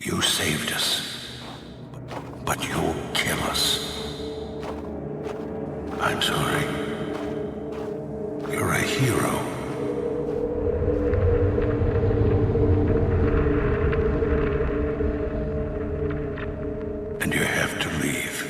You saved us, but you'll kill us. I'm sorry. You're a hero. And you have to leave.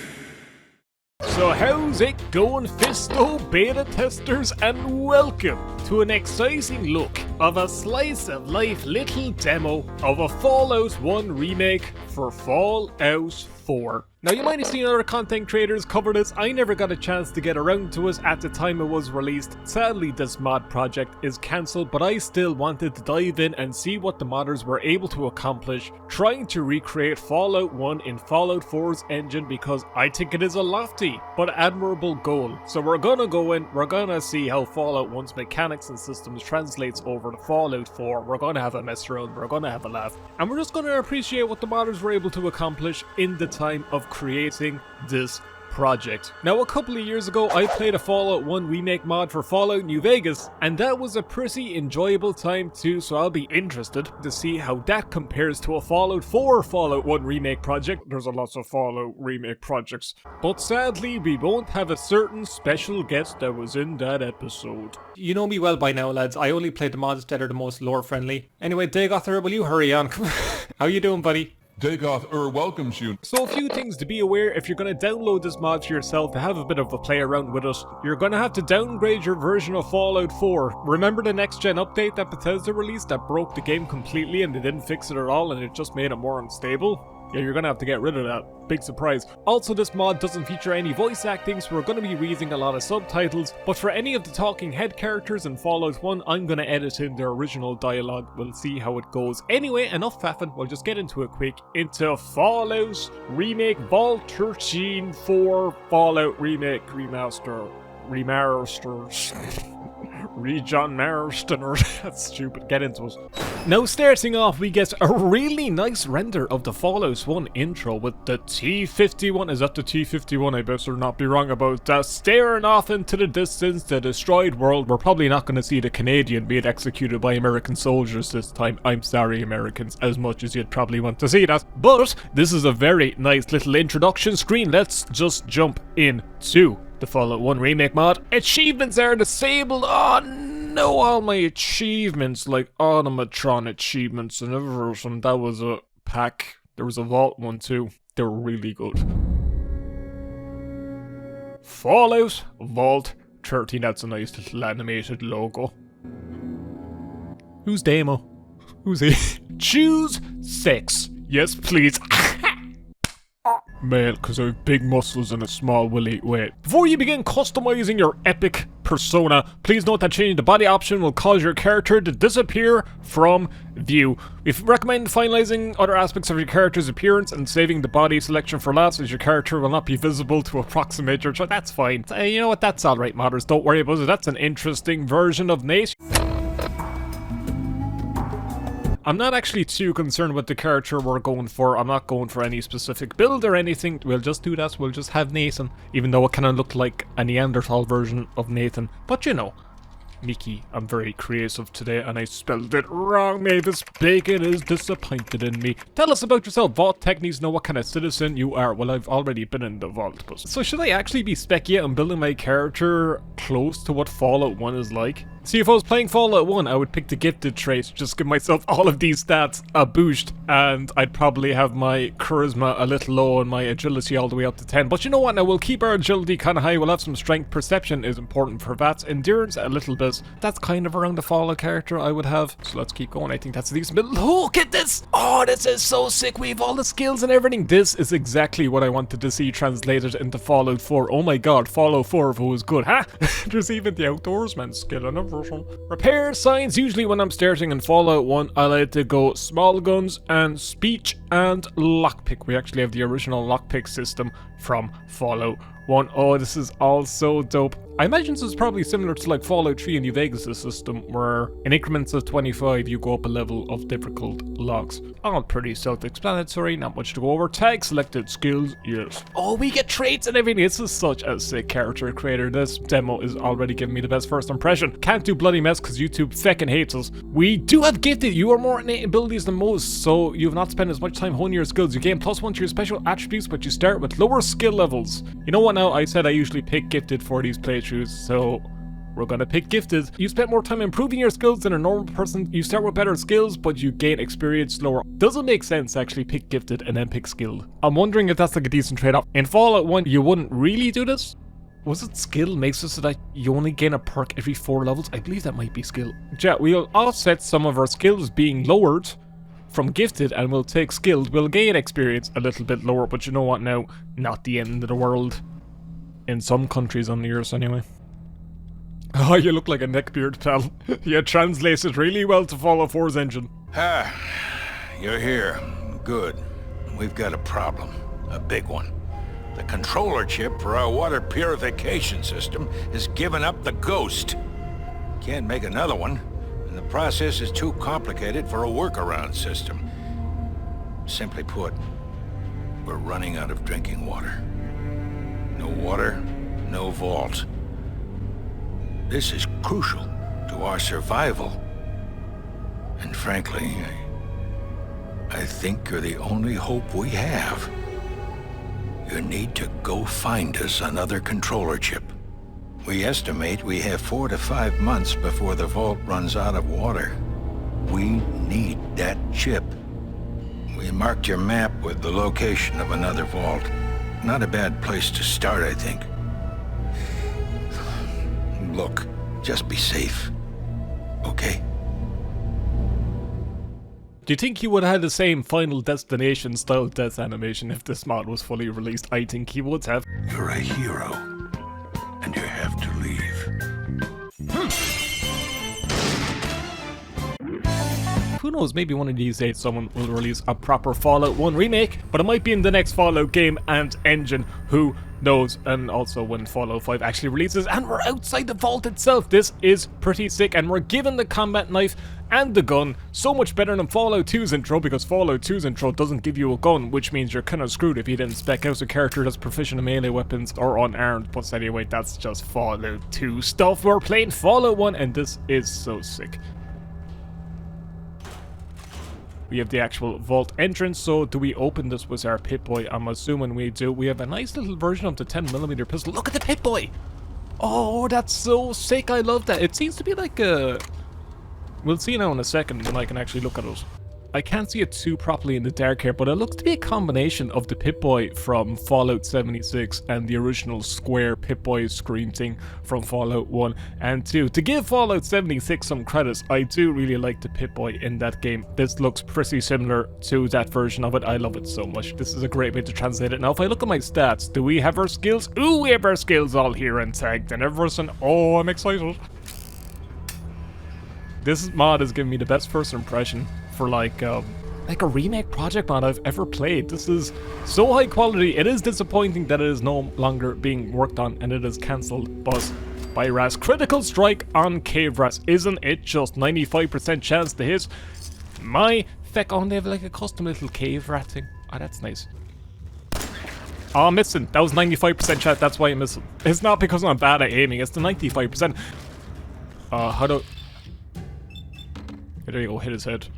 So how's it going, Fisto beta testers, and welcome to an exciting look of a slice of life little demo of a Fallout 1 remake for Fallout 4. Now you might have seen other content creators cover this. I never got a chance to get around to it at the time it was released. Sadly this mod project is cancelled, but I still wanted to dive in and see what the modders were able to accomplish trying to recreate Fallout 1 in Fallout 4's engine, because I think it is a lofty but admirable goal. So we're gonna go in, we're gonna see how Fallout 1's mechanics and systems translates over to Fallout 4. We're gonna have a mess around, we're gonna have a laugh, and we're just gonna appreciate what the modders were able to accomplish in the time of creating this project. Now a couple of years ago I played a Fallout 1 remake mod for Fallout New Vegas, and that was a pretty enjoyable time too, so I'll be interested to see how that compares to a Fallout 4 Fallout 1 remake project. There's a lot of Fallout remake projects, but sadly we won't have a certain special guest that was in that episode. You know me well by now, lads. I only play the mods that are the most lore friendly. Anyway, Dagoth, will you hurry on? How you doing, buddy? Dagoth welcomes you. So a few things to be aware: if you're going to download this mod for yourself to have a bit of a play around with it, you're going to have to downgrade your version of Fallout 4. Remember the next gen update that Bethesda released that broke the game completely and they didn't fix it at all and it just made it more unstable? Yeah, you're gonna have to get rid of that. Big surprise. Also, this mod doesn't feature any voice acting, so we're gonna be reading a lot of subtitles, but for any of the talking head characters in Fallout 1, I'm gonna edit in their original dialogue. We'll see how it goes. Anyway, enough faffing, we'll just get into it quick. Into Fallout Remake Vault 13 4 Fallout Remake Remaster. Rejon Marstener. That's stupid. Get into it. Now starting off, we get a really nice render of the Fallout 1 intro with the T-51. Is that the T-51? I better not be wrong about that. Staring off into the distance, the destroyed world. We're probably not going to see the Canadian being executed by American soldiers this time. I'm sorry, Americans, as much as you'd probably want to see that. But this is a very nice little introduction screen. Let's just jump into the Fallout 1 remake mod. Achievements are disabled. Oh no, all my achievements, like automatron achievements and everything. That was a pack. There was a vault one too. They were really good. Fallout Vault 13. That's a nice little animated logo. Who's Damo? Who's he? Choose sex. Yes, please. Male, because I have big muscles and a small willy. Wait. Before you begin customizing your epic persona, please note that changing the body option will cause your character to disappear from view. We recommend finalizing other aspects of your character's appearance and saving the body selection for last, as your character will not be visible to approximate your choice. That's fine. You know what? That's alright, modders. Don't worry about it. That's an interesting version of Nate. I'm not actually too concerned with the character we're going for. I'm not going for any specific build or anything. We'll just do that. We'll just have Nathan, even though it kind of looked like a Neanderthal version of Nathan. But you know, Micky, I'm very creative today and I spelled it wrong. Mavis Bacon is disappointed in me. Tell us about yourself. Vault Tech needs to know what kind of citizen you are. Well, I've already been in the vault. But so should I actually be specky on building my character close to what Fallout 1 is like? See, if I was playing Fallout 1, I would pick the gifted trait, just give myself all of these stats a boost, and I'd probably have my charisma a little low and my agility all the way up to 10. But you know what, now we'll keep our agility kind of high, we'll have some strength. Perception is important for VATS, endurance a little bit. That's kind of around the Fallout character I would have. So let's keep going. I think that's a decent bit. Look at this! Oh, this is so sick. We have all the skills and everything. This is exactly what I wanted to see translated into Fallout 4. Oh my god, Fallout 4 if it was good, huh? There's even the outdoorsman skill and everything. Repair signs. Usually when I'm starting in Fallout 1, I like to go small guns and speech and lockpick. We actually have the original lockpick system from Fallout 1. Oh, this is all so dope. I imagine this is probably similar to like Fallout 3 in New Vegas' system, where in increments of 25 you go up a level of difficult logs. All pretty self-explanatory, not much to go over. Tag selected skills, yes. Oh, we get traits and everything. This is such a sick character creator. This demo is already giving me the best first impression. Can't do bloody mess because YouTube feckin' hates us. We do have gifted. You are more innate abilities than most, so you have not spent as much time honing your skills. You gain +1 to your special attributes, but you start with lower skill levels. You know what now? I said I usually pick gifted for these playthroughs, so we're gonna pick gifted. You spend more time improving your skills than a normal person. You start with better skills, but you gain experience slower. Doesn't make sense to actually pick gifted and then pick skilled. I'm wondering if that's like a decent trade-off. In Fallout 1, you wouldn't really do this. Was it skill makes it so that you only gain a perk every 4 levels? I believe that might be skill. Yeah, we'll offset some of our skills being lowered from gifted and we'll take skilled. We'll gain experience a little bit lower, but you know what now? Not the end of the world. In some countries on the earth anyway. Oh, you look like a neckbeard, pal. You translates it really well to Fallout 4's engine. Ah, you're here. Good. We've got a problem. A big one. The controller chip for our water purification system has given up the ghost. Can't make another one, and the process is too complicated for a workaround system. Simply put, we're running out of drinking water. No water, no vault. This is crucial to our survival. And frankly, I think you're the only hope we have. You need to go find us another controller chip. We estimate we have 4 to 5 months before the vault runs out of water. We need that chip. We marked your map with the location of another vault. Not a bad place to start, I think. Look, just be safe. Okay? Do you think he would have had the same Final Destination style death animation if this mod was fully released? I think he would have. You're a hero, and you have to leave. Who knows, maybe one of these days someone will release a proper Fallout 1 remake, but it might be in the next Fallout game and engine, who knows, and also when Fallout 5 actually releases and we're outside the vault itself. This is pretty sick, and we're given the combat knife and the gun, so much better than Fallout 2's intro, because Fallout 2's intro doesn't give you a gun, which means you're kind of screwed if you didn't spec out a character that's proficient in melee weapons or unarmed. But anyway, that's just Fallout 2 stuff. We're playing Fallout 1 and this is so sick. We have the actual vault entrance, so do we open this with our Pip-Boy? I'm assuming we do. We have a nice little version of the 10mm pistol. Look at the Pip-Boy! Oh, that's so sick, I love that. It seems to be like a... We'll see now in a second when I can actually look at it. I can't see it too properly in the dark here, but it looks to be a combination of the Pip-Boy from Fallout 76 and the original square Pip-Boy screen thing from Fallout 1 and 2. To give Fallout 76 some credits, I do really like the Pip-Boy in that game. This looks pretty similar to that version of it. I love it so much. This is a great way to translate it. Now, if I look at my stats, do we have our skills? Ooh, we have our skills all here and tagged and everything. Oh, I'm excited. This mod is giving me the best first impression for like a remake project mod I've ever played. This is so high quality. It is disappointing that it is no longer being worked on and it is cancelled, but by Ras. Critical strike on Cave Rats. Isn't it just 95% chance to hit? My feck, oh, they have like a custom little cave rat thing. Oh, that's nice. Oh, I'm missing. That was 95% chance, that's why I'm missing. It's not because I'm bad at aiming, it's the 95%. How do... There you go, hit his head.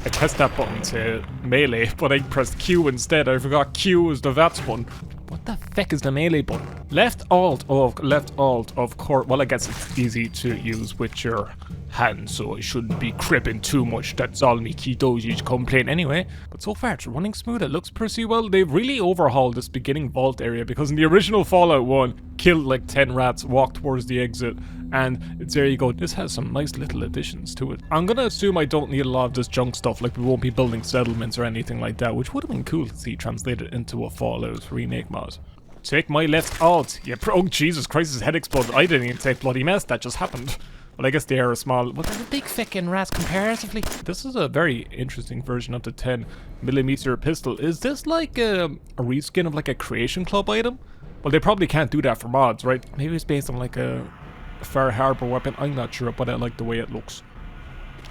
I pressed that button to melee, but I pressed Q instead. I forgot Q is the VATS button. What the feck is the melee button? Left alt, of course. Well, I guess it's easy to use with your hand, so I shouldn't be cribbing too much. That's all Micky Doji's complain anyway. But so far, it's running smooth. It looks pretty well. They've really overhauled this beginning vault area, because in the original Fallout 1, killed like 10 rats, walked towards the exit, and there you go. This has some nice little additions to it. I'm gonna assume I don't need a lot of this junk stuff, like we won't be building settlements or anything like that, which would have been cool to see translated into a Fallout remake mod. Take my left alt. Yeah, oh Jesus Christ, his head exploded. I didn't even take bloody mess, that just happened. Well, I guess they are a small, but they're a big feckin' rat comparatively. This is a very interesting version of the 10mm pistol. Is this like a reskin of like a Creation Club item? Well, they probably can't do that for mods, right? Maybe it's based on like a Far Harbor weapon. I'm not sure, but I like the way it looks.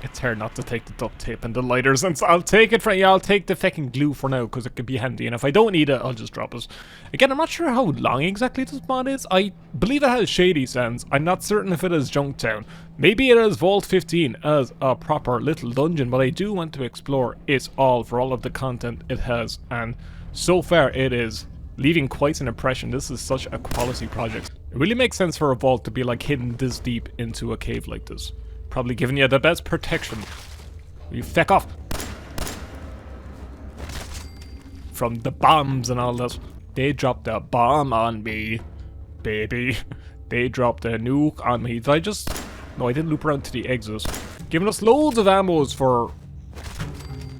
It's hard not to take the duct tape and the lighters, and so I'll take it for, yeah, I'll take the fucking glue for now, because it could be handy, and if I don't need it, I'll just drop it. Again, I'm not sure how long exactly this mod is. I believe it has Shady Sands. I'm not certain if it has Junktown. Maybe it has Vault 15 as a proper little dungeon, but I do want to explore it all for all of the content it has, and so far it is leaving quite an impression. This is such a quality project. It really makes sense for a vault to be like hidden this deep into a cave like this. Probably giving you the best protection. You feck off. From the bombs and all that. They dropped a bomb on me, baby. They dropped a nuke on me. Did I just... No, I didn't loop around to the exit. Giving us loads of ammos for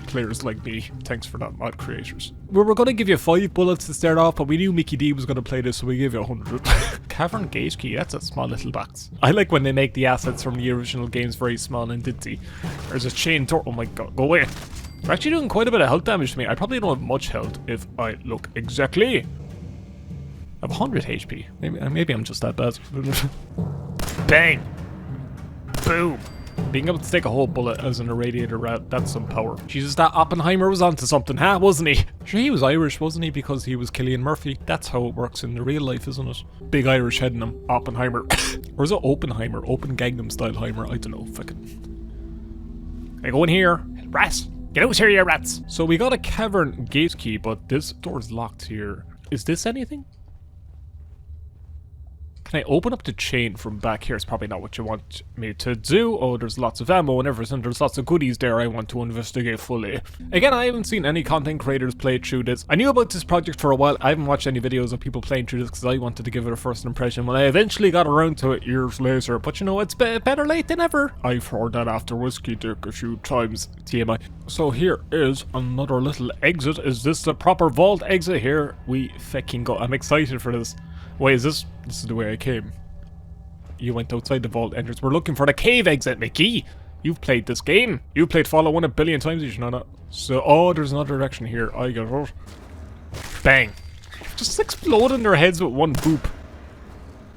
players like me. Thanks for that, mod creators. We were going to give you 5 bullets to start off, but we knew Micky D was going to play this, so we gave you 100. Cavern Gate Key, that's a small little box. I like when they make the assets from the original games very small and ditzy. There's a chain door. Oh my god, go away. They're actually doing quite a bit of health damage to me. I probably don't have much health if I look exactly. I have 100 HP. Maybe I'm just that bad. Bang! Boom! Being able to take a whole bullet as an irradiator rat, that's some power. Jesus, that Oppenheimer was onto something, huh? Wasn't he? Sure, he was Irish, wasn't he? Because he was Cillian Murphy. That's how it works in the real life, isn't it? Big Irish head in him. Oppenheimer. Or is it Oppenheimer? Open Gangnam Style Heimer? I don't know. Fucking. I go in here. Rats! Get out here, you rats! So we got a cavern gate key, but this door's locked here. Is this anything? Can I open up the chain from back here? It's probably not what you want me to do. Oh, there's lots of ammo and everything. There's lots of goodies there I want to investigate fully. Again, I haven't seen any content creators play through this. I knew about this project for a while. I haven't watched any videos of people playing through this because I wanted to give it a first impression. When I eventually got around to it years later. But you know, it's better late than ever. I've heard that after Whiskey Dick a few times. TMI. So here is another little exit. Is this the proper vault exit? Here we fucking go. I'm excited for this. Wait, is this is the way I came? You went outside the vault entrance. We're looking for the cave exit, Micky. You've played this game. You've played Fallout 1 a billion times, you should know that. So, oh, there's another direction here. I get it. Bang. Just explode in their heads with one boop.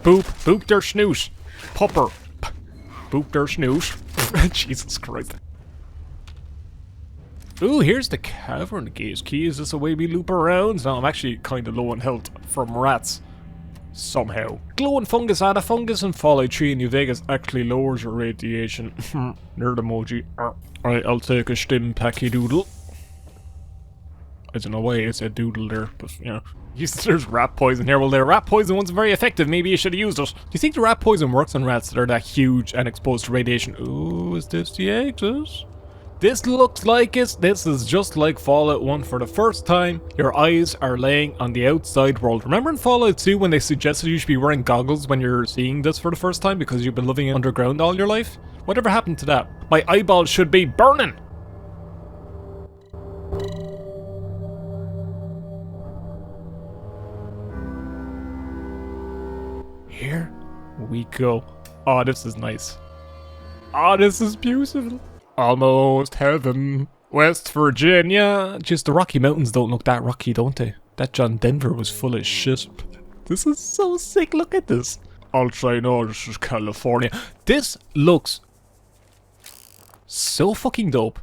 Boop. Boop their snoot. Popper. Boop their snoot. Jesus Christ. Ooh, here's the cavern gate key. Is this a way we loop around? No, I'm actually kind of low on health from rats. Somehow. Glowing fungus out of fungus in Fallout 3 in New Vegas actually lowers your radiation. Nerd emoji. Alright, I'll take a stim packy doodle. I don't know why it said doodle there, but you know. There's rat poison here. Well, the rat poison one's very effective. Maybe you should have used it. Do you think the rat poison works on rats that are that huge and exposed to radiation? Ooh, is this the exit? This looks like it. This is just like Fallout 1 for the first time. Your eyes are laying on the outside world. Remember in Fallout 2 when they suggested you should be wearing goggles when you're seeing this for the first time because you've been living underground all your life? Whatever happened to that? My eyeballs should be burning! Here we go. Oh, this is nice. Oh, this is beautiful. Almost heaven. West Virginia. Just the Rocky Mountains don't look that rocky, don't they? That John Denver was full of shit. This is so sick. Look at this. I'll say no, this is California. This looks so fucking dope.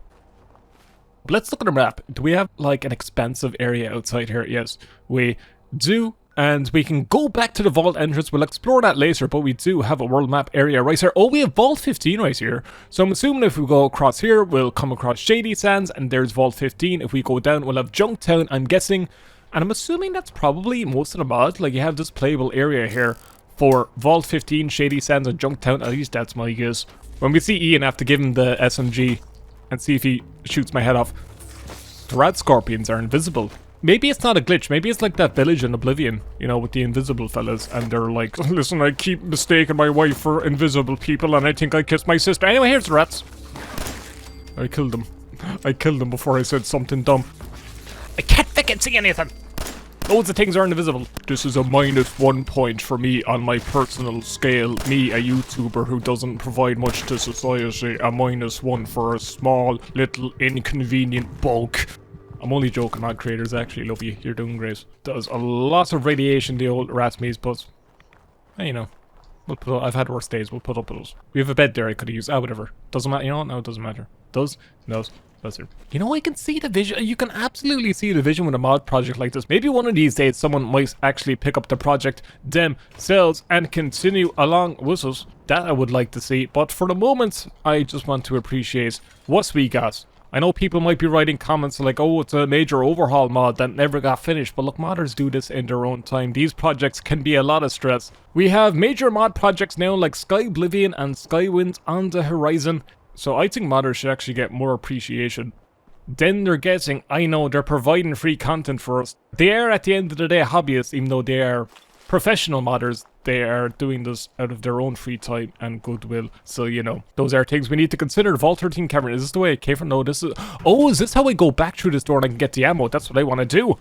Let's look at the map. Do we have like an expansive area outside here? Yes, we do. And we can go back to the vault entrance. We'll explore that later, but we do have a world map area right here. Oh, we have Vault 15 right here. So I'm assuming if we go across here, we'll come across Shady Sands, and there's Vault 15. If we go down, we'll have Junktown, I'm guessing. And I'm assuming that's probably most of the mod. Like, you have this playable area here for Vault 15, Shady Sands, and Junktown. At least that's my guess. When we see Ian, I have to give him the SMG and see if he shoots my head off. The Radscorpions are invisible. Maybe it's not a glitch, maybe it's like that village in Oblivion, you know, with the invisible fellas, and they're like, listen, I keep mistaking my wife for invisible people, and I think I kissed my sister. Anyway, here's the rats. I killed them. I killed them before I said something dumb. I can't fucking see anything! Loads of things are invisible. This is a -1 point for me on my personal scale. Me, a YouTuber who doesn't provide much to society, a -1 for a small, little, inconvenient bulk. I'm only joking, mod creators. I actually love you. You're doing great. Does a lot of radiation, the old rat meat, but hey, you know, we'll put up, I've had worse days. We'll put up with it. We have a bed there I could use. Ah, whatever. Doesn't matter. You know what? No, it doesn't matter. Does? No. That's it. You know, I can see the vision. You can absolutely see the vision with a mod project like this. Maybe one of these days someone might actually pick up the project themselves and continue along with us. That I would like to see. But for the moment, I just want to appreciate what we got. I know people might be writing comments like, oh, it's a major overhaul mod that never got finished. But look, modders do this in their own time. These projects can be a lot of stress. We have major mod projects now like Sky Oblivion and Skywind on the horizon. So I think modders should actually get more appreciation. Then they're getting, I know, they're providing free content for us. They are at the end of the day hobbyists, even though they are professional modders. They are doing this out of their own free time and goodwill. So, you know, those are things we need to consider. Vault 13 camera, is this the way it came from? No, this is... Oh, is this how I go back through this door and I can get the ammo? That's what I want to do.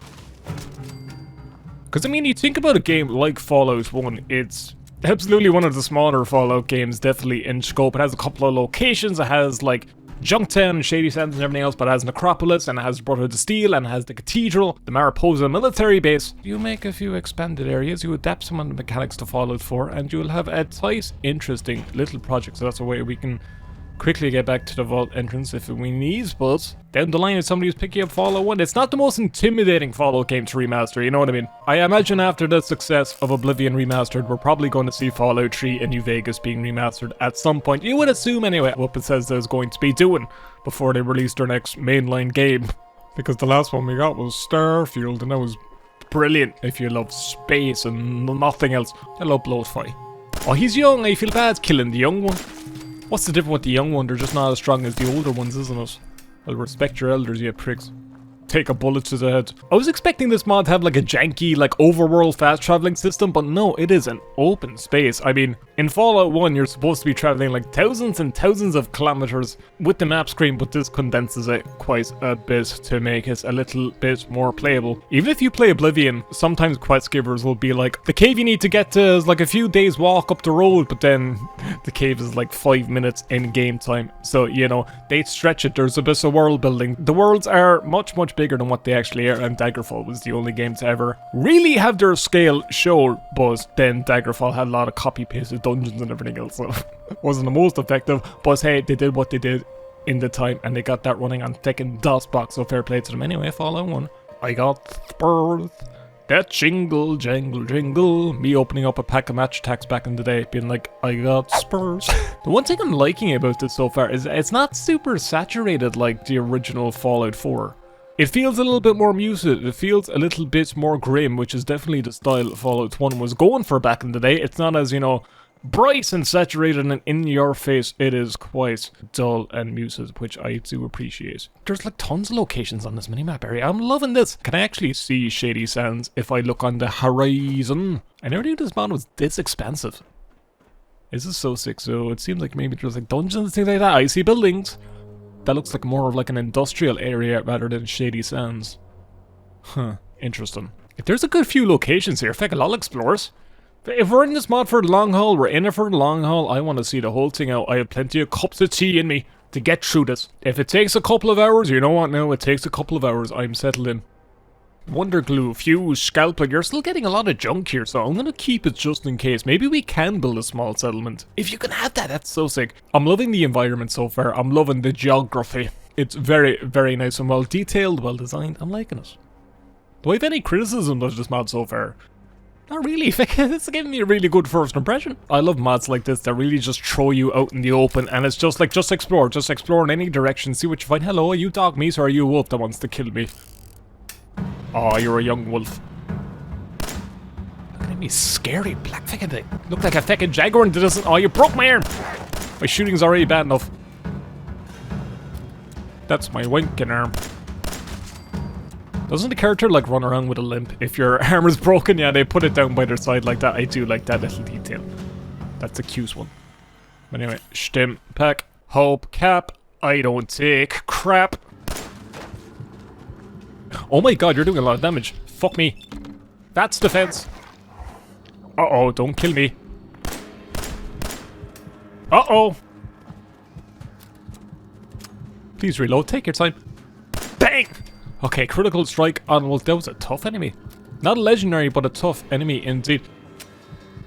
Because, I mean, you think about a game like Fallout 1, it's... absolutely one of the smaller Fallout games, definitely in scope. It has a couple of locations. It has like Junktown and Shady Sands and everything else, but it has Necropolis and it has Brotherhood of Steel and it has the Cathedral, the Mariposa military base. You make a few expanded areas, you adapt some of the mechanics to Fallout 4, and you'll have a tight, interesting little project. So that's a way we can quickly get back to the vault entrance if we need, but down the line if somebody's picking up Fallout 1, it's not the most intimidating Fallout game to remaster, you know what I mean? I imagine after the success of Oblivion Remastered, we're probably going to see Fallout 3 in New Vegas being remastered at some point. You would assume anyway, what Bethesda is going to be doing before they release their next mainline game. Because the last one we got was Starfield, and that was brilliant if you love space and nothing else. I love Bloat-Fi. Oh, he's young, I feel bad killing the young one. What's the difference with the young one? They're just not as strong as the older ones, isn't it? Well, respect your elders, you pricks. Take a bullet to the head. I was expecting this mod to have like a janky, like overworld fast traveling system, but no, it is an open space. I mean, in Fallout 1, you're supposed to be traveling like thousands and thousands of kilometers with the map screen, but this condenses it quite a bit to make it a little bit more playable. Even if you play Oblivion, sometimes quest givers will be like, the cave you need to get to is like a few days walk up the road, but then the cave is like 5 minutes in game time. So, you know, they stretch it. There's a bit of world building. The worlds are much bigger than what they actually are, and Daggerfall was the only game to ever really have their scale shown, but then Daggerfall had a lot of copy-pasted dungeons and everything else, so it wasn't the most effective, but hey, they did what they did in the time, and they got that running on second DOSBox, so fair play to them. Anyway, Fallout 1. I got spurs. That jingle, jangle, jingle. Me opening up a pack of match attacks back in the day, being like, I got spurs. The one thing I'm liking about this so far is it's not super saturated like the original Fallout 4. It feels a little bit more muted, it feels a little bit more grim, which is definitely the style Fallout 1 was going for back in the day. It's not as, you know, bright and saturated and in your face. It is quite dull and muted, which I do appreciate. There's like tons of locations on this minimap area. I'm loving this. Can I actually see Shady Sands if I look on the horizon? I never knew this mod was this expansive. This is so sick. So it seems like maybe there's like dungeons and things like that. I see buildings. That looks like more of like an industrial area rather than Shady Sands. Huh, interesting. If there's a good few locations here, feck, I'll explore it. If we're in this mod for the long haul, we're in it for the long haul. I want to see the whole thing out. I have plenty of cups of tea in me to get through this. If it takes a couple of hours, you know what now? It takes a couple of hours. I'm settled in. Wonder glue, fuse, scalpel. You're still getting a lot of junk here, so I'm going to keep it just in case. Maybe we can build a small settlement. If you can have that, that's so sick. I'm loving the environment so far. I'm loving the geography. It's very nice and well detailed, well designed. I'm liking it. Do I have any criticism of this mod so far? Not really. It's giving me a really good first impression. I love mods like this that really just throw you out in the open, and it's just like, just explore in any direction, see what you find. Hello, are you dog meat or are you a wolf that wants to kill me? Oh, you're a young wolf. Look at me, scary black fucking thing. Look like a fucking jaguar and doesn't. Oh, you broke my arm. My shooting's already bad enough. That's my winking arm. Doesn't the character like run around with a limp? If your arm is broken, yeah, they put it down by their side like that. I do like that little detail. That's a cute one. But anyway, stim pack, hope cap. I don't take crap. Oh my god, you're doing a lot of damage. Fuck me. That's defense. Uh-oh, don't kill me. Uh-oh. Please reload, take your time. Bang! Okay, critical strike on, well, that was a tough enemy. Not a legendary, but a tough enemy indeed.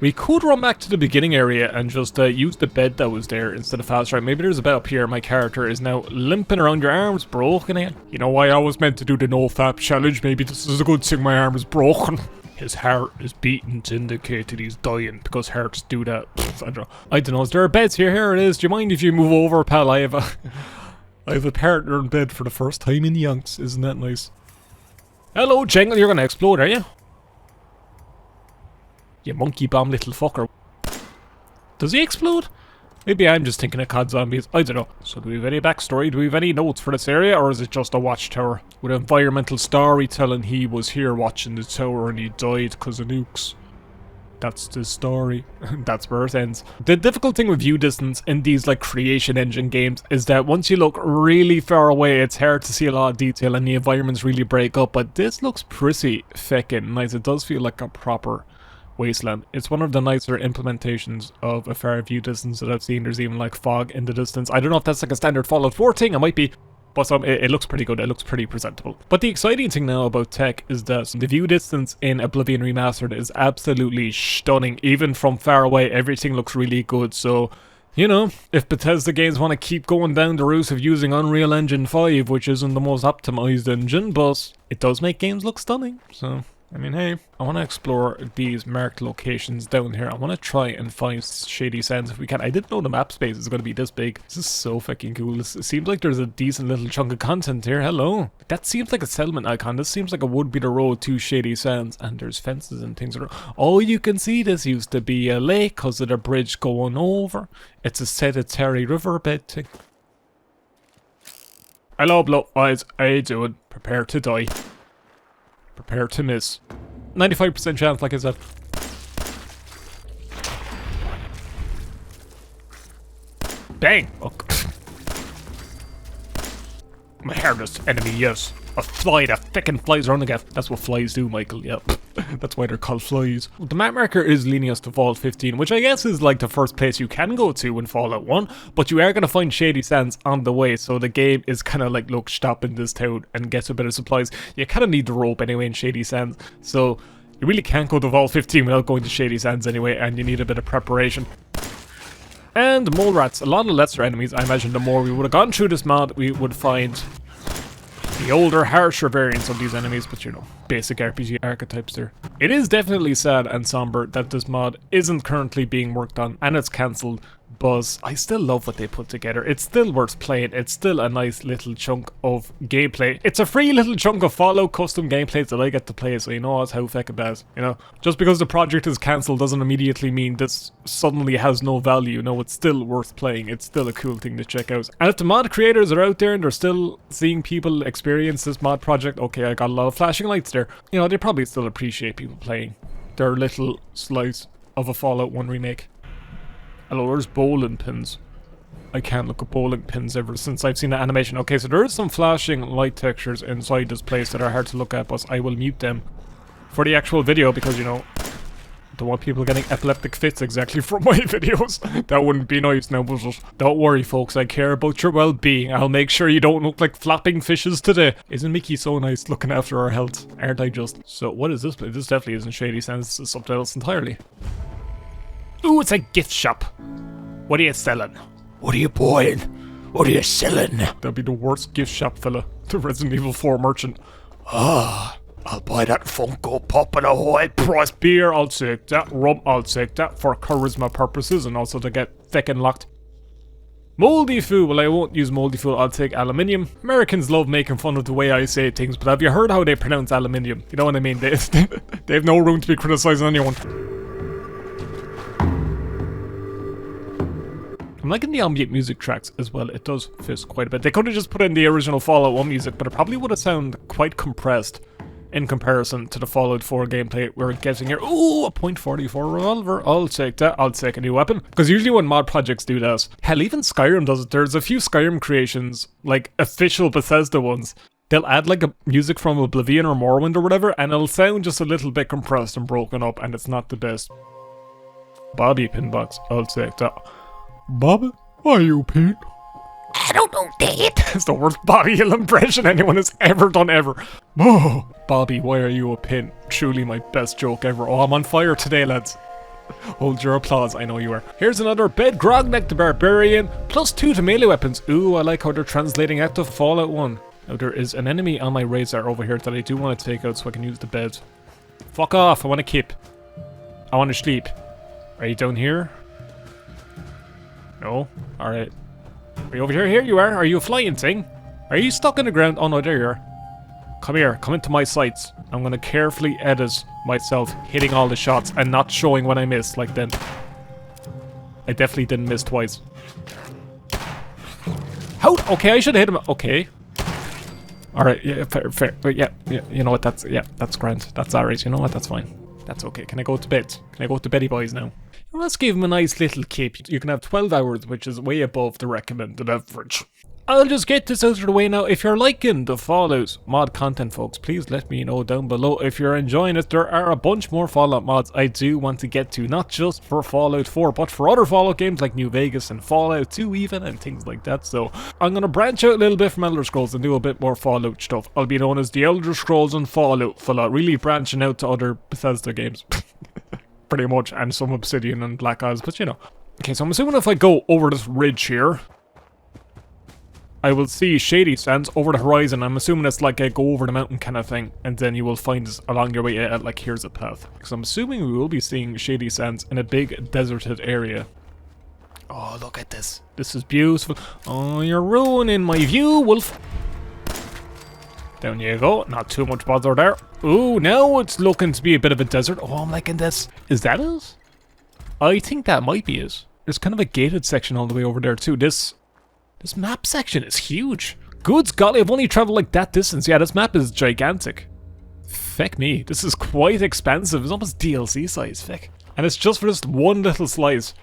We could run back to the beginning area and just use the bed that was there instead of fast travel. Maybe there's a bed up here. My character is now limping around. Your arm's broken again. You know why I was meant to do the no fap challenge? Maybe this is a good thing my arm is broken. His heart is beating to indicate that he's dying because hearts do that. I don't know. Is there beds here? Here it is. Do you mind if you move over, pal? I have a partner in bed for the first time in yonks. Isn't that nice? Hello, Jangle. You're gonna explode, are you? You monkey bomb little fucker. Does he explode? Maybe I'm just thinking of COD zombies. I don't know. So do we have any backstory? Do we have any notes for this area? Or is it just a watchtower? With environmental storytelling, he was here watching the tower and he died because of nukes. That's the story. That's where it ends. The difficult thing with view distance in these like creation engine games is that once you look really far away, it's hard to see a lot of detail and the environments really break up. But this looks pretty feckin' nice. It does feel like a proper Wasteland. It's one of the nicer implementations of a far view distance that I've seen. There's even like fog in the distance. I don't know if that's like a standard Fallout 4 thing. It might be. But it looks pretty good, it looks pretty presentable. But the exciting thing now about tech is that the view distance in Oblivion Remastered is absolutely stunning. Even from far away, everything looks really good. So, you know, if Bethesda games want to keep going down the route of using Unreal Engine 5, which isn't the most optimized engine, but it does make games look stunning. So, I mean, hey, I want to explore these marked locations down here. I want to try and find Shady Sands if we can. I didn't know the map space is going to be this big. This is so fucking cool. It seems like there's a decent little chunk of content here. Hello. That seems like a settlement icon. This seems like it would be the road to Shady Sands. And there's fences and things around. Oh, you can see this used to be a lake because of the bridge going over. It's a sedentary riverbed thing. Hello, Blow Eyes. How you doing? Prepare to die. Prepare to miss. 95% chance, like I said. Bang! Oh. My hardest enemy, yes. A fly that feckin' flies around the gap. That's what flies do, Michael, yep. That's why they're called flies. The map marker is leading us to Fallout 15, which I guess is like the first place you can go to in Fallout 1, but you are going to find Shady Sands on the way, so the game is kind of like, look, stop in this town and get a bit of supplies. You kind of need the rope anyway in Shady Sands, so you really can't go to Vault 15 without going to Shady Sands anyway, and you need a bit of preparation. And mole rats, a lot of lesser enemies. I imagine the more we would have gone through this mod, we would find the older, harsher variants of these enemies, but you know, basic RPG archetypes there. It is definitely sad and somber that this mod isn't currently being worked on and it's cancelled, but I still love what they put together. It's still worth playing. It's still a nice little chunk of gameplay. It's a free little chunk of Fallout custom gameplays that I get to play, so you know how feckin' bad. You know, just because the project is cancelled doesn't immediately mean this suddenly has no value. No, it's still worth playing. It's still a cool thing to check out. And if the mod creators are out there and they're still seeing people experience this mod project, okay, I got a lot of flashing lights there. You know, they probably still appreciate people playing their little slice of a Fallout 1 remake. Hello, there's bowling pins. I can't look at bowling pins ever since I've seen that animation. Okay, so there is some flashing light textures inside this place that are hard to look at, but I will mute them for the actual video because, you know, I don't want people getting epileptic fits exactly from my videos. That wouldn't be nice now, but don't worry, folks. I care about your well-being. I'll make sure you don't look like flapping fishes today. Isn't Micky so nice looking after our health? Aren't I just? So, what is this place? This definitely isn't Shady Sands. This is something else entirely. Ooh, it's a gift shop. What are you selling? What are you buying? What are you selling? That'd be the worst gift shop fella. The Resident Evil 4 merchant. Ah, I'll buy that Funko Pop at a high price. Beer, I'll take that. Rum, I'll take that for charisma purposes and also to get feckin' locked. Moldy food. Well, I won't use moldy food. I'll take aluminium. Americans love making fun of the way I say things, but have you heard how they pronounce aluminium? You know what I mean? They have no room to be criticizing anyone. I'm liking the ambient music tracks as well. It does fit quite a bit. They could have just put in the original Fallout 1 music, but it probably would have sounded quite compressed in comparison to the Fallout 4 gameplay we're getting here. Ooh, a .44 revolver. I'll take that. I'll take a new weapon. Because usually when mod projects do that, hell, even Skyrim does it. There's a few Skyrim creations, like official Bethesda ones. They'll add like a music from Oblivion or Morrowind or whatever, and it'll sound just a little bit compressed and broken up, and it's not the best. Bobby pin box. I'll take that. Bobby? Why you, Pete? I don't know, Dad. It's the worst Bobby Hill impression anyone has ever done ever. Oh, Bobby, why are you a pin? Truly my best joke ever. Oh, I'm on fire today, lads. Hold your applause, I know you are. Here's another Bed Grogneck the Barbarian, +2 to melee weapons. Ooh, I like how they're translating out to Fallout 1. Now there is an enemy on my radar over here that I do want to take out so I can use the bed. Fuck off, I want to keep. I want to sleep. Are you down here? No? Alright. Are you over here? Here you are. Are you a flying thing? Are you stuck in the ground? Oh no, there you are. Come here, come into my sights. I'm gonna carefully edit myself hitting all the shots and not showing when I miss, like then. I definitely didn't miss twice. How? Okay, I should have hit him. Okay. Alright, yeah, fair. But yeah, you know what, that's grand. That's alright, you know what, that's fine. That's okay. Can I go to bed? Can I go to beddy boys now? Well, let's give him a nice little keep. You can have 12 hours, which is way above the recommended average. I'll just get this out of the way now. If you're liking the Fallout mod content, folks, please let me know down below. If you're enjoying it, there are a bunch more Fallout mods I do want to get to, not just for Fallout 4, but for other Fallout games like New Vegas and Fallout 2 even, and things like that. So I'm going to branch out a little bit from Elder Scrolls and do a bit more Fallout stuff. I'll be known as the Elder Scrolls and Fallout fella, really branching out to other Bethesda games. Pretty much, and some Obsidian and Black Isles, but you know. Okay, so I'm assuming if I go over this ridge here, I will see Shady Sands over the horizon. I'm assuming it's like a go over the mountain kind of thing, and then you will find us along your way out, like here's a path. Because I'm assuming we will be seeing Shady Sands in a big deserted area. Oh, look at this. This is beautiful. Oh, you're ruining my view, wolf. Down you go. Not too much bother there. Ooh, now it's looking to be a bit of a desert. Oh, I'm liking this. Is that it? I think that might be it. There's kind of a gated section all the way over there too. This map section is huge. Goods golly, I've only traveled like that distance. Yeah, this map is gigantic. Feck me, this is quite expensive. It's almost DLC size, feck. And it's just for this one little slice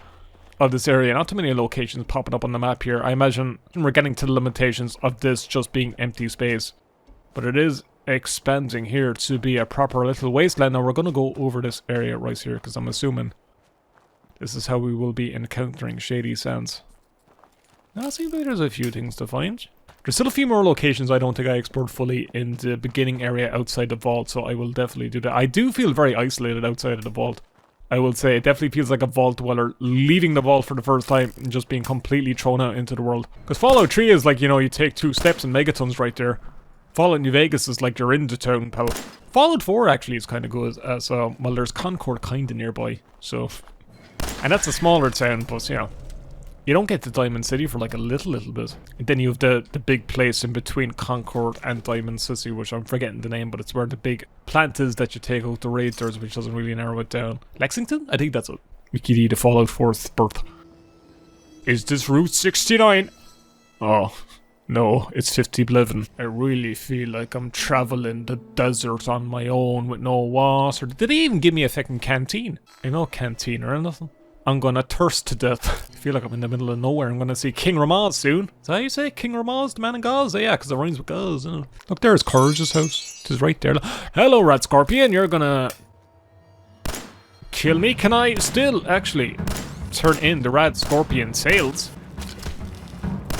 of this area. Not too many locations popping up on the map here. I imagine we're getting to the limitations of this just being empty space. But it is expanding here to be a proper little wasteland. Now we're going to go over this area right here because I'm assuming this is how we will be encountering Shady Sands. Now, it seems like there's a few things to find. There's still a few more locations I don't think I explored fully in the beginning area outside the vault, so I will definitely do that. I do feel very isolated outside of the vault. I will say it definitely feels like a vault dweller leaving the vault for the first time and just being completely thrown out into the world. Because Fallout 3 is like, you know, you take 2 steps and megatons right there. Fallout New Vegas is like you're in the town, pal. Fallout 4 actually is kind of good, so, well, there's Concord kind of nearby, so. And that's a smaller town, but, you know. You don't get to Diamond City for like a little bit. And then you have the big place in between Concord and Diamond City, which I'm forgetting the name, but it's where the big plant is that you take out the raiders, which doesn't really narrow it down. Lexington? I think that's it. Micky D, the Fallout 4's birth. Is this Route 69? Oh, no, it's 5011. I really feel like I'm traveling the desert on my own with no water. Did they even give me a fucking canteen? I know canteen or nothing. I'm gonna thirst to death. I feel like I'm in the middle of nowhere. I'm gonna see King Ramaz soon. Is that how you say? King Ramaz, the man in Gauze? Yeah, because it rhymes with Gauze. Look, there's Courage's house. It is right there. Hello, Radscorpion. You're gonna kill me? Can I still actually turn in the Radscorpion sails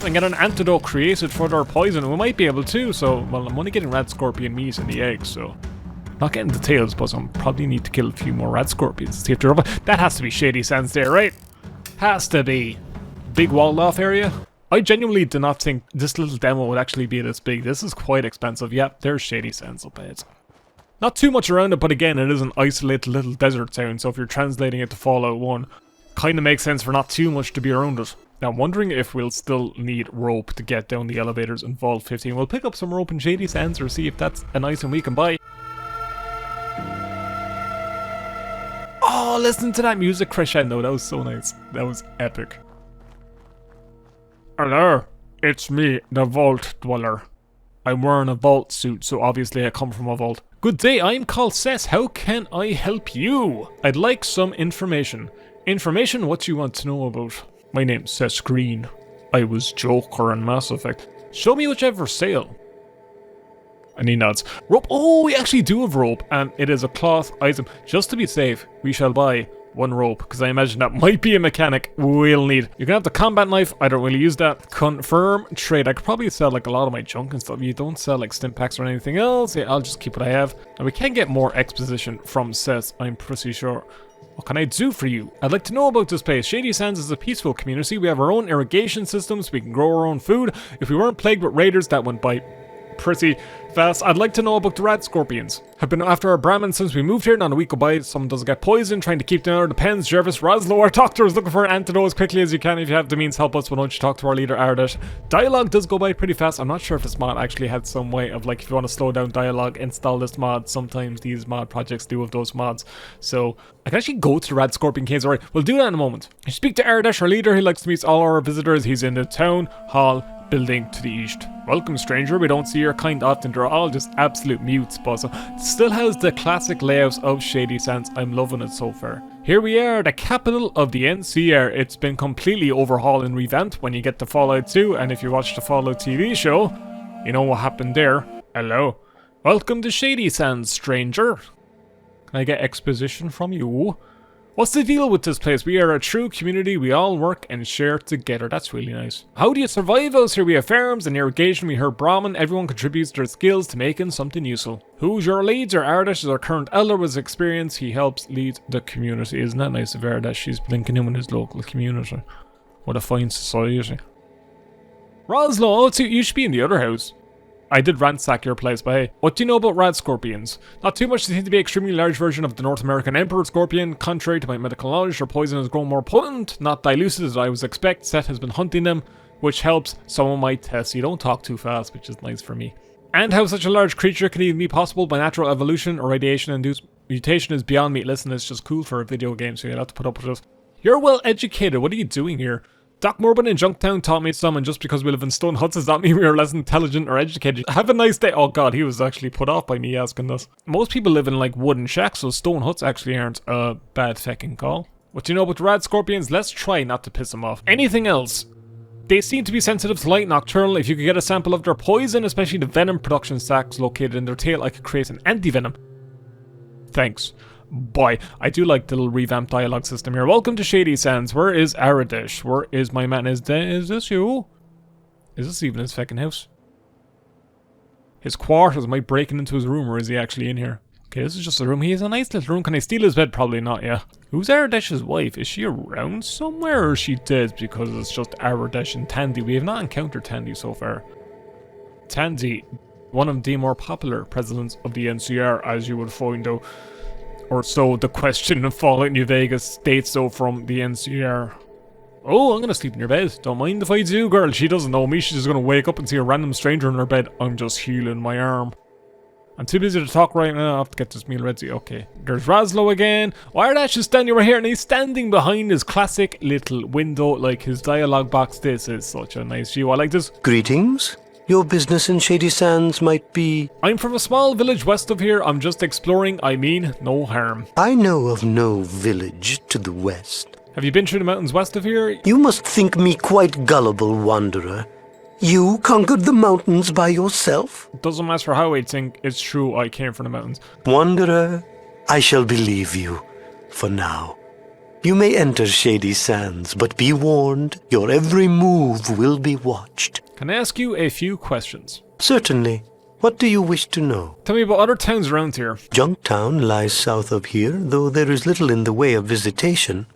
and get an antidote created for their poison? We might be able to, so, well, I'm only getting Radscorpion meat and the eggs, so. Not getting the tails, but I probably need to kill a few more Radscorpions to see if they're over. That has to be Shady Sands there, right? Has to be. Big walled off area. I genuinely do not think this little demo would actually be this big. This is quite expensive. Yep, there's Shady Sands up ahead. Not too much around it, but again, it is an isolated little desert town, so if you're translating it to Fallout 1, kind of makes sense for not too much to be around it. Now, I'm wondering if we'll still need rope to get down the elevators in Vault 15. We'll pick up some rope in Shady Sands or see if that's an item we can buy. Oh, listen to that music crescendo. That was so nice. That was epic. Hello, it's me, the Vault Dweller. I'm wearing a vault suit, so obviously I come from a vault. Good day, I'm called Seth. How can I help you? I'd like some information. Information? What do you want to know about? My name's Seth Green. I was Joker in Mass Effect. Show me whichever sale. And he nods. Rope. Oh, we actually do have rope, and it is a cloth item. Just to be safe, we shall buy one rope, because I imagine that might be a mechanic we'll need. You can have the combat knife. I don't really use that. Confirm trade. I could probably sell like a lot of my junk and stuff. You don't sell like stim packs or anything else. Yeah, I'll just keep what I have. And we can get more exposition from Seth, I'm pretty sure. What can I do for you? I'd like to know about this place. Shady Sands is a peaceful community. We have our own irrigation systems. We can grow our own food. If we weren't plagued with raiders, that went by pretty fast. I'd like to know about the Radscorpions. I've been after our Brahmin since we moved here. Not a week go by. Someone doesn't get poisoned. Trying to keep them out of the pens. Jervis, Roslo, our doctor is looking for an antidote as quickly as you can. If you have the means, help us. Why don't you talk to our leader, Ardash? Dialogue does go by pretty fast. I'm not sure if this mod actually had some way of, like, if you want to slow down dialogue, install this mod. Sometimes these mod projects do have those mods. So I can actually go to the Radscorpion caves. Alright, we'll do that in a moment. I speak to Ardash, our leader. He likes to meet all our visitors. He's in the town hall building to the east. Welcome, stranger. We don't see your kind often. They're all just absolute mutes, but it still has the classic layouts of Shady Sands. I'm loving it so far. Here we are, the capital of the NCR. It's been completely overhauled and revamped when you get to Fallout 2, and if you watch the Fallout TV show, you know what happened there. Hello. Welcome to Shady Sands, stranger. Can I get exposition from you? What's the deal with this place? We are a true community. We all work and share together. That's really nice. How do you survive us? Here we have farms and irrigation. We heard Brahmin. Everyone contributes their skills to making something useful. Who's your leader? Ardash is our current elder with experience. He helps lead the community. Isn't that nice of Ardash? She's linking in with his local community. What a fine society. Roslo, oh, you should be in the other house. I did ransack your place, but hey, what do you know about Radscorpions? Not too much. They seem to be an extremely large version of the North American Emperor Scorpion. Contrary to my medical knowledge, their poison has grown more potent, not diluted as I was expect. Seth has been hunting them, which helps some of my tests. You don't talk too fast, which is nice for me. And how such a large creature can even be possible by natural evolution or radiation-induced mutation is beyond me. Listen, it's just cool for a video game, so you'll have to put up with it. You're well educated. What are you doing here? Doc Morbin in Junktown taught me some, and just because we live in stone huts does that mean we are less intelligent or educated. Have a nice day. Oh god, he was actually put off by me asking this. Most people live in like wooden shacks, so stone huts actually aren't a bad fucking call. What do you know about the Radscorpions? Let's try not to piss them off. Anything else? They seem to be sensitive to light, nocturnal. If you could get a sample of their poison, especially the venom production sacs located in their tail, I could create an anti-venom. Thanks. Boy, I do like the little revamped dialogue system here. Welcome to Shady Sands. Where is Aradish? Where is my man? Is this you? Is this even his fucking house? His quarters. Am I breaking into his room, or is he actually in here? Okay, this is just a room. He has a nice little room. Can I steal his bed? Probably not, yeah. Who's Aradish's wife? Is she around somewhere, or is she dead? Because it's just Aradish and Tandy. We have not encountered Tandy so far. Tandy, one of the more popular presidents of the NCR, as you would find out. Or so the question of Fallout New Vegas states so from the NCR. Oh, I'm gonna sleep in your bed. Don't mind if I do, girl. She doesn't know me. She's just gonna wake up and see a random stranger in her bed. I'm just healing my arm. I'm too busy to talk right now. I have to get this meal ready. Okay. There's Roslo again. Ardash is standing right here, and he's standing behind his classic little window, like his dialogue box. This is such a nice view. I like this. Greetings. Your business in Shady Sands might be... I'm from a small village west of here. I'm just exploring. I mean, no harm. I know of no village to the west. Have you been through the mountains west of here? You must think me quite gullible, wanderer. You conquered the mountains by yourself? Doesn't matter how I think, it's true I came from the mountains. Wanderer, I shall believe you, for now. You may enter Shady Sands, but be warned, your every move will be watched. Can I ask you a few questions? Certainly. What do you wish to know? Tell me about other towns around here. Junktown lies south of here, though there is little in the way of visitation.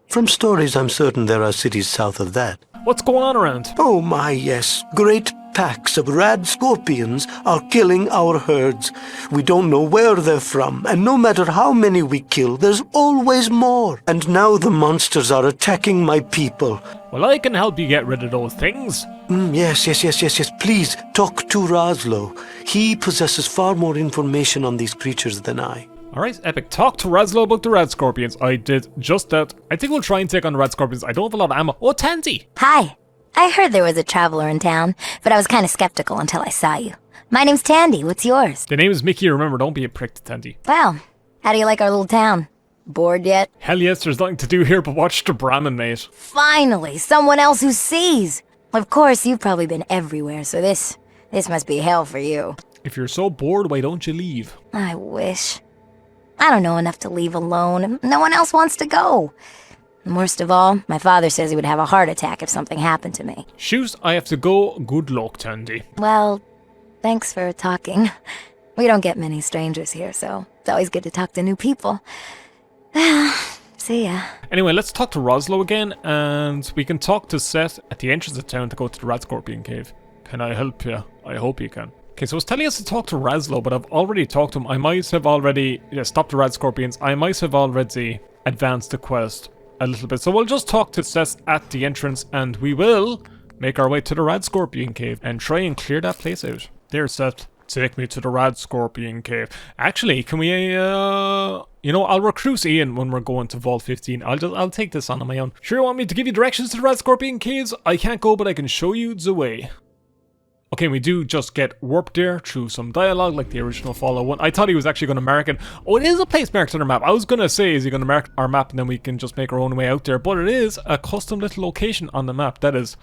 From stories, I'm certain there are cities south of that. What's going on around? Oh my, yes. Great packs of Radscorpions are killing our herds. We don't know where they're from, and no matter how many we kill, there's always more. And now the monsters are attacking my people. Well, I can help you get rid of those things. Yes. Please, talk to Roslo. He possesses far more information on these creatures than I. Alright, Epic. Talk to Roslo about the Radscorpions. I did just that. I think we'll try and take on the Radscorpions. I don't have a lot of ammo. Oh, Tandy! Hi. I heard there was a traveler in town, but I was kind of skeptical until I saw you. My name's Tandy. What's yours? The name is Micky. Remember, don't be a prick to Tandy. Well, how do you like our little town? Bored yet? Hell yes, there's nothing to do here but watch the Brahmin, mate. Finally, someone else who sees. Of course, you've probably been everywhere, so this must be hell for you. If you're so bored, why don't you leave? I wish. I don't know enough to leave alone. No one else wants to go. And worst of all, my father says he would have a heart attack if something happened to me. Shoot, I have to go. Good luck, Tandy. Well, thanks for talking. We don't get many strangers here, so it's always good to talk to new people. See ya. Anyway, let's talk to Roslo again, and we can talk to Seth at the entrance of town to go to the Radscorpion cave. Can I help you? I hope you can. Okay, so it's telling us to talk to Roslo, but I've already talked to him. I might have already stopped the Radscorpions. I might have already advanced the quest a little bit. So we'll just talk to Seth at the entrance, and we will make our way to the Radscorpion cave and try and clear that place out. There, Seth. Take me to the Radscorpion cave. Actually, can we, I'll recruit Ian when we're going to Vault 15. I'll take this on my own. Sure you want me to give you directions to the Radscorpion caves? I can't go, but I can show you the way. Okay, we do just get warped there through some dialogue like the original Fallout 1. I thought he was actually going to mark it. Oh, it is a place marked on our map. I was going to say, is he going to mark our map and then we can just make our own way out there? But it is a custom little location on the map. That is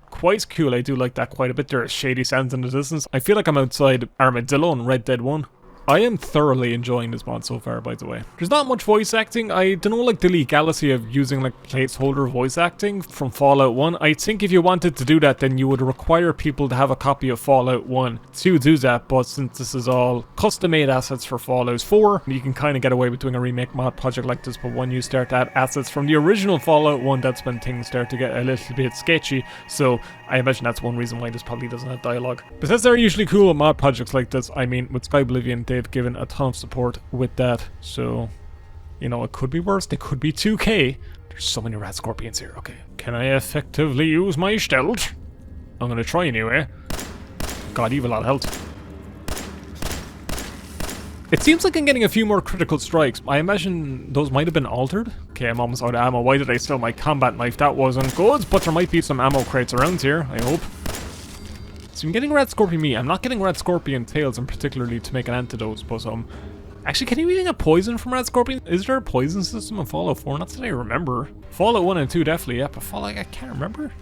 quite cool. I do like that quite a bit. There are shady sounds in the distance. I feel like I'm outside Armadillo in Red Dead 1. I am thoroughly enjoying this mod so far, by the way. There's not much voice acting. I don't know, like, the legality of using, like, placeholder voice acting from Fallout 1. I think if you wanted to do that, then you would require people to have a copy of Fallout 1 to do that, but since this is all custom-made assets for Fallout 4, you can kind of get away with doing a remake mod project like this, but when you start to add assets from the original Fallout 1, that's when things start to get a little bit sketchy, so I imagine that's one reason why this probably doesn't have dialogue. Besides, they're usually cool with mod projects like this. I mean, with Sky Oblivion, they've given a ton of support with that, so, it could be worse. They could be 2K. There's so many Radscorpions here. Okay, can I effectively use my stealth? I'm gonna try anyway. God, you have a lot of health. It seems like I'm getting a few more critical strikes. I imagine those might have been altered. Okay, I'm almost out of ammo. Why did I steal my combat knife? That wasn't good, but there might be some ammo crates around here, I hope. So I'm getting Radscorpion meat. I'm not getting Radscorpion tails, and particularly to make an antidote, but actually, can you even get poison from Radscorpion? Is there a poison system in Fallout 4? Not that I remember. Fallout 1 and 2 definitely, yeah, but Fallout, I can't remember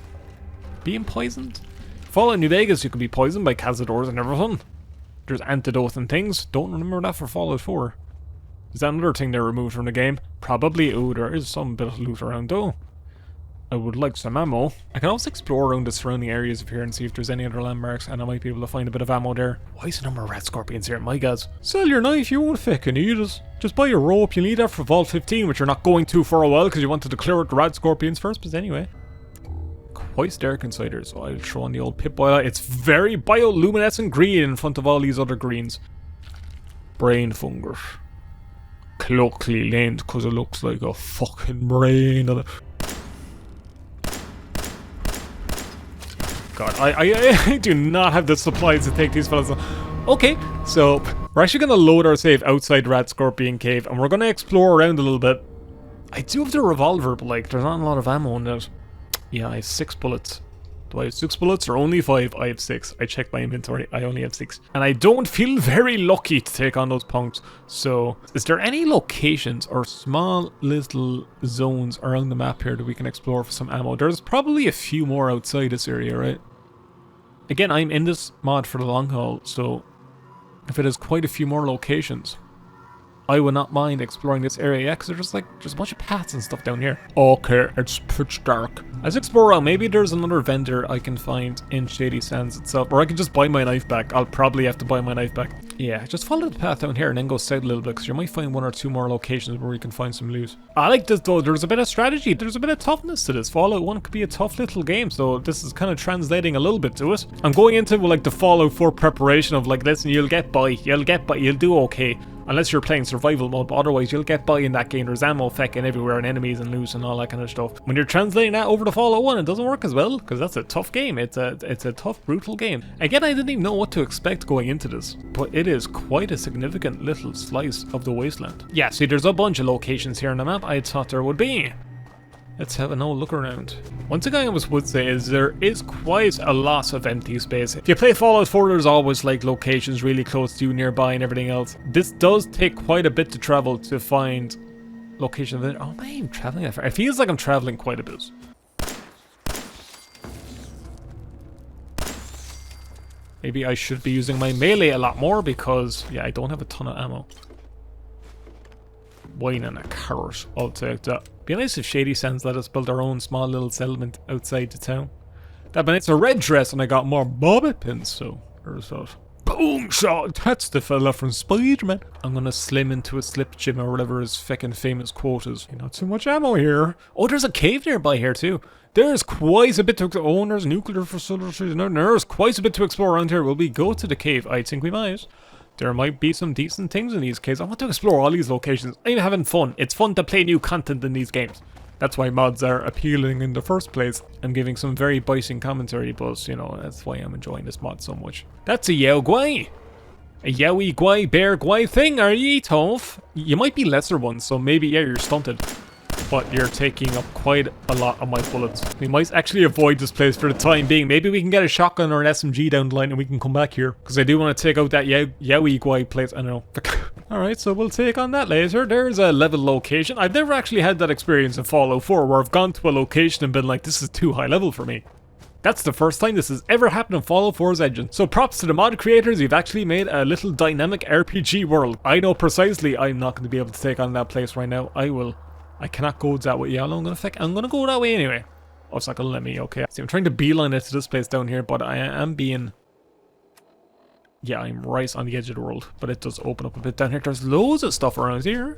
being poisoned. Fallout New Vegas, you can be poisoned by cazadors and everything. There's antidote and things. Don't remember that for Fallout 4. Is that another thing they removed from the game? Probably. Oh, there is some bit of loot around though. I would like some ammo. I can also explore around the surrounding areas of here and see if there's any other landmarks, and I might be able to find a bit of ammo there. Why is the number of Radscorpions here? My God. Sell your knife, you won't fucking need it. Just buy your rope, you need that for Vault 15, which you're not going to for a while because you wanted to clear out the Radscorpions first, but anyway. Quite dark inside here, so I'll throw on the old pit boiler. It's very bioluminescent green in front of all these other greens. Brain fungus. Colloquially named because it looks like a fucking brain. God, I do not have the supplies to take these fellas on. Okay, so we're actually going to load our save outside Radscorpion Cave, and we're going to explore around a little bit. I do have the revolver, but like, there's not a lot of ammo in it. Yeah, I have 6 bullets. Do I have 6 bullets or only 5? I have 6. I checked my inventory. I only have 6. And I don't feel very lucky to take on those punks. So, is there any locations or small little zones around the map here that we can explore for some ammo? There's probably a few more outside this area, right? Again, I'm in this mod for the long haul, so if it has quite a few more locations, I would not mind exploring this area, yeah, because there's a bunch of paths and stuff down here. Okay, it's pitch dark. Let's explore around. Maybe there's another vendor I can find in Shady Sands itself, or I can just buy my knife back. I'll probably have to buy my knife back. Yeah, just follow the path down here and then go south a little bit, because you might find 1 or 2 more locations where you can find some loot. I like this though. There's a bit of strategy. There's a bit of toughness to this. Fallout 1 could be a tough little game, so this is kind of translating a little bit to it. I'm going into like the Fallout 4 preparation of like, listen, you'll get by, you'll do okay. Unless you're playing survival mode, but otherwise you'll get by in that game. There's ammo fecking everywhere and enemies and loot and all that kind of stuff. When you're translating that over to Fallout 1, it doesn't work as well, because that's a tough game. It's a tough, brutal game. Again, I didn't even know what to expect going into this, but it is quite a significant little slice of the Wasteland. Yeah, see, there's a bunch of locations here on the map I thought there would be. Let's have an old look around. One thing I always would say is there is quite a lot of empty space. If you play Fallout 4, there's always like locations really close to you nearby and everything else. This does take quite a bit to travel to find locations. Oh, am I even traveling that far? It feels like I'm traveling quite a bit. Maybe I should be using my melee a lot more because, yeah, I don't have a ton of ammo. Wine and a carrot. I'll take that. Be nice if Shady Sands let us build our own small little settlement outside the town. That but it's a red dress and I got more bobby pins, so there's that. Boom shot! That's the fella from Spider-Man. I'm gonna slim into a slip gym or whatever his feckin' famous quote is. Not too much ammo here. Oh, there's a cave nearby here too. There's quite a bit to... Oh, there's nuclear facilities. No, there's quite a bit to explore around here. Will we go to the cave? I think we might. There might be some decent things in these caves. I want to explore all these locations. I'm having fun. It's fun to play new content in these games. That's why mods are appealing in the first place. I'm giving some very biting commentary, but, you know, that's why I'm enjoying this mod so much. That's a Yao Guai. A Yowie Guai Bear Guai thing, are ye, Toph? You might be lesser ones, so maybe, yeah, you're stunted. But you're taking up quite a lot of my bullets. We might actually avoid this place for the time being. Maybe we can get a shotgun or an SMG down the line and we can come back here. Because I do want to take out that Yowie Guai place. I don't know. Alright, so we'll take on that later. There's a level location. I've never actually had that experience in Fallout 4 where I've gone to a location and been like, this is too high level for me. That's the first time this has ever happened in Fallout 4's engine. So props to the mod creators, you've actually made a little dynamic RPG world. I know precisely I'm not going to be able to take on that place right now. I cannot go that way. Yeah, I'm gonna go that way anyway. Oh, it's not gonna let me, okay. See, I'm trying to beeline it to this place down here, but I am being... Yeah, I'm right on the edge of the world, but it does open up a bit down here. There's loads of stuff around here.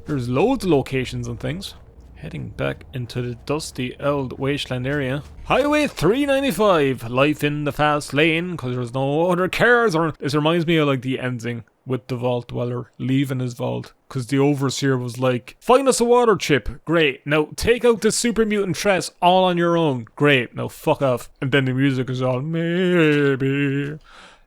There's loads of locations and things. Heading back into the dusty old Wasteland area. Highway 395. Life in the fast lane, because there's no other cars. Or this reminds me of like the ending with the vault dweller leaving his vault. Because the overseer was like, find us a water chip. Great. Now take out the super mutant Tress all on your own. Great. Now fuck off. And then the music is all, maybe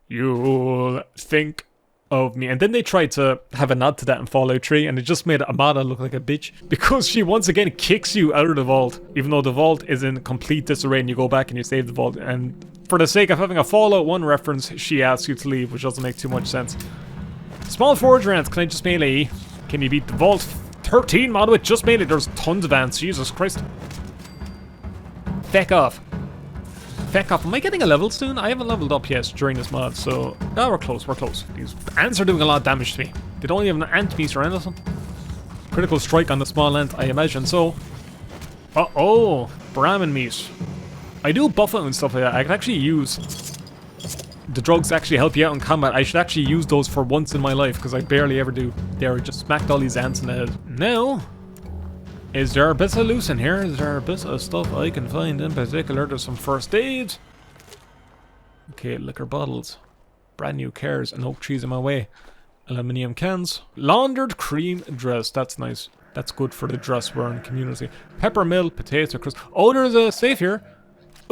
you'll think of me. And then they tried to have a nod to that in Fallout 3 and it just made Amada look like a bitch because she once again kicks you out of the vault even though the vault is in complete disarray and you go back and you save the vault, and for the sake of having a Fallout 1 reference she asks you to leave, which doesn't make too much sense. Small forger ants, can I just melee? Can you beat the vault 13 mod with just melee? There's tons of ants, Jesus Christ. Feck off. Feck off. Am I getting a level soon? I haven't leveled up yet during this mod, so... Oh, we're close, we're close. These ants are doing a lot of damage to me. They don't even have an ant meter or anything. Critical strike on the small ant, I imagine, so... Uh-oh! Brahmin meat. I do buff it and stuff like that. I can actually use... The drugs to actually help you out in combat. I should actually use those for once in my life, because I barely ever do. There, just smacked all these ants in the head. Now... Is there a bit of loose in here? Is there a bit of stuff I can find in particular? There's some first aid. Okay, liquor bottles. Brand new cars and oak trees in my way. Aluminium cans. Laundered cream dress. That's nice. That's good for the dress wearing community. Peppermill, potato crisp. Oh, there's a safe here.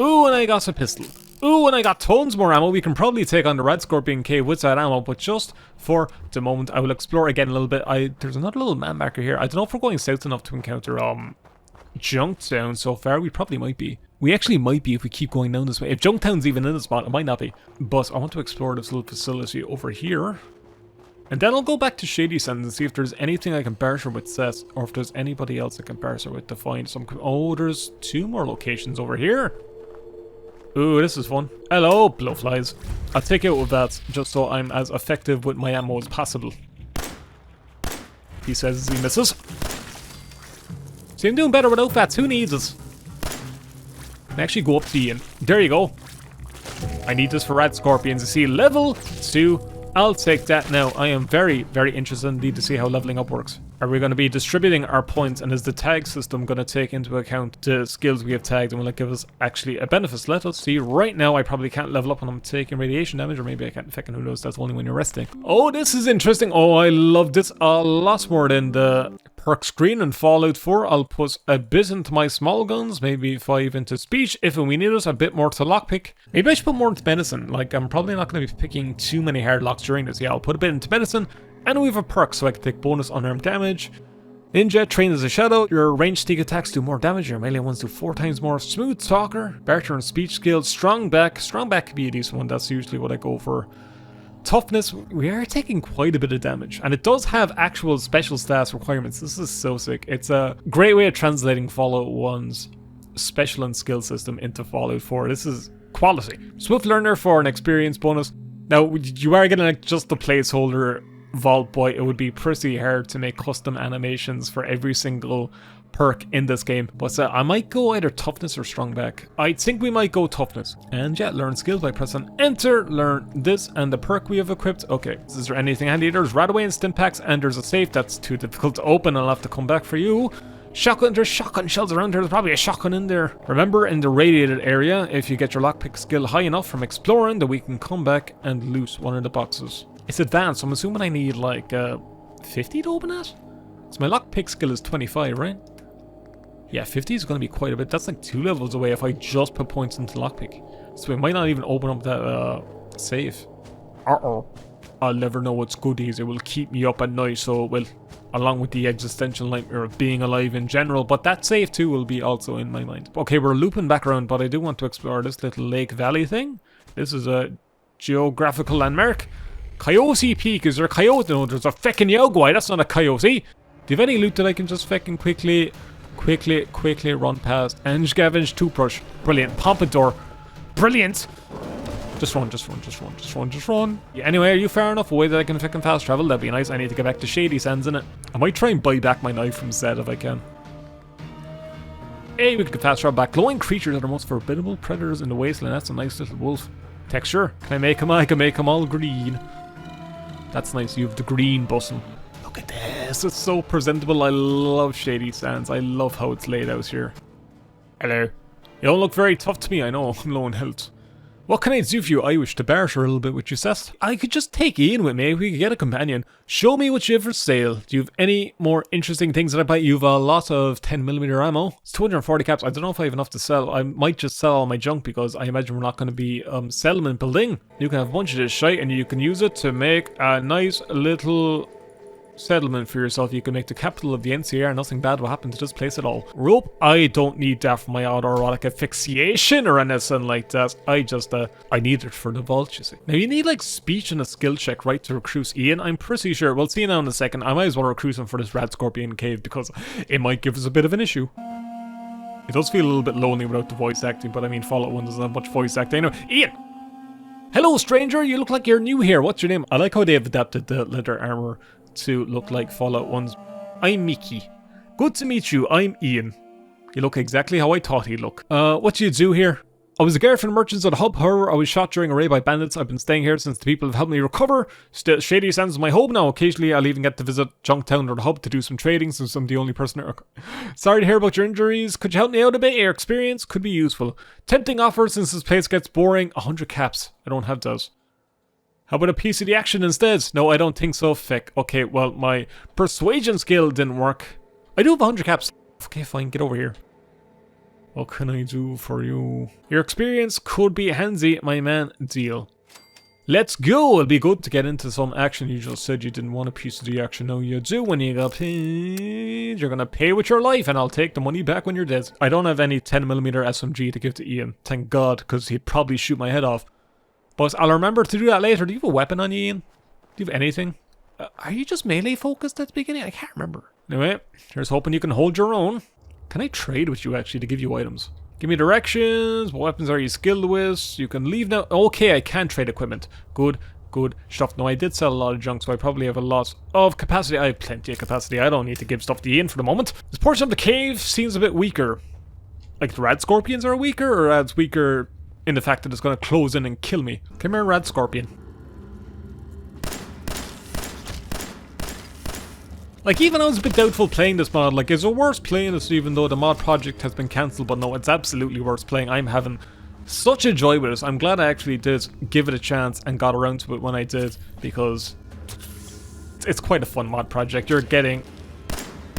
Ooh, and I got a pistol. Ooh, and I got tons more ammo. We can probably take on the Radscorpion cave with that ammo, but just for the moment, I will explore again a little bit. There's another little man marker here. I don't know if we're going south enough to encounter Junktown so far. We probably might be. We actually might be if we keep going down this way. If Junktown's even in the spot, it might not be. But I want to explore this little facility over here. And then I'll go back to Shady Sands and see if there's anything I can barter with Seth, or if there's anybody else I can barter with to find some... Oh, there's 2 more locations over here. Ooh, this is fun. Hello, blowflies. I'll take it with that, just so I'm as effective with my ammo as possible. He says he misses. See, I'm doing better without that. Who needs it? I actually go up to the end. There you go. I need this for Radscorpions. You see, level 2. I'll take that now. I am very, very interested indeed to see how leveling up works. Are we going to be distributing our points, and is the tag system going to take into account the skills we have tagged, and will it give us actually a benefit? Let us see. Right now I probably can't level up when I'm taking radiation damage, or maybe I can't. Fucking who knows, that's only when you're resting. Oh, this is interesting. Oh, I love this a lot more than the perk screen in Fallout 4. I'll put a bit into my small guns, maybe 5 into speech if we need it, a bit more to lockpick. Maybe I should put more into medicine. Like, I'm probably not going to be picking too many hard locks during this. Yeah, I'll put a bit into medicine. And we have a perk, so I can take bonus unarmed damage. Ninja, trained as a shadow. Your ranged sneak attacks do more damage. Your melee ones do 4 times more. Smooth talker. Barter and speech skills. Strong back. Strong back could be a decent one. That's usually what I go for. Toughness. We are taking quite a bit of damage. And it does have actual special stats requirements. This is so sick. It's a great way of translating Fallout 1's special and skill system into Fallout 4. This is quality. Swift learner for an experience bonus. Now, you are getting like just the placeholder Vault Boy, it would be pretty hard to make custom animations for every single perk in this game. But I might go either toughness or strong back. I think we might go toughness. And yeah, learn skills by pressing enter. Learn this and the perk we have equipped. Okay, is there anything handy? There's Radaway and stim packs, and there's a safe that's too difficult to open. I'll have to come back for you. Shotgun, there's shotgun shells around here. There's probably a shotgun in there. Remember, in the radiated area, if you get your lockpick skill high enough from exploring, that we can come back and loot one of the boxes. It's advanced, so I'm assuming I need like 50 to open that? So my lockpick skill is 25, right? Yeah, 50 is going to be quite a bit. That's like 2 levels away if I just put points into lockpick. So we might not even open up that safe. I'll never know what's goodies. It will keep me up at night, so it will, along with the existential nightmare of being alive in general. But that safe too will be also in my mind. Okay, we're looping back around, but I do want to explore this little lake valley thing. This is a geographical landmark. Coyote Peak. Is there a coyote? No, there's a feckin' Yogwai. That's not a coyote. Do you have any loot that I can just feckin' quickly run past? And scavenge toothbrush. Brilliant. Pompadour. Brilliant. Just run. Yeah, anyway, are you far enough away that I can feckin' fast travel? That'd be nice. I need to get back to Shady Sands, innit? I might try and buy back my knife from Zed if I can. Hey, we can fast travel back. Glowing creatures are the most formidable predators in the Wasteland. That's a nice little wolf. Texture. Can I make them? I can make them all green. That's nice. You have the green button. Look at this. It's so presentable. I love Shady Sands. I love how it's laid out here. Hello. You don't look very tough to me. I know. I'm low in health. What can I do for you? I wish to barter a little bit with you, Seth. I could just take Ian with me. We could get a companion. Show me what you have for sale. Do you have any more interesting things that I buy? You have a lot of 10mm ammo. It's 240 caps. I don't know if I have enough to sell. I might just sell all my junk because I imagine we're not going to be settlement building. You can have a bunch of this shite and you can use it to make a nice little settlement for yourself. You can make the capital of the NCR. Nothing bad will happen to this place at all. Rope, I don't need that for my autoerotic asphyxiation or anything like that. I need it for the vault, you see. Now you need like speech and a skill check, right, to recruit Ian. I'm pretty sure. We'll see now in a second. I might as well recruit him for this Radscorpion cave because it might give us a bit of an issue. It does feel a little bit lonely without the voice acting, but I mean Fallout 1 doesn't have much voice acting. Anyway, Ian! Hello, stranger! You look like you're new here. What's your name? I like how they've adapted the leather armor to look like Fallout 1's. I'm Micky. Good to meet you. I'm Ian. You look exactly how I thought he'd look. What do you do here? I was a guard for the merchants at the hub. However, I was shot during a raid by bandits. I've been staying here since the people have helped me recover. Still, Shady Sands is my home now. Occasionally, I'll even get to visit Junktown or the hub to do some trading since I'm the only person. Sorry to hear about your injuries. Could you help me out a bit? Your experience could be useful. Tempting offer since this place gets boring. 100 caps. I don't have those. How about a piece of the action instead? No, I don't think so. Feck. Okay, well, my persuasion skill didn't work. I do have 100 caps. Okay, fine. Get over here. What can I do for you? Your experience could be handy, my man. Deal. Let's go. It'll be good to get into some action. You just said you didn't want a piece of the action. No, you do when you got paid. You're going to pay with your life, and I'll take the money back when you're dead. I don't have any 10mm SMG to give to Ian. Thank God, because he'd probably shoot my head off. But I'll remember to do that later. Do you have a weapon on you, Ian? Do you have anything? Are you just melee focused at the beginning? I can't remember. Anyway, here's hoping you can hold your own. Can I trade with you actually to give you items? Give me directions. What weapons are you skilled with? You can leave now. Okay, I can trade equipment. Good stuff. No, I did sell a lot of junk, so I probably have a lot of capacity. I have plenty of capacity. I don't need to give stuff to Ian for the moment. This portion of the cave seems a bit weaker. Like the Radscorpions are weaker, or Rad's weaker in the fact that it's going to close in and kill me. Come here, Radscorpion. Like, even I was a bit doubtful playing this mod. Like, is it worth playing this even though the mod project has been cancelled? But no, it's absolutely worth playing. I'm having such a joy with it. I'm glad I actually did give it a chance and got around to it when I did, because it's quite a fun mod project. You're getting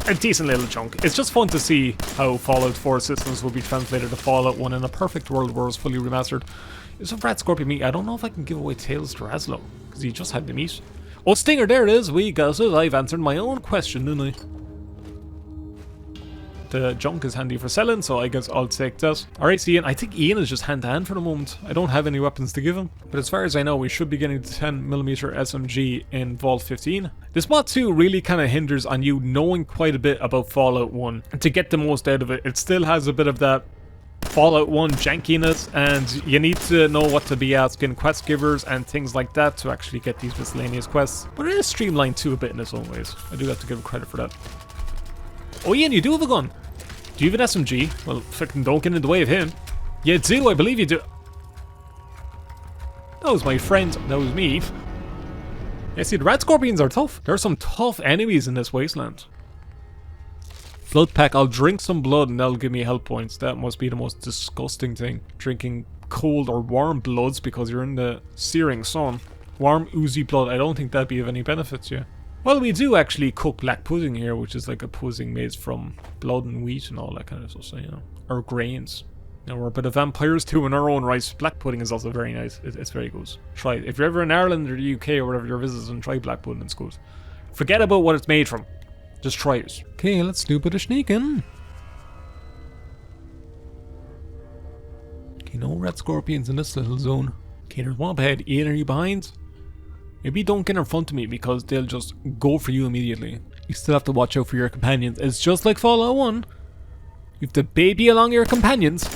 a decent little chunk. It's just fun to see how Fallout 4 systems will be translated to Fallout 1 in a perfect world where it's fully remastered. It's a Radscorpion meat. I don't know if I can give away tails to Razlo, because he just had the meat. Oh, Stinger, there it is. We got it. I've answered my own question, didn't I? The junk is handy for selling, so I guess I'll take that. Alright, so Ian, I think Ian is just hand-to-hand for the moment. I don't have any weapons to give him. But as far as I know, we should be getting the 10mm SMG in Vault 15. This mod 2 really kind of hinders on you knowing quite a bit about Fallout 1 to get the most out of it. It still has a bit of that Fallout 1 jankiness, and you need to know what to be asking quest givers and things like that to actually get these miscellaneous quests. But it is streamlined too a bit in its own ways. I do have to give it credit for that. Oh yeah, and you do have a gun. Do you have an SMG? Well, fucking don't get in the way of him. You do, I believe you do. That was my friend, that was me. Yeah, see, the Radscorpions are tough. There are some tough enemies in this wasteland. Blood pack, I'll drink some blood and that'll give me health points. That must be the most disgusting thing. Drinking cold or warm bloods because you're in the searing sun. Warm, oozy blood, I don't think that'd be of any benefit to you. Well, we do actually cook black pudding here, which is like a pudding made from blood and wheat and all that kind of stuff, so, you know. Or grains. Now, we're a bit of vampires too in our own right. Black pudding is also very nice. It's very good. Try it. If you're ever in Ireland or the UK or wherever you're visiting, try black pudding, it's good. Forget about what it's made from. Just try it. Okay, let's do a bit of sneaking. Okay, no Radscorpions in this little zone. Okay, there's one up ahead. Ian, are you behind? Maybe don't get in front of me because they'll just go for you immediately. You still have to watch out for your companions. It's just like Fallout 1. You have to baby along your companions.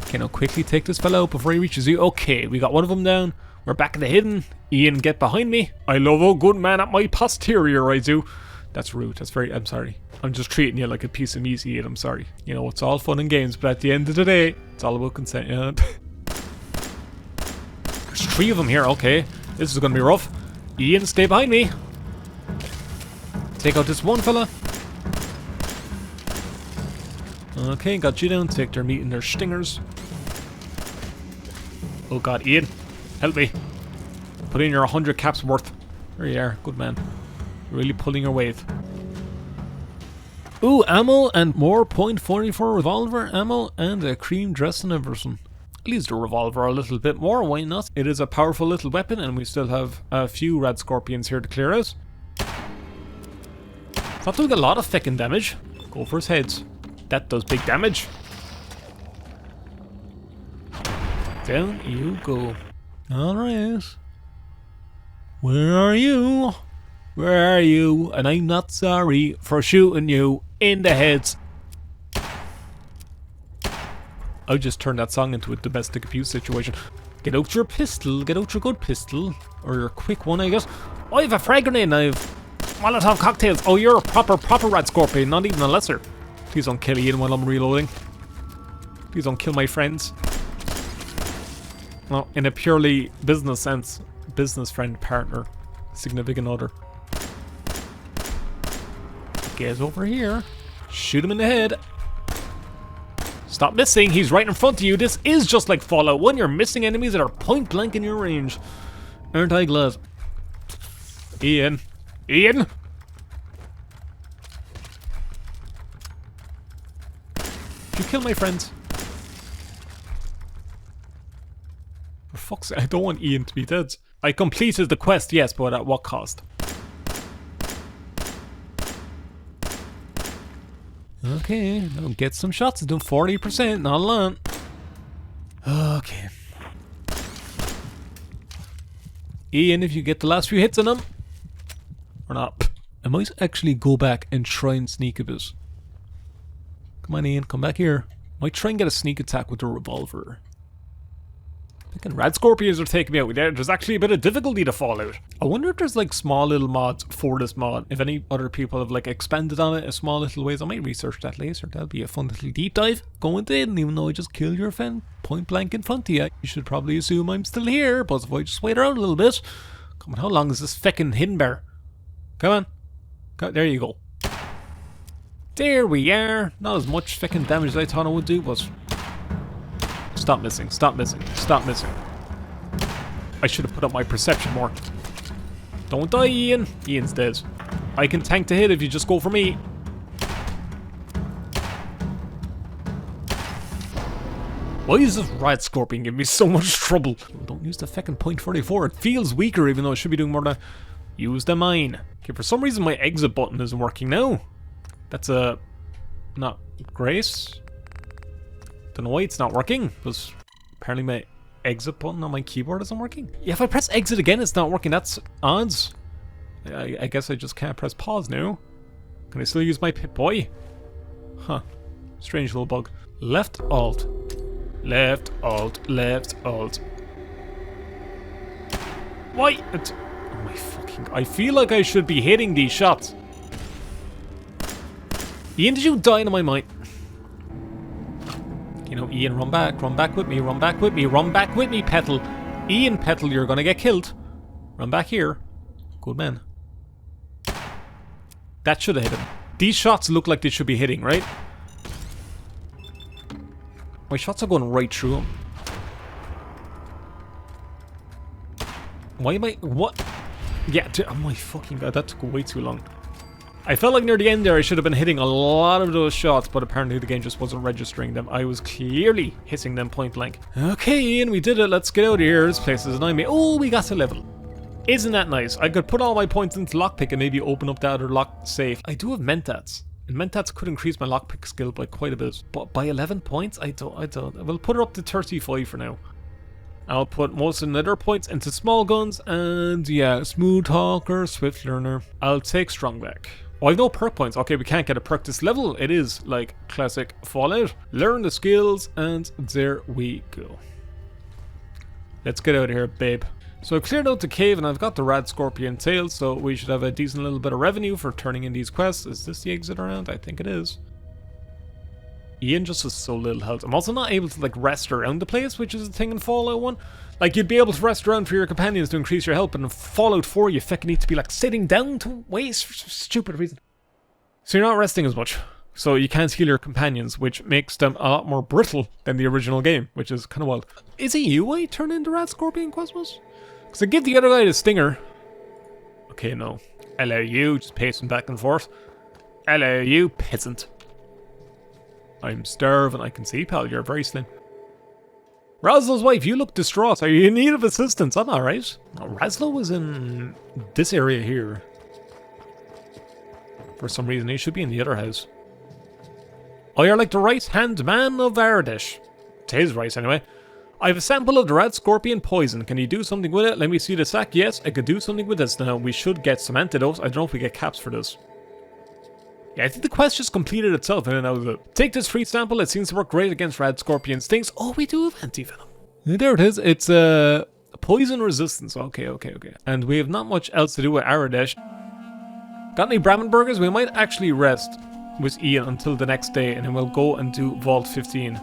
Okay, now quickly take this fella out before he reaches you. Okay, we got one of them down. We're back in the hidden. Ian, get behind me. I love a good man at my posterior, I do. That's rude. That's very... I'm sorry. I'm just treating you like a piece of meat, Ian. I'm sorry. You know, it's all fun and games, but at the end of the day, it's all about consent. Yeah. There's 3 of them here. Okay. This is going to be rough. Ian, stay behind me. Take out this one fella. Okay, got you down. Take their meat and their stingers. Oh god, Ian. Help me. Put in your 100 caps worth. There you are. Good man. You're really pulling your weight. Ooh, ammo and more .44 revolver ammo and a cream dress and everything. I'll use the revolver a little bit more, why not? It is a powerful little weapon and we still have a few Radscorpions here to clear out. It's not doing a lot of feckin' damage. Go for his heads. That does big damage. Down you go. Alright. Where are you? Where are you? And I'm not sorry for shooting you in the heads. I just turned that song into a domestic abuse situation. Get out your pistol. Get out your good pistol. Or your quick one, I guess. I have a frag grenade and I have Molotov cocktails. Oh, you're a proper Radscorpion, not even a lesser. Please don't kill Ian while I'm reloading. Please don't kill my friends. No, in a purely business sense. Business friend, partner, significant other. Get over here. Shoot him in the head. Stop missing, he's right in front of you. This is just like Fallout 1. You're missing enemies that are point blank in your range. Aren't I glad? Ian. Ian! Did you kill my friends? For fuck's sake, I don't want Ian to be dead. I completed the quest, yes, but at what cost? Okay, now get some shots. It's doing 40%, not a lot. Okay. Ian, if you get the last few hits on him. Or not. I might actually go back and try and sneak a bit. Come on, Ian, come back here. Might try and get a sneak attack with the revolver. Thinking Radscorpions are taking me out. There's actually a bit of difficulty to Fallout. I wonder if there's like small little mods for this mod. If any other people have like expanded on it in small little ways, I might research that later. That'll be a fun little deep dive. Go into it, and even though I just killed your friend point blank in front of you, you should probably assume I'm still here. But if I just wait around a little bit. Come on, how long is this feckin' hidden bear? Come on. There you go. There we are. Not as much feckin' damage as I thought I would do, but... Stop missing, stop missing, stop missing. I should have put up my perception more. Don't die, Ian. Ian's dead. I can tank the hit if you just go for me. Why is this Radscorpion giving me so much trouble? Don't use the feckin' .44. It feels weaker even though it should be doing more than... Use the mine. Okay, for some reason my exit button isn't working now. That's a... Not great. Don't know why it's not working, because apparently my exit button on my keyboard isn't working. Yeah, if I press exit again, it's not working. That's odds. I guess I just can't press pause now. Can I still use my Pip-Boy? Huh. Strange little bug. Left alt. Left alt. Left alt. Why? Oh my fucking... I feel like I should be hitting these shots. Ian, did you die in my mind? You know, Ian, run back with me, run back with me, run back with me, Petal. Ian, Petal, you're gonna get killed. Run back here. Good man. That should have hit him. These shots look like they should be hitting, right? My shots are going right through him. Why am I... What? Yeah, oh my fucking god, that took way too long. I felt like near the end there I should have been hitting a lot of those shots, but apparently the game just wasn't registering them. I was clearly hitting them point blank. Okay, Ian, we did it. Let's get out of here. This place is annoying me. Oh, we got to level. Isn't that nice? I could put all my points into lockpick and maybe open up the other lock safe. I do have mentats. And mentats could increase my lockpick skill by quite a bit. But by 11 points? I don't. We'll put it up to 35 for now. I'll put most of the nether points into small guns and yeah, smooth talker, swift learner. I'll take strong back. Oh, I have no perk points. Okay, we can't get a perk this level. It is like classic Fallout. Learn the skills and there we go. Let's get out of here, babe. So I've cleared out the cave and I've got the Radscorpion tail, so we should have a decent little bit of revenue for turning in these quests. Is this the exit around? I think it is. Ian just has so little health. I'm also not able to like rest around the place, which is a thing in Fallout 1. Like you'd be able to rest around for your companions to increase your health, but in Fallout 4 you fucking need to be like sitting down to waste for some stupid reason. So you're not resting as much. So you can't heal your companions, which makes them a lot more brittle than the original game, which is kind of wild. Is it you I turn into Radscorpion, Cosmos? Because I give the other guy the stinger. Okay, no. Hello, you. Just pacing back and forth. Hello, you peasant. I'm starving. I can see, pal. You're very slim. Raslow's wife, you look distraught. Are you in need of assistance? I'm alright. Oh, Raslow was in this area here. For some reason, he should be in the other house. Oh, you're like the right-hand man of Ardish. To his right, anyway. I have a sample of the Radscorpion poison. Can you do something with it? Let me see the sack. Yes, I could do something with this now. We should get some antidotes. I don't know if we get caps for this. Yeah, I think the quest just completed itself and then that was it. Take this free sample. It seems to work great against Radscorpion stings. Oh, we do have anti-venom. There it is. It's poison resistance. Okay. And we have not much else to do with Aradesh. Got any Brahmin burgers? We might actually rest with Ian until the next day and then we'll go and do Vault 15.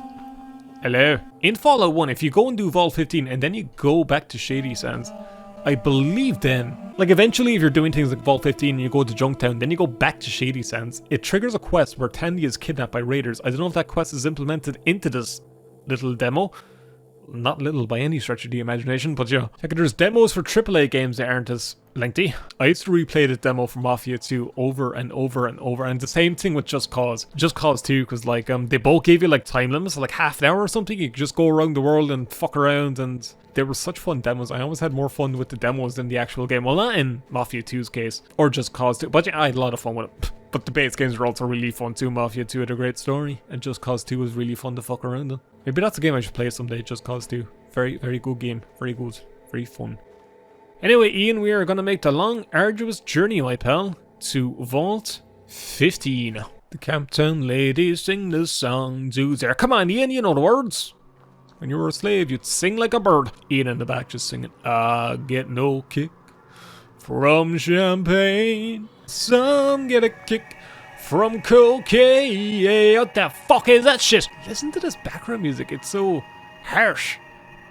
Hello. In Fallout 1, if you go and do Vault 15 and then you go back to Shady Sands, I believe then, like eventually if you're doing things like Vault 15 and you go to Junktown, then you go back to Shady Sands, it triggers a quest where Tandy is kidnapped by raiders. I don't know if that quest is implemented into this little demo. Not little by any stretch of the imagination, but yeah. There's demos for AAA games that aren't as lengthy. I used to replay the demo for Mafia 2 over and over and over, and the same thing with Just Cause. Just Cause 2, because like they both gave you like time limits, like half an hour or something. You could just go around the world and fuck around, and they were such fun demos. I always had more fun with the demos than the actual game. Well, not in Mafia 2's case, or Just Cause 2, but yeah, I had a lot of fun with it. But the base games were also really fun too. Mafia 2 had a great story, and Just Cause 2 was really fun to fuck around in. Maybe that's a game I should play someday, Just Cause 2. Very, very good game. Very good. Very fun. Anyway, Ian, we are going to make the long, arduous journey, my pal, to Vault 15. The Camptown ladies sing the song. Dudes there. Come on, Ian, you know the words. When you were a slave, you'd sing like a bird. Ian in the back just singing, I get no kick from champagne. Some get a kick from cocaine. What the fuck is that shit? Listen to this background music. It's so harsh.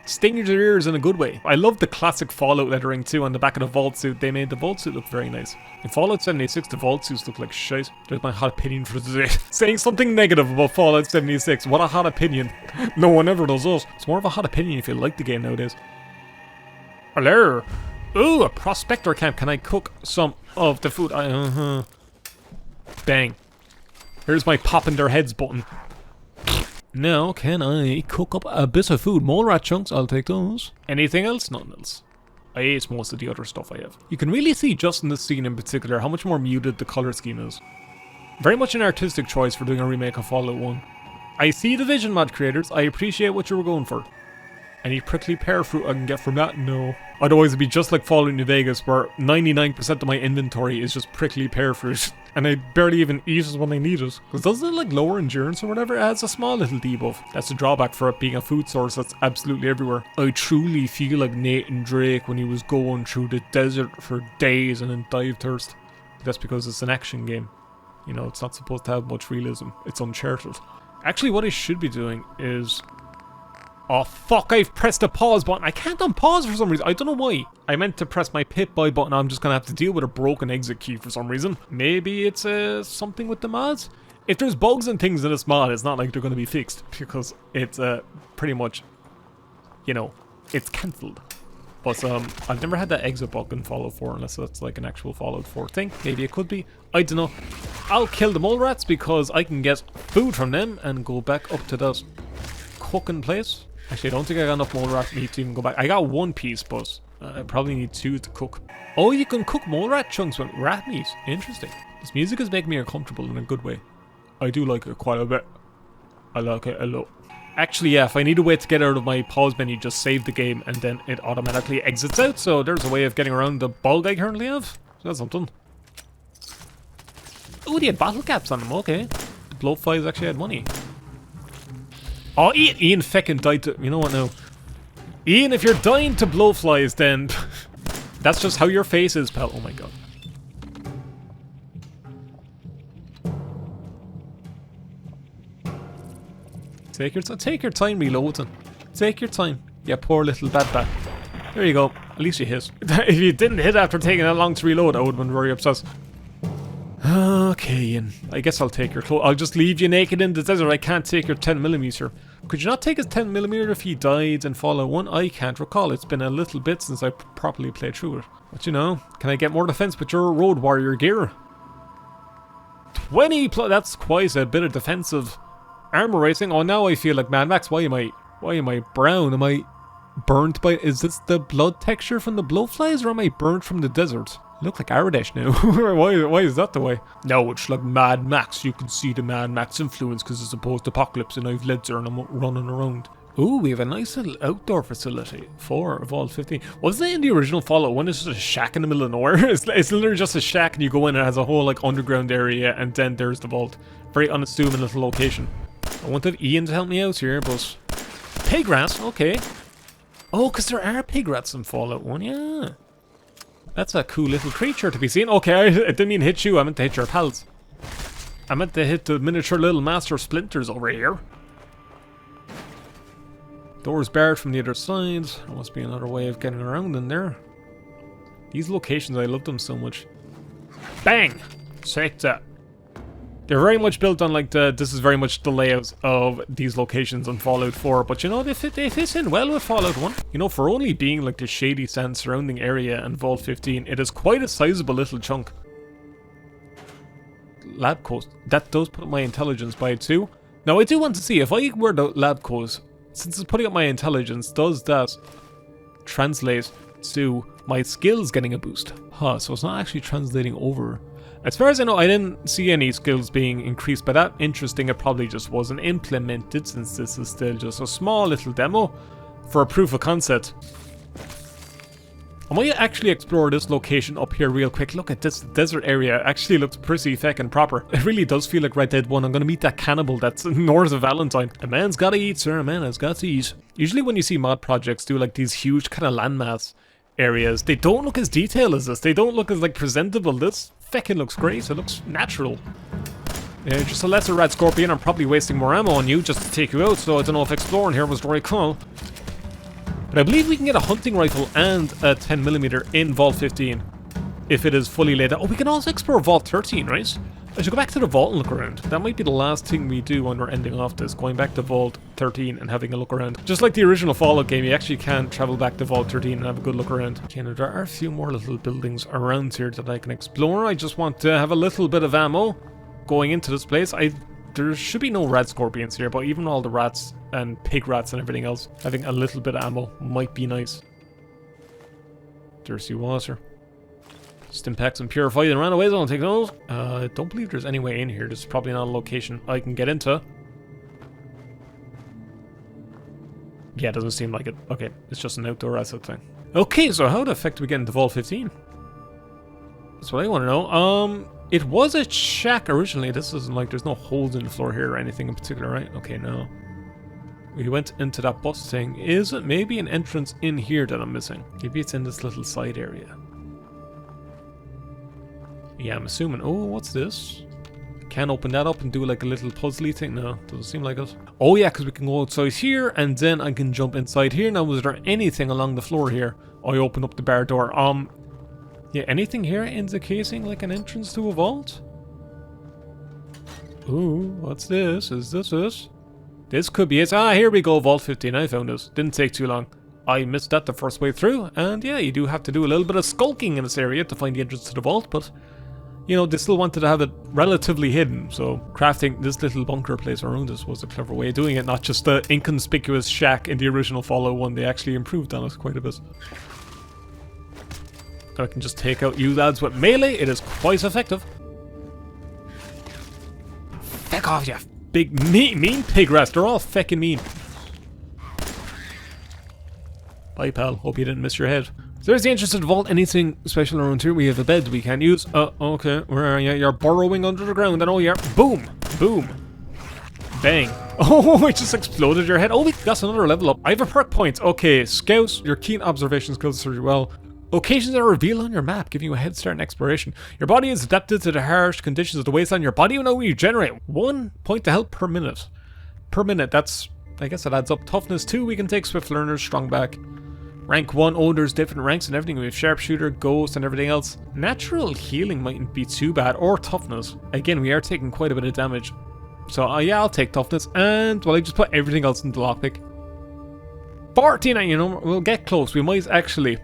Stings your ears in a good way. I love the classic Fallout lettering too on the back of the vault suit. They made the vault suit look very nice. In Fallout 76, the vault suits look like shit. There's my hot opinion for today. Saying something negative about Fallout 76. What a hot opinion. No one ever does us. It's more of a hot opinion if you like the game nowadays. Hello. Ooh, a prospector camp. Can I cook some of the food? Bang. Here's my pop in their heads button. Now, can I cook up a bit of food? Mole rat chunks, I'll take those. Anything else? Nothing else. I ate most of the other stuff I have. You can really see just in this scene in particular how much more muted the color scheme is. Very much an artistic choice for doing a remake of Fallout 1. I see the vision, mod creators. I appreciate what you were going for. Any prickly pear fruit I can get from that? No. Otherwise it'd be just like Fallout New Vegas, where 99% of my inventory is just prickly pear fruit. And I barely even eat it when I need it. Because doesn't it like lower endurance or whatever? It adds a small little debuff. That's a drawback for it being a food source that's absolutely everywhere. I truly feel like Nathan Drake when he was going through the desert for days and then died of thirst. That's because it's an action game. You know, it's not supposed to have much realism. It's Uncharted. Actually, what I should be doing is... Oh fuck, I've pressed the pause button. I can't unpause for some reason. I don't know why. I meant to press my pit buy button. I'm just gonna have to deal with a broken exit key for some reason. Maybe it's something with the mods? If there's bugs and things in this mod, it's not like they're gonna be fixed. Because it's pretty much, you know, it's cancelled. But I've never had that exit bug in Fallout 4 unless that's like an actual Fallout 4 thing. Maybe it could be. I don't know. I'll kill the mole rats because I can get food from them and go back up to that cooking place. Actually, I don't think I got enough mole rat meat to even go back. I got one piece, but I probably need 2 to cook. Oh, you can cook mole rat chunks with rat meat. Interesting. This music is making me uncomfortable in a good way. I do like it quite a bit. I like it a lot. Actually, yeah, if I need a way to get out of my pause menu, just save the game and then it automatically exits out. So there's a way of getting around the bug I currently have. So that's something. Oh, they had bottle caps on them. Okay. The blowflies actually had money. Oh, Ian feckin' died to... You know what now? Ian, if you're dying to blowflies, then... that's just how your face is, pal. Oh my god. Take your time reloading. Take your time. Yeah, poor little bat. There you go. At least you hit. If you didn't hit after taking that long to reload, I would have been very upset. Okay, Ian. I guess I'll take your clothes. I'll just leave you naked in the desert. I can't take your 10mm. Could you not take his 10mm if he died in Fallout 1? I can't recall. It's been a little bit since I properly played through it. But you know, can I get more defense with your road warrior gear? 20 plus. That's quite a bit of defensive armor racing. Oh, now I feel like Mad Max. Why am I brown? Am I burnt by... Is this the blood texture from the blowflies, or am I burnt from the desert? I look like Aradesh now. why is that the way? No, it's like Mad Max. You can see the Mad Max influence because it's a post-apocalypse and I've ledger and I'm running around. Ooh, we have a nice little outdoor facility for Vault 15. Wasn't it in the original Fallout 1? It's just a shack in the middle of nowhere. It's literally just a shack and you go in and it has a whole like underground area and then there's the vault. Very unassuming little location. I wanted Ian to help me out here, but... Pig rats, okay. Oh, because there are pig rats in Fallout 1, yeah. That's a cool little creature to be seen. Okay, I didn't mean hit you, I meant to hit your pals. I meant to hit the miniature little master splinters over here. Doors barred from the other side. There must be another way of getting around in there. These locations, I love them so much. Bang! Take that. They're very much built on like this is very much the layout of these locations on Fallout 4, but you know, they fit in well with Fallout 1. You know, for only being like the Shady Sand surrounding area and Vault 15, it is quite a sizable little chunk. Lab coat. That does put my intelligence by 2. Now I do want to see if I wear the lab coat, since it's putting up my intelligence, does that translate to my skills getting a boost? Huh, so it's not actually translating over. As far as I know, I didn't see any skills being increased by that. Interesting, it probably just wasn't implemented since this is still just a small little demo for a proof of concept. I might actually explore this location up here real quick. Look at this desert area. It actually looks pretty feckin' proper. It really does feel like Red Dead 1. I'm gonna meet that cannibal that's north of Valentine. A man's gotta eat, sir. A man has got to eat. Usually when you see mod projects do like these huge kind of landmass areas, they don't look as detailed as this. They don't look as like presentable. This feckin' looks great. It looks natural. Yeah, just a lesser Radscorpion. I'm probably wasting more ammo on you just to take you out, so I don't know if exploring here was the right call. But I believe we can get a hunting rifle and a 10mm in Vault 15 if it is fully laid out. Oh, we can also explore Vault 13, right? I should go back to the vault and look around. That might be the last thing we do when we're ending off this, going back to Vault 13 and having a look around. Just like the original Fallout game, you actually can travel back to Vault 13 and have a good look around. Okay, now there are a few more little buildings around here that I can explore. I just want to have a little bit of ammo going into this place. There should be no Radscorpions here, but even all the rats and pig rats and everything else, having a little bit of ammo might be nice. Thirsty water. Stimpaks and Purified and Runaways, I'll take those. Don't believe there's any way in here. This is probably not a location I can get into. Yeah, it doesn't seem like it. Okay, it's just an outdoor asset thing. Okay, so how the heck do we get into Vault 15? That's what I want to know. It was a shack originally. This isn't like, there's no holes in the floor here or anything in particular, right? Okay, no. We went into that bus thing. Is it maybe an entrance in here that I'm missing? Maybe it's in this little side area. Yeah, I'm assuming. Oh, what's this? Can't open that up and do like a little puzzly thing. No, doesn't seem like it. Oh yeah, because we can go outside here and then I can jump inside here. Now, was there anything along the floor here? I opened up the bar door. Yeah, anything here indicating like an entrance to a vault? Ooh, what's this? Is this it? This could be it. Ah, here we go, Vault 15. I found it. Didn't take too long. I missed that the first way through. And yeah, you do have to do a little bit of skulking in this area to find the entrance to the vault, but you know, they still wanted to have it relatively hidden, so crafting this little bunker place around us was a clever way of doing it, not just the inconspicuous shack in the original Fallout 1. They actually improved on it quite a bit. I can just take out you lads with melee. It is quite effective. Feck off, you big mean pig rats. They're all feckin' mean. Bye, pal. Hope you didn't miss your head. So there's the entrance to the vault. Anything special around here? We have a bed we can't use. Okay. Where are you? You're burrowing under the ground. And oh, yeah. Boom. Boom. Bang. Oh, it just exploded your head. Oh, we got another level up. I have a perk point. Okay. Scouts. Your keen observation skills serve you well. Locations are revealed on your map, giving you a head start in exploration. Your body is adapted to the harsh conditions of the wasteland. Your body will now regenerate 1 point to health per minute. Per minute, that's, I guess that adds up. Toughness 2, we can take swift learners, strong back. Rank 1, oh, there's different ranks and everything. We have sharpshooter, ghost, and everything else. Natural healing mightn't be too bad, or toughness. Again, we are taking quite a bit of damage. So, yeah, I'll take toughness. And, well, I just put everything else into lockpick. 14, you know, we'll get close. We might actually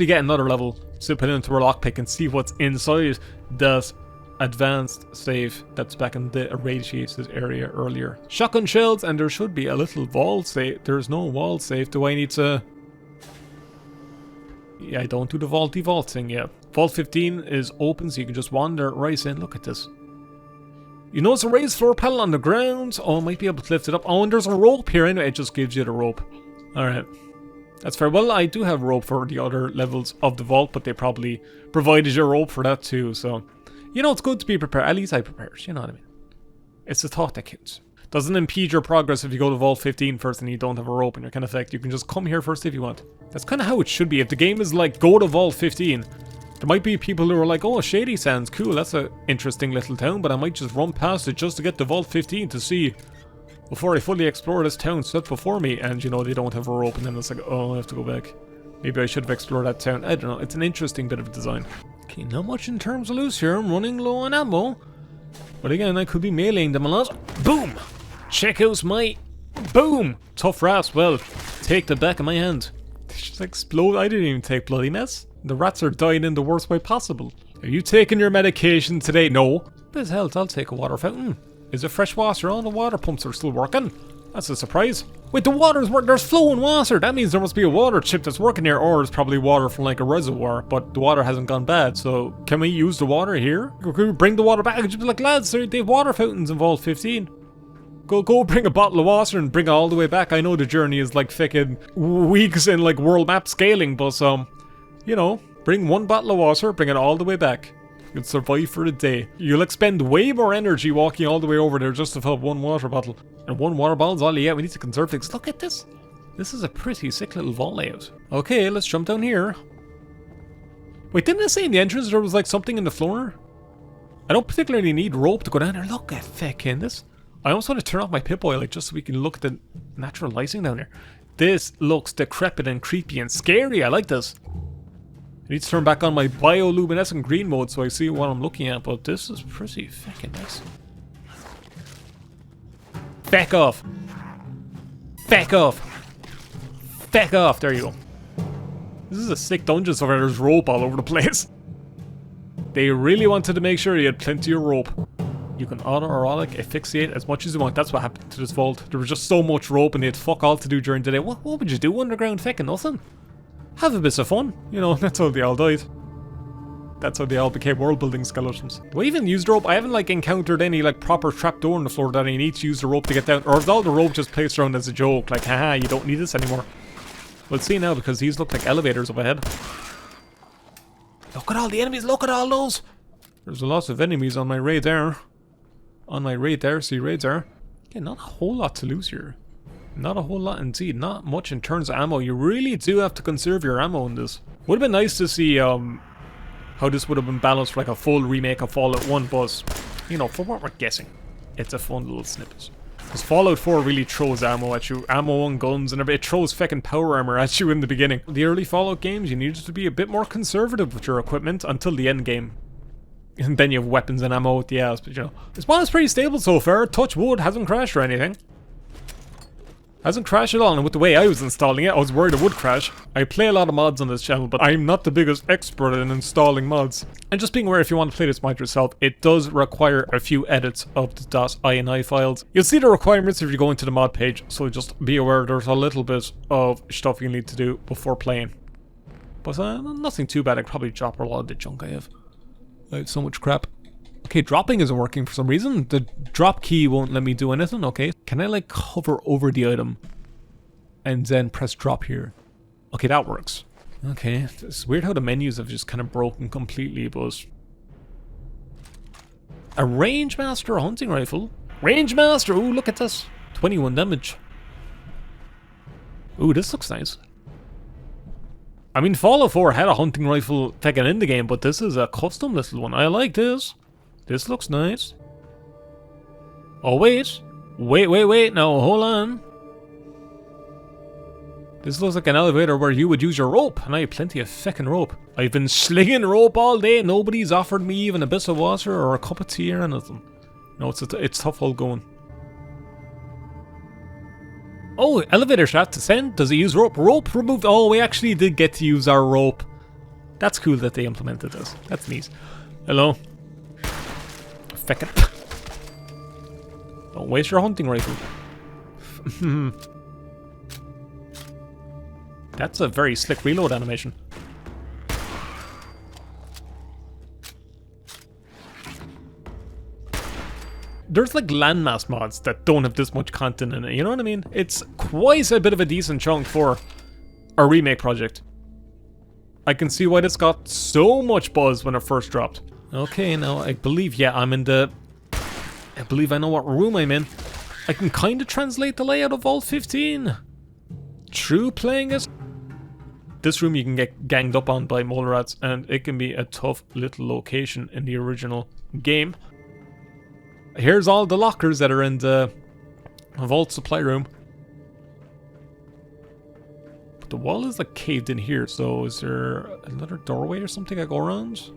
get another level to put into our lockpick and see what's inside that advanced save that's back in the irradiated area earlier. Shotgun shells, and there should be a little wall save. There's no wall save. Do I need to... Yeah, I don't do the vaulty vault thing yet. Vault 15 is open, so you can just wander right in. Look at this. You notice a raised floor panel on the ground. Oh, I might be able to lift it up. Oh, and there's a rope here anyway. It just gives you the rope. Alright. That's fair. Well, I do have rope for the other levels of the vault, but they probably provided your rope for that too, so... You know, it's good to be prepared. At least I prepared, you know what I mean? It's the thought that counts. Doesn't impede your progress if you go to Vault 15 first and you don't have a rope in your kind of effect. You can just come here first if you want. That's kind of how it should be. If the game is like, go to Vault 15, there might be people who are like, oh, Shady sounds cool, that's an interesting little town, but I might just run past it just to get to Vault 15 to see... Before I fully explore this town set before me, and you know, they don't have a rope, and then it's like, oh, I have to go back. Maybe I should have explored that town. I don't know, it's an interesting bit of design. Okay, not much in terms of loot here. I'm running low on ammo. But again, I could be meleeing them a lot. Boom! Check out my... Boom! Tough rats, well, take the back of my hand. They just explode. I didn't even take bloody mess. The rats are dying in the worst way possible. Are you taking your medication today? No. But as hell, I'll take a water fountain. Is it fresh water? All the water pumps are still working. That's a surprise. Wait, the water's working. There's flowing water. That means there must be a water chip that's working here, or it's probably water from like a reservoir, but the water hasn't gone bad. So can we use the water here? Can we bring the water back? I'd just be like, lads, they have water fountains in Vault 15. Go bring a bottle of water and bring it all the way back. I know the journey is like fucking weeks in like world map scaling, but you know, bring one bottle of water, bring it all the way back. You'll survive for a day. You'll expend way more energy walking all the way over there just to fill up one water bottle. And one water bottle's all you get. We need to conserve things. Look at this. This is a pretty sick little vault layout. Okay, let's jump down here. Wait, didn't I say in the entrance there was like something in the floor? I don't particularly need rope to go down there. Look at feckin' this. I almost want to turn off my Pip-Boy like just so we can look at the natural lighting down here. This looks decrepit and creepy and scary. I like this. I need to turn back on my bioluminescent green mode so I see what I'm looking at, but this is pretty fucking nice. Back off! Back off! Back off! There you go. This is a sick dungeon so far. There's rope all over the place. They really wanted to make sure you had plenty of rope. You can auto or automatic asphyxiate as much as you want. That's what happened to this vault. There was just so much rope and they had fuck all to do during the day. What would you do underground? Fucking nothing. Have a bit of fun. You know, that's how they all died. That's how they all became world-building skeletons. Do I even use the rope? I haven't, like, encountered any, like, proper trapdoor in the floor that I need to use the rope to get down. Or is all the rope just placed around as a joke? Like, haha, you don't need this anymore. We'll see now, because these look like elevators up ahead. Look at all the enemies, look at all those! There's a lot of enemies on my radar. On my radar, see radar. Yeah, not a whole lot to lose here. Not a whole lot indeed, not much in terms of ammo. You really do have to conserve your ammo in this. Would have been nice to see how this would have been balanced for like a full remake of Fallout 1, but, you know, for what we're guessing, it's a fun little snippet. Because Fallout 4 really throws ammo at you, ammo and guns and everything. It throws feckin' power armor at you in the beginning. The early Fallout games, you needed to be a bit more conservative with your equipment until the end game. And then you have weapons and ammo with the ass, but you know. This one is pretty stable so far, touch wood, hasn't crashed or anything. Hasn't crashed at all, and with the way I was installing it, I was worried it would crash. I play a lot of mods on this channel, but I'm not the biggest expert in installing mods. And just being aware, if you want to play this mod yourself, it does require a few edits of the .ini files. You'll see the requirements if you go into the mod page, so just be aware there's a little bit of stuff you need to do before playing. But nothing too bad. I could probably drop a lot of the junk I have. I have so much crap. Okay, dropping isn't working for some reason. The drop key won't let me do anything, okay. Can I like hover over the item and then press drop here? Okay, that works. Okay, it's weird how the menus have just kind of broken completely, but... A range master hunting rifle? Range master, ooh, look at this. 21 damage. Ooh, this looks nice. I mean, Fallout 4 had a hunting rifle taken in the game, but this is a custom little one. I like this. This looks nice. Oh, wait. Wait. No, hold on. This looks like an elevator where you would use your rope, and I have plenty of feckin' rope. I've been slinging rope all day. Nobody's offered me even a bit of water or a cup of tea or anything. No, it's tough all going. Oh, elevator shaft descend. Does it use rope? Rope removed. Oh, we actually did get to use our rope. That's cool that they implemented this. That's neat. Hello. Feckin'. Don't waste your hunting rifle. That's a very slick reload animation. There's like landmass mods that don't have this much content in it, you know what I mean? It's quite a bit of a decent chunk for a remake project. I can see why this got so much buzz when it first dropped. Okay, now I believe, yeah, I'm in the... I believe I know what room I'm in. I can kind of translate the layout of Vault 15. True playing it. This room you can get ganged up on by mole rats, and it can be a tough little location in the original game. Here's all the lockers that are in the vault supply room. But the wall is like caved in here, so is there another doorway or something I go around?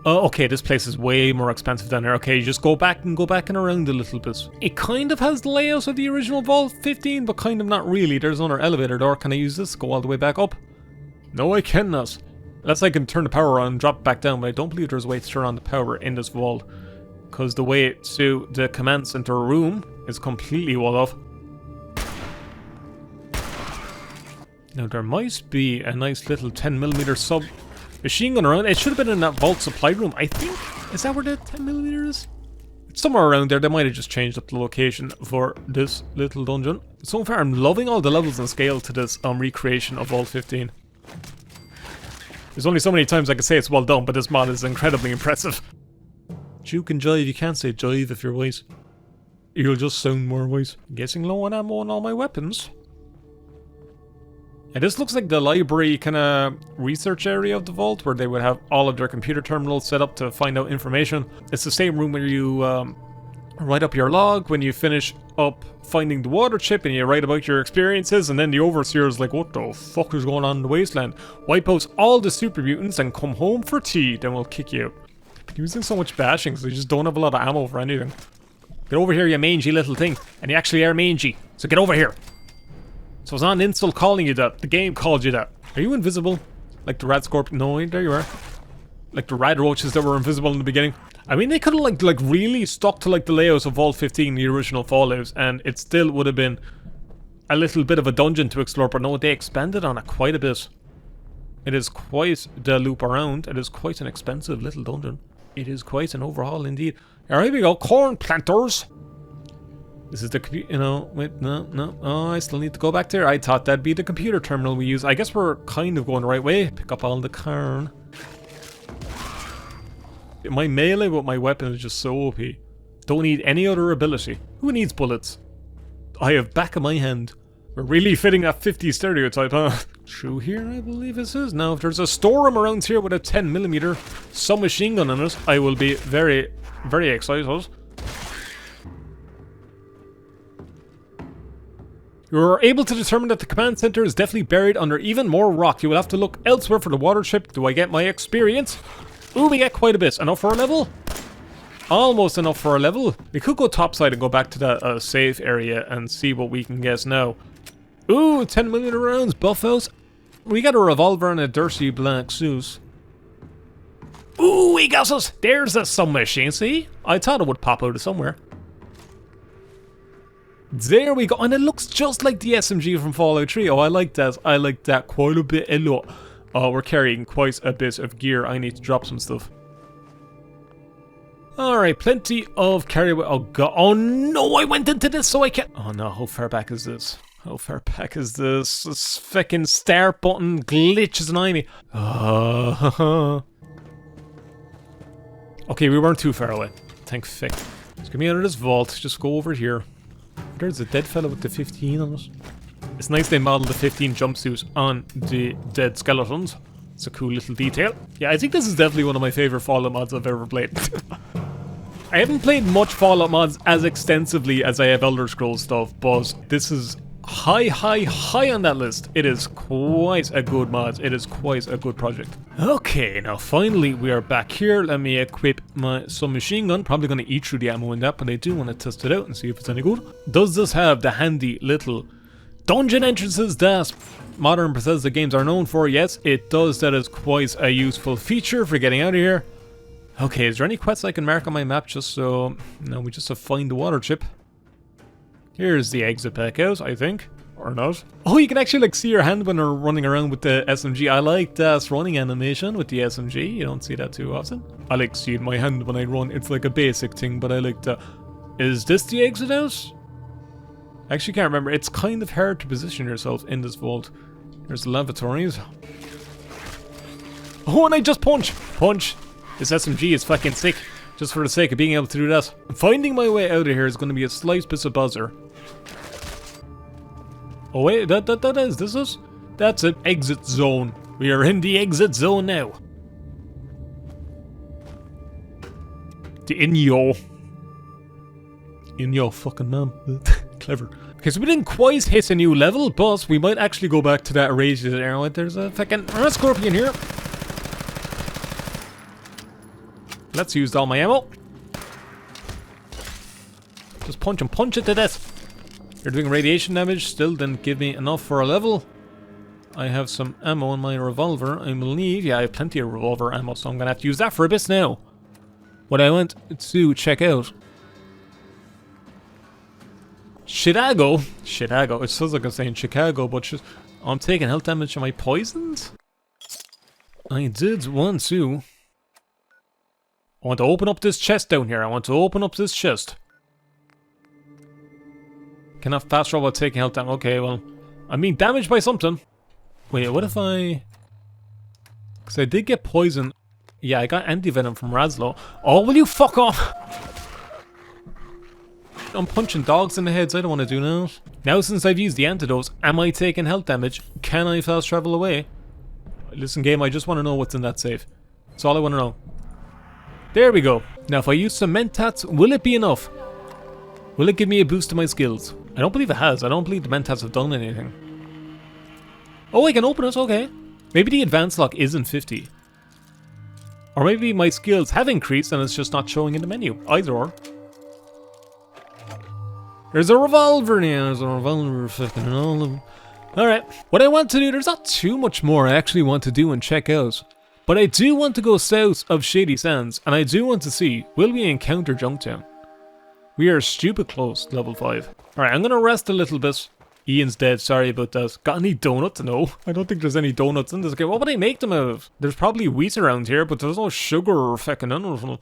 Oh, okay, this place is way more expensive down there. Okay, you just go back and around a little bit. It kind of has the layout of the original Vault 15, but kind of not really. There's another elevator door. Can I use this? Go all the way back up? No, I cannot. Unless I can turn the power on and drop it back down, but I don't believe there's a way to turn on the power in this vault. Because the way to the command center room is completely walled off. Now there might be a nice little 10mm sub machine gun around. It should have been in that vault supply room, I think. Is that where the 10mm is? It's somewhere around there. They might have just changed up the location for this little dungeon. So far, I'm loving all the levels and scale to this recreation of Vault 15. There's only so many times I can say it's well done, but this mod is incredibly impressive. Juke and jive, you can't say jive if you're wise. You'll just sound more wise. Getting low on ammo on all my weapons. Yeah, this looks like the library kind of research area of the vault, where they would have all of their computer terminals set up to find out information. It's the same room where you write up your log when you finish up finding the water chip, and you write about your experiences, and then the overseer is like, what the fuck is going on in the wasteland? Wipe out all the super mutants and come home for tea, then we'll kick you out. I've been using so much bashing, so you just don't have a lot of ammo for anything. Get over here, you mangy little thing. And you actually are mangy, so get over here. So it's not an insult calling you that. The game called you that. Are you invisible? Like the Radscorpion? No, there you are. Like the rad roaches that were invisible in the beginning. I mean, they could have like really stuck to like the layouts of Vault 15, the original Fallout, and it still would have been a little bit of a dungeon to explore, but no, they expanded on it quite a bit. It is quite the loop around. It is quite an expensive little dungeon. It is quite an overhaul indeed. Alright, here we go. Corn planters. This is the you know, wait, no. Oh, I still need to go back there. I thought that'd be the computer terminal we use. I guess we're kind of going the right way. Pick up all the corn. My melee with my weapon is just so OP. Don't need any other ability. Who needs bullets? I have back of my hand. We're really fitting that 50 stereotype, huh? Through here, I believe this is. Now, if there's a storeroom around here with a 10mm submachine gun on it, I will be very, very excited. You're able to determine that the command center is definitely buried under even more rock. You will have to look elsewhere for the water chip. Do I get my experience? Ooh, we get quite a bit. Enough for a level? Almost enough for a level. We could go topside and go back to that safe area and see what we can guess now. Ooh, 10mm rounds, buffos. We got a revolver and a dirty black suit. Ooh, he got us. There's a submachine, see? I thought it would pop out of somewhere. There we go. And it looks just like the SMG from Fallout 3. Oh, I like that. I like that quite a bit. Hello. Oh, we're carrying quite a bit of gear. I need to drop some stuff. Alright, plenty of carry. Oh god. Oh no, I went into this so I can't. Oh no, how far back is this? How far back is this? This fucking start button glitches an eye me. Okay, we weren't too far away. Thank fuck. Just get me out of this vault. Just go over here. There's a dead fella with the 15 on it. It's nice they modeled the 15 jumpsuit on the dead skeletons. It's a cool little detail. Yeah, I think this is definitely one of my favorite Fallout mods I've ever played. I haven't played much Fallout mods as extensively as I have Elder Scrolls stuff, but this is high on that list. It is quite a good mod. It is quite a good project. Okay, now finally we are back here. Let me equip my submachine gun. Probably going to eat through the ammo in that, but I do want to test it out and see if it's any good. Does this have the handy little dungeon entrances that modern Bethesda games are known for? Yes, it does. That is quite a useful feature for getting out of here. Okay, is there any quests I can mark on my map just so... No, we just have to find the water chip. Here's the exit back out, I think. Or not. Oh, you can actually like see your hand when you're running around with the SMG. I like that running animation with the SMG. You don't see that too often. I like seeing my hand when I run. It's like a basic thing, but I like that. Is this the exit out? I actually can't remember. It's kind of hard to position yourself in this vault. There's the lavatories. Oh, and I just punch! Punch! This SMG is fucking sick. Just for the sake of being able to do that. Finding my way out of here is going to be a slight bit of buzzer. Oh wait, that is this is? That's an exit zone. We are in the exit zone now. The Inyo fucking man. Clever. Okay, so we didn't quite hit a new level, but we might actually go back to that irradiated area. There's a fucking Radscorpion here. Let's use all my ammo. Just punch it to death. You're doing radiation damage, still didn't give me enough for a level. I have some ammo in my revolver, I believe. Yeah, I have plenty of revolver ammo, so I'm gonna have to use that for a bit now. What I want to check out. Chicago. It sounds like I'm saying Chicago, but just... I'm taking health damage. Am I poisoned? I did want to... I want to open up this chest down here. I want to open up this chest. Cannot fast travel while taking health damage. Okay, well, I'm being damaged by something. Wait, what if I... Because I did get poison. Yeah, I got anti-venom from Radslow. Oh, will you fuck off? I'm punching dogs in the heads. I don't want to do that. Now, since I've used the antidotes, am I taking health damage? Can I fast travel away? Listen, game, I just want to know what's in that safe. That's all I want to know. There we go. Now, if I use some mentats, will it be enough? Will it give me a boost to my skills? I don't believe it has. I don't believe the mentats have done anything. Oh, I can open it. Okay. Maybe the advanced lock isn't 50. Or maybe my skills have increased and it's just not showing in the menu. Either or. There's a revolver now. There's a revolver fucking all of them. Alright. What I want to do, there's not too much more I actually want to do and check out. But I do want to go south of Shady Sands, and I do want to see, will we encounter Junktown? We are stupid close to level 5. Alright, I'm going to rest a little bit. Ian's dead, sorry about that. Got any donuts? No. I don't think there's any donuts in this game. What would I make them out of? There's probably wheat around here, but there's no sugar or fucking anything.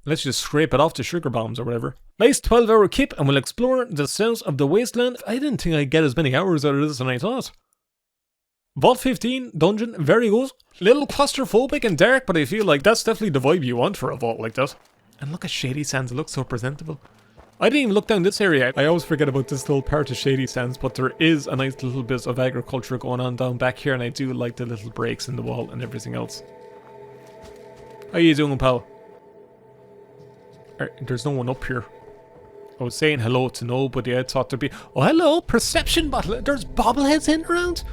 Let's just scrape it off the sugar bombs or whatever. Nice 12-hour kip, and we'll explore the south of the Wasteland. I didn't think I'd get as many hours out of this than I thought. Vault 15 dungeon, very good. Little claustrophobic and dark, but I feel like that's definitely the vibe you want for a vault like that. And look at Shady Sands, it looks so presentable. I didn't even look down this area. I always forget about this little part of Shady Sands, but there is a nice little bit of agriculture going on down back here, and I do like the little breaks in the wall and everything else. How you doing, pal? There's no one up here. I was saying hello to nobody. I thought there'd be... Oh, hello! Perception bottle! There's bobbleheads in around?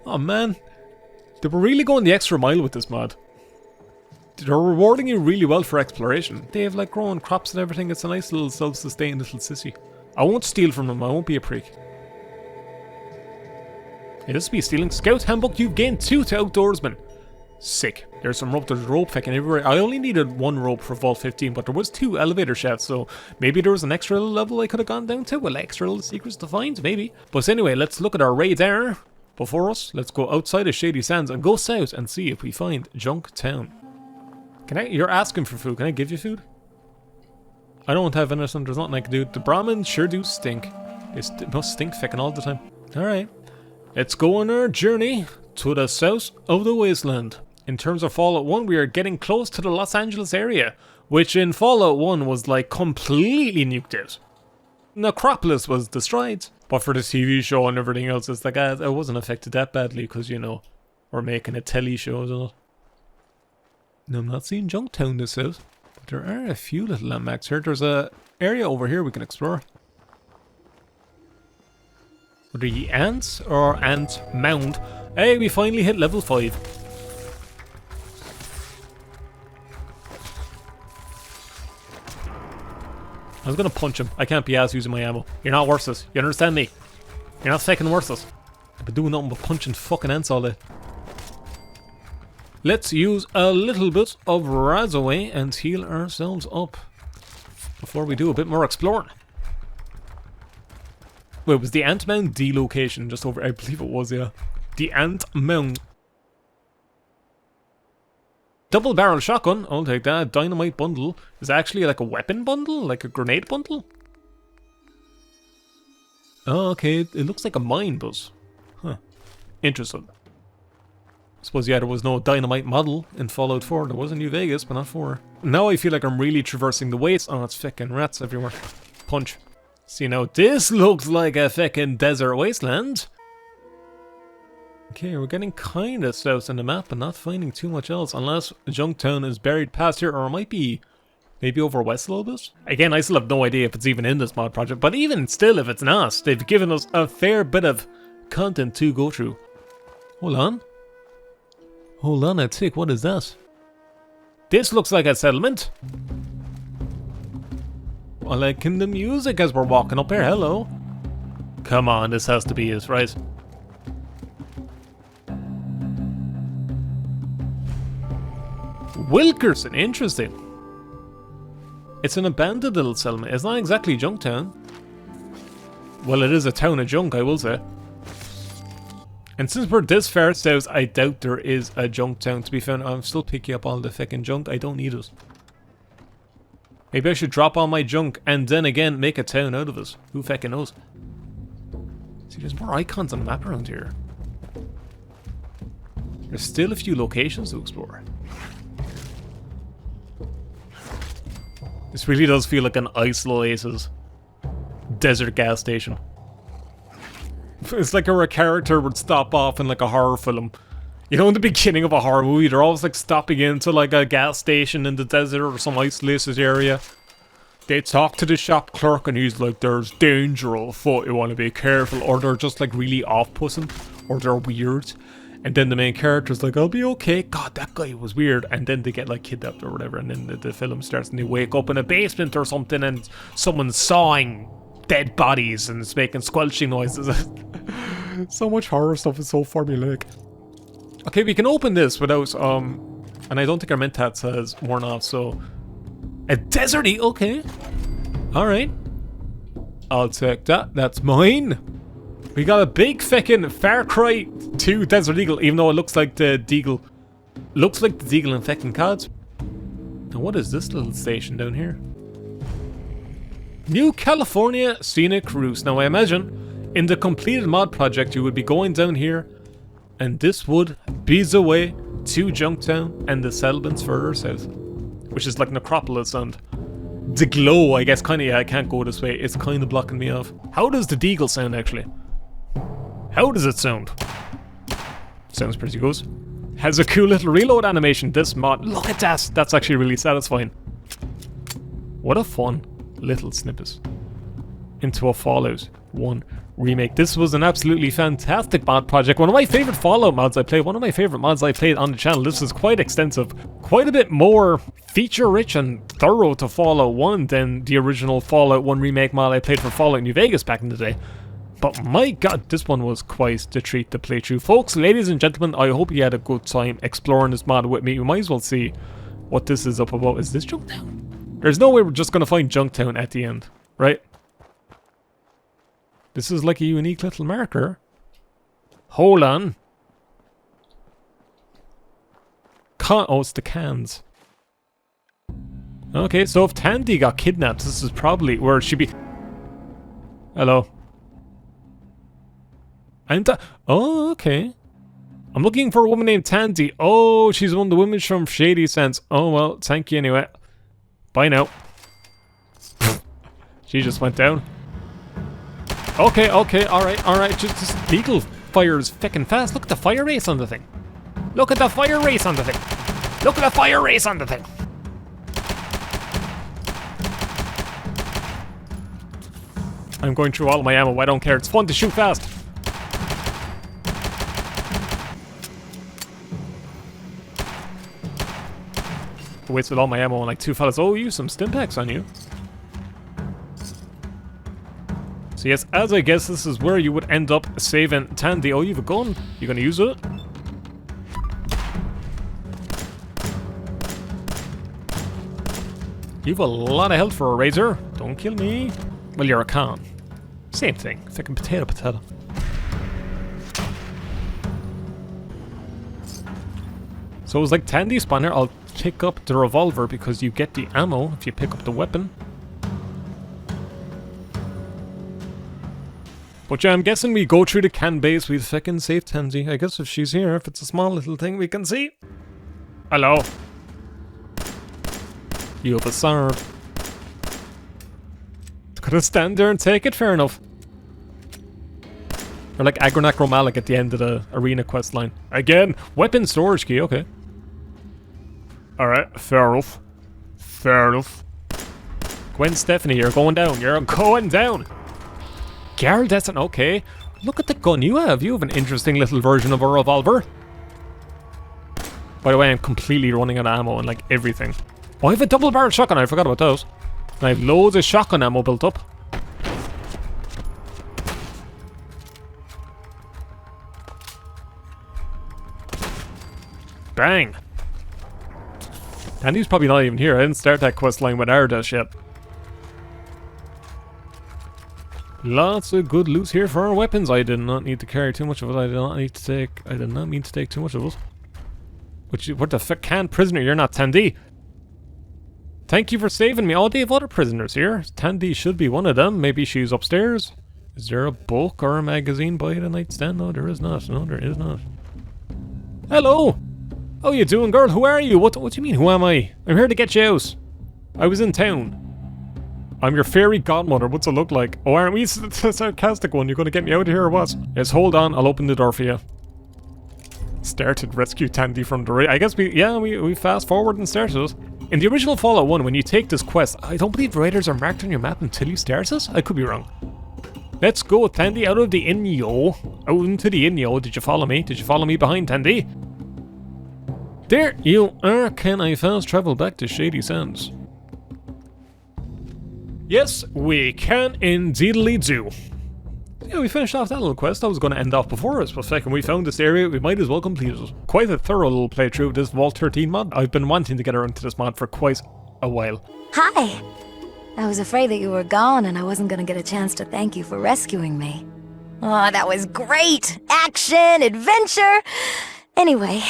Oh, man. They were really going the extra mile with this mod. They're rewarding you really well for exploration. They have, like, growing crops and everything. It's a nice little self-sustained little sissy. I won't steal from them. I won't be a prick. Hey, this will be stealing. Scout handbook. You've gained 2 to outdoorsman. Sick. There's some rope. There's rope fucking everywhere. I only needed 1 rope for Vault 15, but there was 2 elevator shafts, so maybe there was an extra level I could have gone down to. Well, extra little secrets to find, maybe. But anyway, let's look at our radar. Before us, let's go outside of Shady Sands and go south and see if we find Junk Town. You're asking for food. Can I give you food? I don't have anything. There's nothing I can do. The Brahmins sure do stink. They must stink fucking all the time. Alright. Let's go on our journey to the south of the Wasteland. In terms of Fallout 1, we are getting close to the Los Angeles area, which in Fallout 1 was like completely nuked out. Necropolis was destroyed, but for the TV show and everything else, it's like, it wasn't affected that badly because, you know, we're making a telly show, isn't it? No, I'm not seeing Junktown this is, but there are a few little landmarks here. There's a area over here we can explore. Are the ants or ant mound? Hey, we finally hit level 5. I was gonna punch him. I can't be asked using my ammo. You're not worth it. You understand me? You're not fucking worth it. I've been doing nothing but punching fucking ants all day. Let's use a little bit of Razaway and heal ourselves up before we do a bit more exploring. Wait, was the Ant Mound D location just over? I believe it was, yeah. The Ant Mound. Double barrel shotgun, I'll take that. Dynamite bundle. Is that actually like a weapon bundle? Like a grenade bundle? Oh, okay. It looks like a mine, but... Huh. Interesting. I suppose, yeah, there was no dynamite model in Fallout 4. There was in New Vegas, but not 4. Now I feel like I'm really traversing the waste. Oh, it's fucking rats everywhere. Punch. See, now this looks like a fucking desert wasteland. Okay, we're getting kind of south on the map, but not finding too much else. Unless Junktown is buried past here, or it might be maybe over west a little bit. Again, I still have no idea if it's even in this mod project, but even still, if it's not, they've given us a fair bit of content to go through. Hold on. Hold on a tick, what is that? This looks like a settlement. I'm liking the music as we're walking up here, hello. Come on, this has to be it, right? Wilkerson, interesting. It's an abandoned little settlement. It's not exactly Junktown. Well, it is a town of junk, I will say. And since we're this far south, I doubt there is a Junktown to be found. I'm still picking up all the fucking junk. I don't need it. Maybe I should drop all my junk and then again make a town out of it. Who fucking knows? See, there's more icons on the map around here. There's still a few locations to explore. This really does feel like an isolated desert gas station. It's like a character would stop off in like a horror film. You know, in the beginning of a horror movie, they're always like stopping into like a gas station in the desert or some isolated area. They talk to the shop clerk and he's like, there's danger afoot, you want to be careful. Or they're just like really off-putting, or they're weird. And then the main character's like, I'll be okay. God, that guy was weird. And then they get like kidnapped or whatever. And then the film starts and they wake up in a basement or something and someone's sawing dead bodies and it's making squelching noises. So much horror stuff is so formulaic. Okay, we can open this without, and I don't think our mentat has worn off, so... A deserty, okay. Alright. I'll take that. That's mine. We got a big feckin' Far Cry 2 Desert Eagle, even though it looks like the Deagle. Looks like the Deagle in feckin' CODs. Now what is this little station down here? New California Scenic Route. Now I imagine in the completed mod project you would be going down here, and this would be the way to Junktown and the settlements further south, which is like Necropolis and the Glow, I guess. Kinda, yeah, I can't go this way. It's kinda blocking me off. How does the Deagle sound actually? How does it sound? Sounds pretty good. Has a cool little reload animation, this mod. Look at that! That's actually really satisfying. What a fun little snippet into a Fallout 1 remake. This was an absolutely fantastic mod project. One of my favorite Fallout mods I played. One of my favorite mods I played on the channel. This is quite extensive. Quite a bit more feature-rich and thorough to Fallout 1 than the original Fallout 1 remake mod I played for Fallout New Vegas back in the day. But my god, this one was quite the treat to play through. Folks, ladies and gentlemen, I hope you had a good time exploring this mod with me. You might as well see what this is up about. Is this Junktown? There's no way we're just going to find Junktown at the end, right? This is like a unique little marker. Hold on. Oh, it's the cans. Okay, so if Tandy got kidnapped, this is probably where she'd be. Hello. Oh, okay. I'm looking for a woman named Tandy. Oh, she's one of the women from Shady Sense. Oh, well, thank you anyway. Bye now. She just went down. Okay, alright. Just Eagle fires feckin' fast. Look at the fire race on the thing. Look at the fire race on the thing. Look at the fire race on the thing. I'm going through all of my ammo. I don't care. It's fun to shoot fast. Wasted all my ammo on like 2 fellas. Oh, you some stimpaks on you. So yes, as I guess this is where you would end up saving Tandy. Oh, you have a gun. You gonna use it? You have a lot of health for a razor. Don't kill me. Well, you're a con. Same thing. Fucking potato. So it was like Tandy spawn here. I'll pick up the revolver because you get the ammo if you pick up the weapon. But yeah, I'm guessing we go through the can base. We'd fucking save Tandy. I guess if she's here, if it's a small little thing we can see. Hello. You have a sword. Gotta stand there and take it, fair enough. Or like Agronak Romalik at the end of the arena quest line. Again, weapon storage key, okay. Alright, fair enough. Gwen Stefani, you're going down. Garl Destin, okay. Look at the gun you have. You have an interesting little version of a revolver. By the way, I'm completely running out of ammo and like everything. Oh, I have a double-barrel shotgun. I forgot about those. And I have loads of shotgun ammo built up. Bang! Tandy's probably not even here. I didn't start that quest line with Ardash yet. Lots of good loot here for our weapons. I did not need to carry too much of it. I did not mean to take too much of it. What the fuck? Prisoner, you're not Tandy. Thank you for saving me. Oh, they have other prisoners here. Tandy should be one of them. Maybe she's upstairs. Is there a book or a magazine by the nightstand? No, there is not. No, there is not. Hello! How you doing, girl? Who are you? What do you mean, who am I? I'm here to get you out. I was in town. I'm your fairy godmother. What's it look like? Oh, aren't we the sarcastic one? You're gonna get me out of here or what? Yes, hold on. I'll open the door for you. Started rescue Tandy from the raid. I guess we fast forward and started it. In the original Fallout 1, when you take this quest, I don't believe raiders are marked on your map until you start it. I could be wrong. Let's go, Tandy, out of the inn, yo. Out into the inn, yo. Did you follow me? Did you follow me behind, Tandy? There you are. Can I fast travel back to Shady Sands? Yes, we can indeedly do. Yeah, we finished off that little quest. I was going to end off before us, but second we found this area, we might as well complete it. Quite a thorough little playthrough of this Vault 13 mod. I've been wanting to get around to this mod for quite a while. Hi. I was afraid that you were gone and I wasn't gonna get a chance to thank you for rescuing me. Oh, that was great! Action, adventure! Anyway,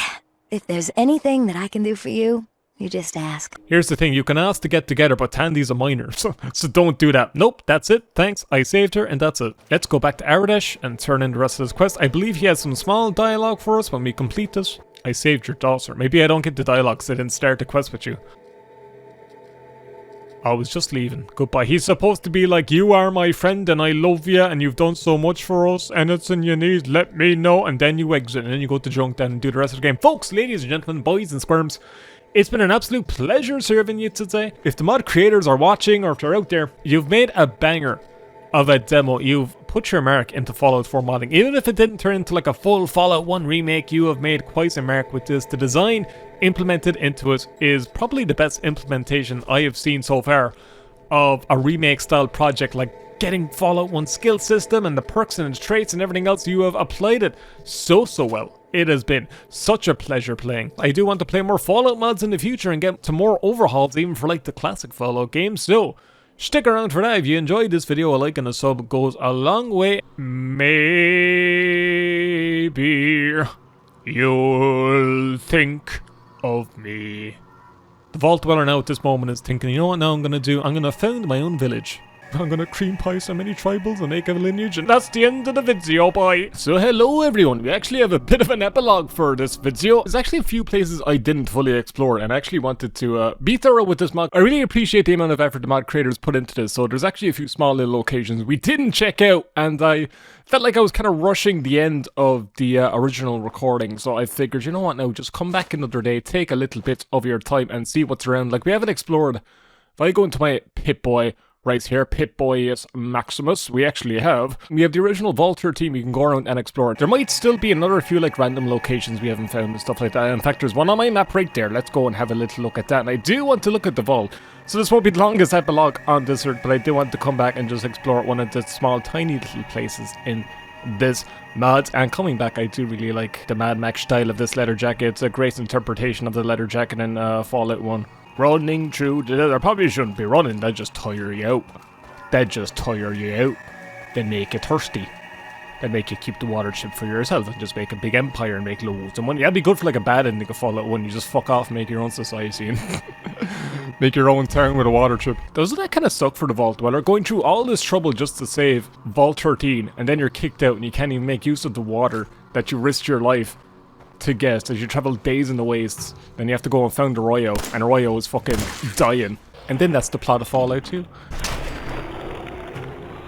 if there's anything that I can do for you, you just ask. Here's the thing, you can ask to get together, but Tandy's a minor, so don't do that. Nope, that's it, thanks, I saved her, and that's it. Let's go back to Aradesh and turn in the rest of this quest. I believe he has some small dialogue for us when we complete this. I saved your daughter. Maybe I don't get the dialogue because I didn't start the quest with you. I was just leaving. Goodbye. He's supposed to be like, you are my friend and I love you and you've done so much for us. Anything you need, let me know. And then you exit and then you go to junk then and do the rest of the game. Folks, ladies and gentlemen, boys and squirms, it's been an absolute pleasure serving you today. If the mod creators are watching or if they're out there, you've made a banger of a demo. You've put your mark into Fallout 4 modding. Even if it didn't turn into like a full Fallout 1 remake, you have made quite a mark with this. The design implemented into it is probably the best implementation I have seen so far of a remake style project, like getting Fallout 1 skill system and the perks and its traits and everything else. You have applied it so well. It has been such a pleasure playing. I do want to play more Fallout mods in the future and get to more overhauls even for like the classic Fallout games. So stick around for that. If you enjoyed this video, a like and a sub goes a long way. Maybe you'll think of me. The Vault Dweller now at this moment is thinking, you know what now I'm gonna do? I'm gonna found my own village. I'm gonna cream pie so many tribals and make a lineage, and that's the end of the video, boy. So hello everyone, we actually have a bit of an epilogue for this video. There's actually a few places I didn't fully explore and I actually wanted to be thorough with this mod. I really appreciate the amount of effort the mod creators put into this, so there's actually a few small little locations we didn't check out, and I felt like I was kind of rushing the end of the original recording, so I figured, you know what now, just come back another day, take a little bit of your time and see what's around. Like, we haven't explored. If I go into my Pip-Boy right here, Pip-Boy Maximus, we have the original Vault 13 we can go around and explore. There might still be another few like random locations we haven't found and stuff like that. In fact, there's one on my map right there. Let's go and have a little look at that. And I do want to look at the vault. So this won't be the longest epilogue on this earth, but I do want to come back and just explore one of the small tiny little places in this mod. And coming back, I do really like the Mad Max style of this leather jacket. It's a great interpretation of the leather jacket in Fallout 1. Running through the leather. Probably shouldn't be running, they just tire you out. They make you thirsty. They make you keep the water chip for yourself and just make a big empire and make loads of money. That'd be good for like a bad ending of Fallout 1. You just fuck off and make your own society and make your own town with a water chip. Doesn't that kind of suck for the Vault Dweller? Going through all this trouble just to save Vault 13 and then you're kicked out and you can't even make use of the water that you risked your life to get as you travel days in the wastes. Then you have to go and find Arroyo, and Arroyo is fucking dying. And then that's the plot of Fallout 2.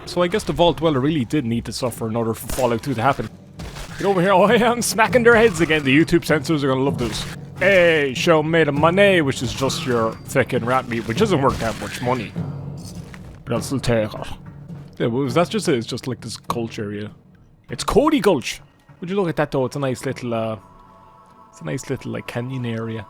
So I guess the Vault Dweller really did need to suffer in order for Fallout 2 to happen. Get over here. Oh, I am smacking their heads again. The YouTube censors are gonna love this. Hey, show me the money, which is just your fucking rat meat, which doesn't worth that much money. But I'll still take it. Yeah, well, that's just it. It's just like this gulch area. It's Kodi Gulch. Would you look at that though? It's a nice little like canyon area.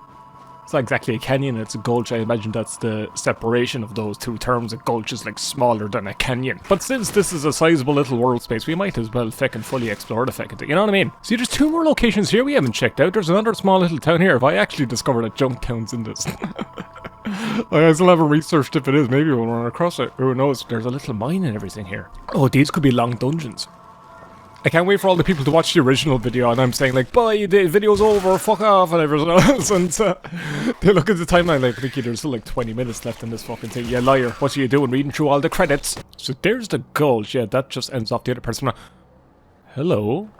It's not exactly a canyon, it's a gulch. I imagine that's the separation of those two terms. A gulch is like smaller than a canyon. But since this is a sizable little world space, we might as well feckin' fully explore the feckin' thing. You know what I mean? See, there's two more locations here we haven't checked out. There's another small little town here. If I actually discovered a junk town's in this. I still haven't researched if it is. Maybe we'll run across it. Who knows? There's a little mine and everything here. Oh, these could be long dungeons. I can't wait for all the people to watch the original video and I'm saying like, bye, the video's over, fuck off and everything else, and they look at the timeline like, Micky, there's still like 20 minutes left in this fucking thing. You liar, what are you doing reading through all the credits? So there's the gulch. Yeah, that just ends off the other person. Hello?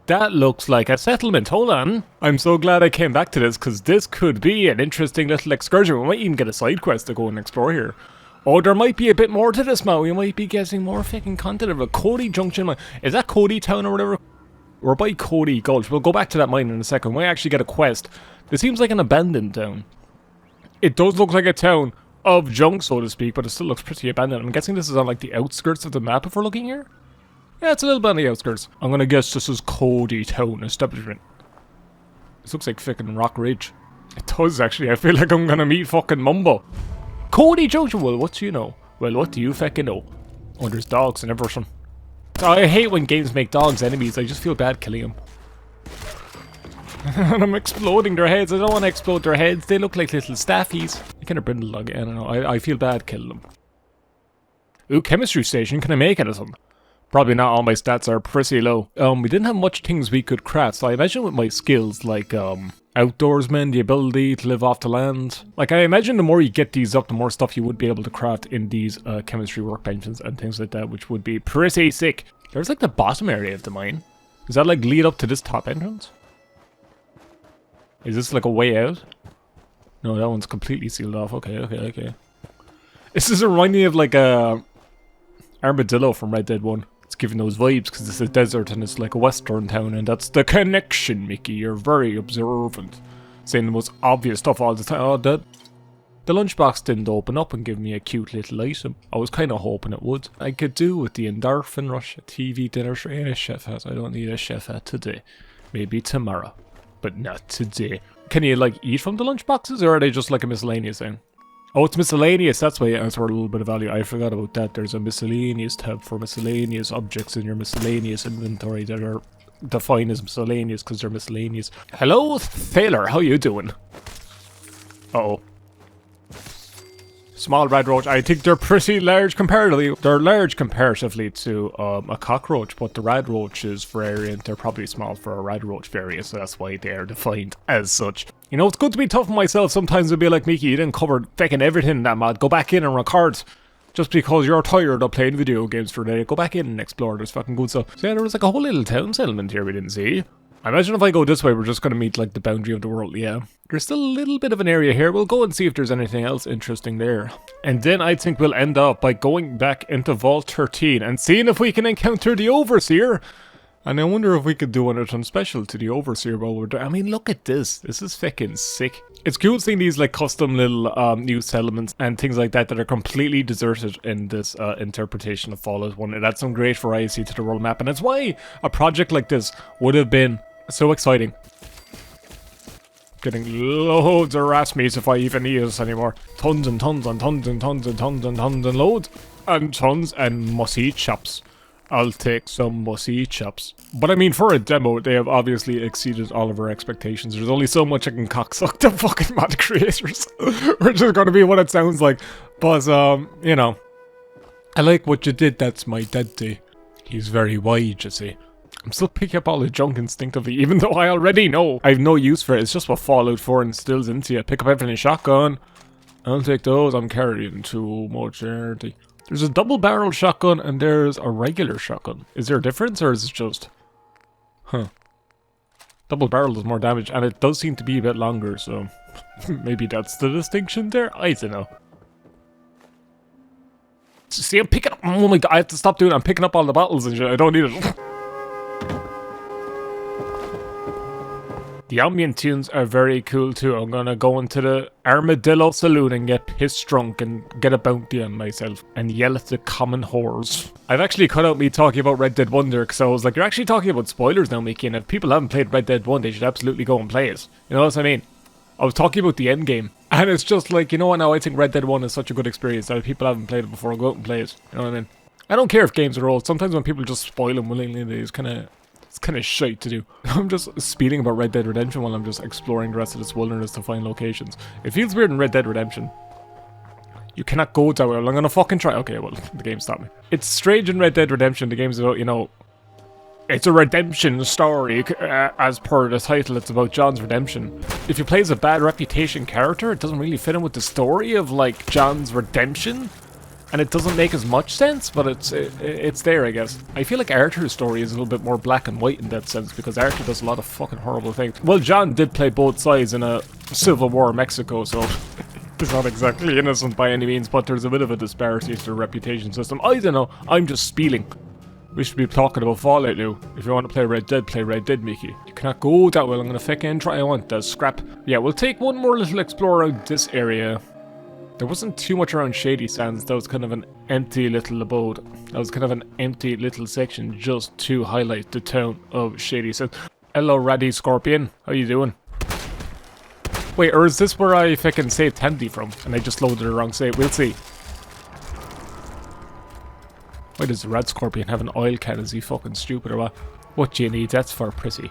That looks like a settlement, hold on. I'm so glad I came back to this because this could be an interesting little excursion. We might even get a side quest to go and explore here. Oh, there might be a bit more to this, man. We might be getting more fucking content of a Cody Junction. Is that Cody Town or whatever? We're by Cody Gulch. We'll go back to that mine in a second. We might actually get a quest. This seems like an abandoned town. It does look like a town of junk, so to speak, but it still looks pretty abandoned. I'm guessing this is on like the outskirts of the map if we're looking here. Yeah, it's a little bit on the outskirts. I'm gonna guess this is Cody Town Establishment. This looks like fucking Rock Ridge. It does actually. I feel like I'm gonna meet fucking Mumbo. Cody Junction, well, what do you know? Well, what do you fucking know? Oh, there's dogs and everything. I hate when games make dogs enemies. I just feel bad killing them. And I'm exploding their heads. I don't want to explode their heads. They look like little staffies. I kind of brindle dog. I don't know. I feel bad killing them. Ooh, chemistry station. Can I make anything? Probably not. All my stats are pretty low. We didn't have much things we could craft. So I imagine with my skills, like, outdoorsman, the ability to live off the land. Like, I imagine the more you get these up, the more stuff you would be able to craft in these chemistry workbenches and things like that, which would be pretty sick. There's like the bottom area of the mine. Does that like lead up to this top entrance? Is this like a way out? No, that one's completely sealed off. Okay. This is reminding me of like a armadillo from Red Dead 1. It's giving those vibes because it's a desert and it's like a western town, and that's the connection, Mickey. You're very observant. Saying the most obvious stuff all the time. Oh, the lunchbox didn't open up and give me a cute little item. I was kind of hoping it would. I could do with the endorphin rush, a TV dinner tray, and a chef hat. I don't need a chef hat today. Maybe tomorrow. But not today. Can you like eat from the lunchboxes, or are they just like a miscellaneous thing? Oh, it's miscellaneous. That's why it's worth a little bit of value. I forgot about that. There's a miscellaneous tab for miscellaneous objects in your miscellaneous inventory that are defined as miscellaneous because they're miscellaneous. Hello, Thaler. How you doing? Uh-oh. Small red roach. I think they're pretty large comparatively. They're large comparatively to a cockroach, but the red roach's variant, they're probably small for a red roach variant, so that's why they're defined as such. You know, it's good to be tough on myself. Sometimes it'll be like, Mickey, you didn't cover fucking everything in that mod. Go back in and record. Just because you're tired of playing video games for a day, go back in and explore. There's fucking good stuff. So yeah, there was like a whole little town settlement here we didn't see. I imagine if I go this way, we're just going to meet like the boundary of the world, yeah. There's still a little bit of an area here. We'll go and see if there's anything else interesting there. And then I think we'll end up by going back into Vault 13 and seeing if we can encounter the Overseer. And I wonder if we could do anything special to the Overseer while we're there. I mean, look at this. This is fucking sick. It's cool seeing these like custom little new settlements and things like that that are completely deserted in this interpretation of Fallout 1. It adds some great variety to the world map, and it's why a project like this would have been so exciting. Getting loads of rat meat if I even need this anymore. Tons and tons and tons and tons and tons and tons and loads. And tons and musty chops. I'll take some musty chops. But I mean, for a demo, they have obviously exceeded all of our expectations. There's only so much I can cocksuck the fucking mod creators. Which is going to be what it sounds like. But, you know. I like what you did, that's my daddy. He's very wide, you see. I'm still picking up all the junk instinctively, even though I already know I have no use for it. It's just what Fallout 4 instills into you. Pick up everything shotgun. I'll take those. I'm carrying too much energy. There's a double-barrel shotgun and there's a regular shotgun. Is there a difference or is it just... Huh. Double barrel does more damage and it does seem to be a bit longer, so... maybe that's the distinction there? I don't know. See, I'm picking up... Oh my god, I have to stop doing it. I'm picking up all the bottles and shit. I don't need it. The ambient tunes are very cool too. I'm gonna go into the Armadillo Saloon and get pissed drunk and get a bounty on myself and yell at the common whores. I've actually cut out me talking about Red Dead 1 there because I was like, you're actually talking about spoilers now, Mickey, and if people haven't played Red Dead 1, they should absolutely go and play it. You know what I mean? I was talking about the end game. And it's just like, you know what, now I think Red Dead 1 is such a good experience that if people haven't played it before, go out and play it. You know what I mean? I don't care if games are old. Sometimes when people just spoil them willingly, it's kind of shite to do. I'm just speeding about Red Dead Redemption while I'm just exploring the rest of this wilderness to find locations. It feels weird in Red Dead Redemption. You cannot go that way. I'm gonna fucking try. Okay, well, the game stopped me. It's strange in Red Dead Redemption. The game's about, you know, it's a redemption story. As per the title, it's about John's redemption. If you play as a bad reputation character, it doesn't really fit in with the story of, like, John's redemption. And it doesn't make as much sense, but it's there, I guess. I feel like Arthur's story is a little bit more black and white in that sense, because Arthur does a lot of fucking horrible things. Well, John did play both sides in a civil war in Mexico, so he's not exactly innocent by any means, but there's a bit of a disparity to the reputation system. I don't know, I'm just spieling. We should be talking about Fallout now. If you want to play Red Dead, Mickey. You cannot go that way. I'm gonna fucking try. I want that scrap. Yeah, we'll take one more little explore around this area. There wasn't too much around Shady Sands. That was kind of an empty little abode. That was kind of an empty little section just to highlight the town of Shady Sands. Hello, Radscorpion. How you doing? Wait, or is this where I fucking saved Tandy from? And I just loaded the wrong save. We'll see. Why does the Radscorpion have an oil can? Is he fucking stupid or what? What do you need? That's for pretty.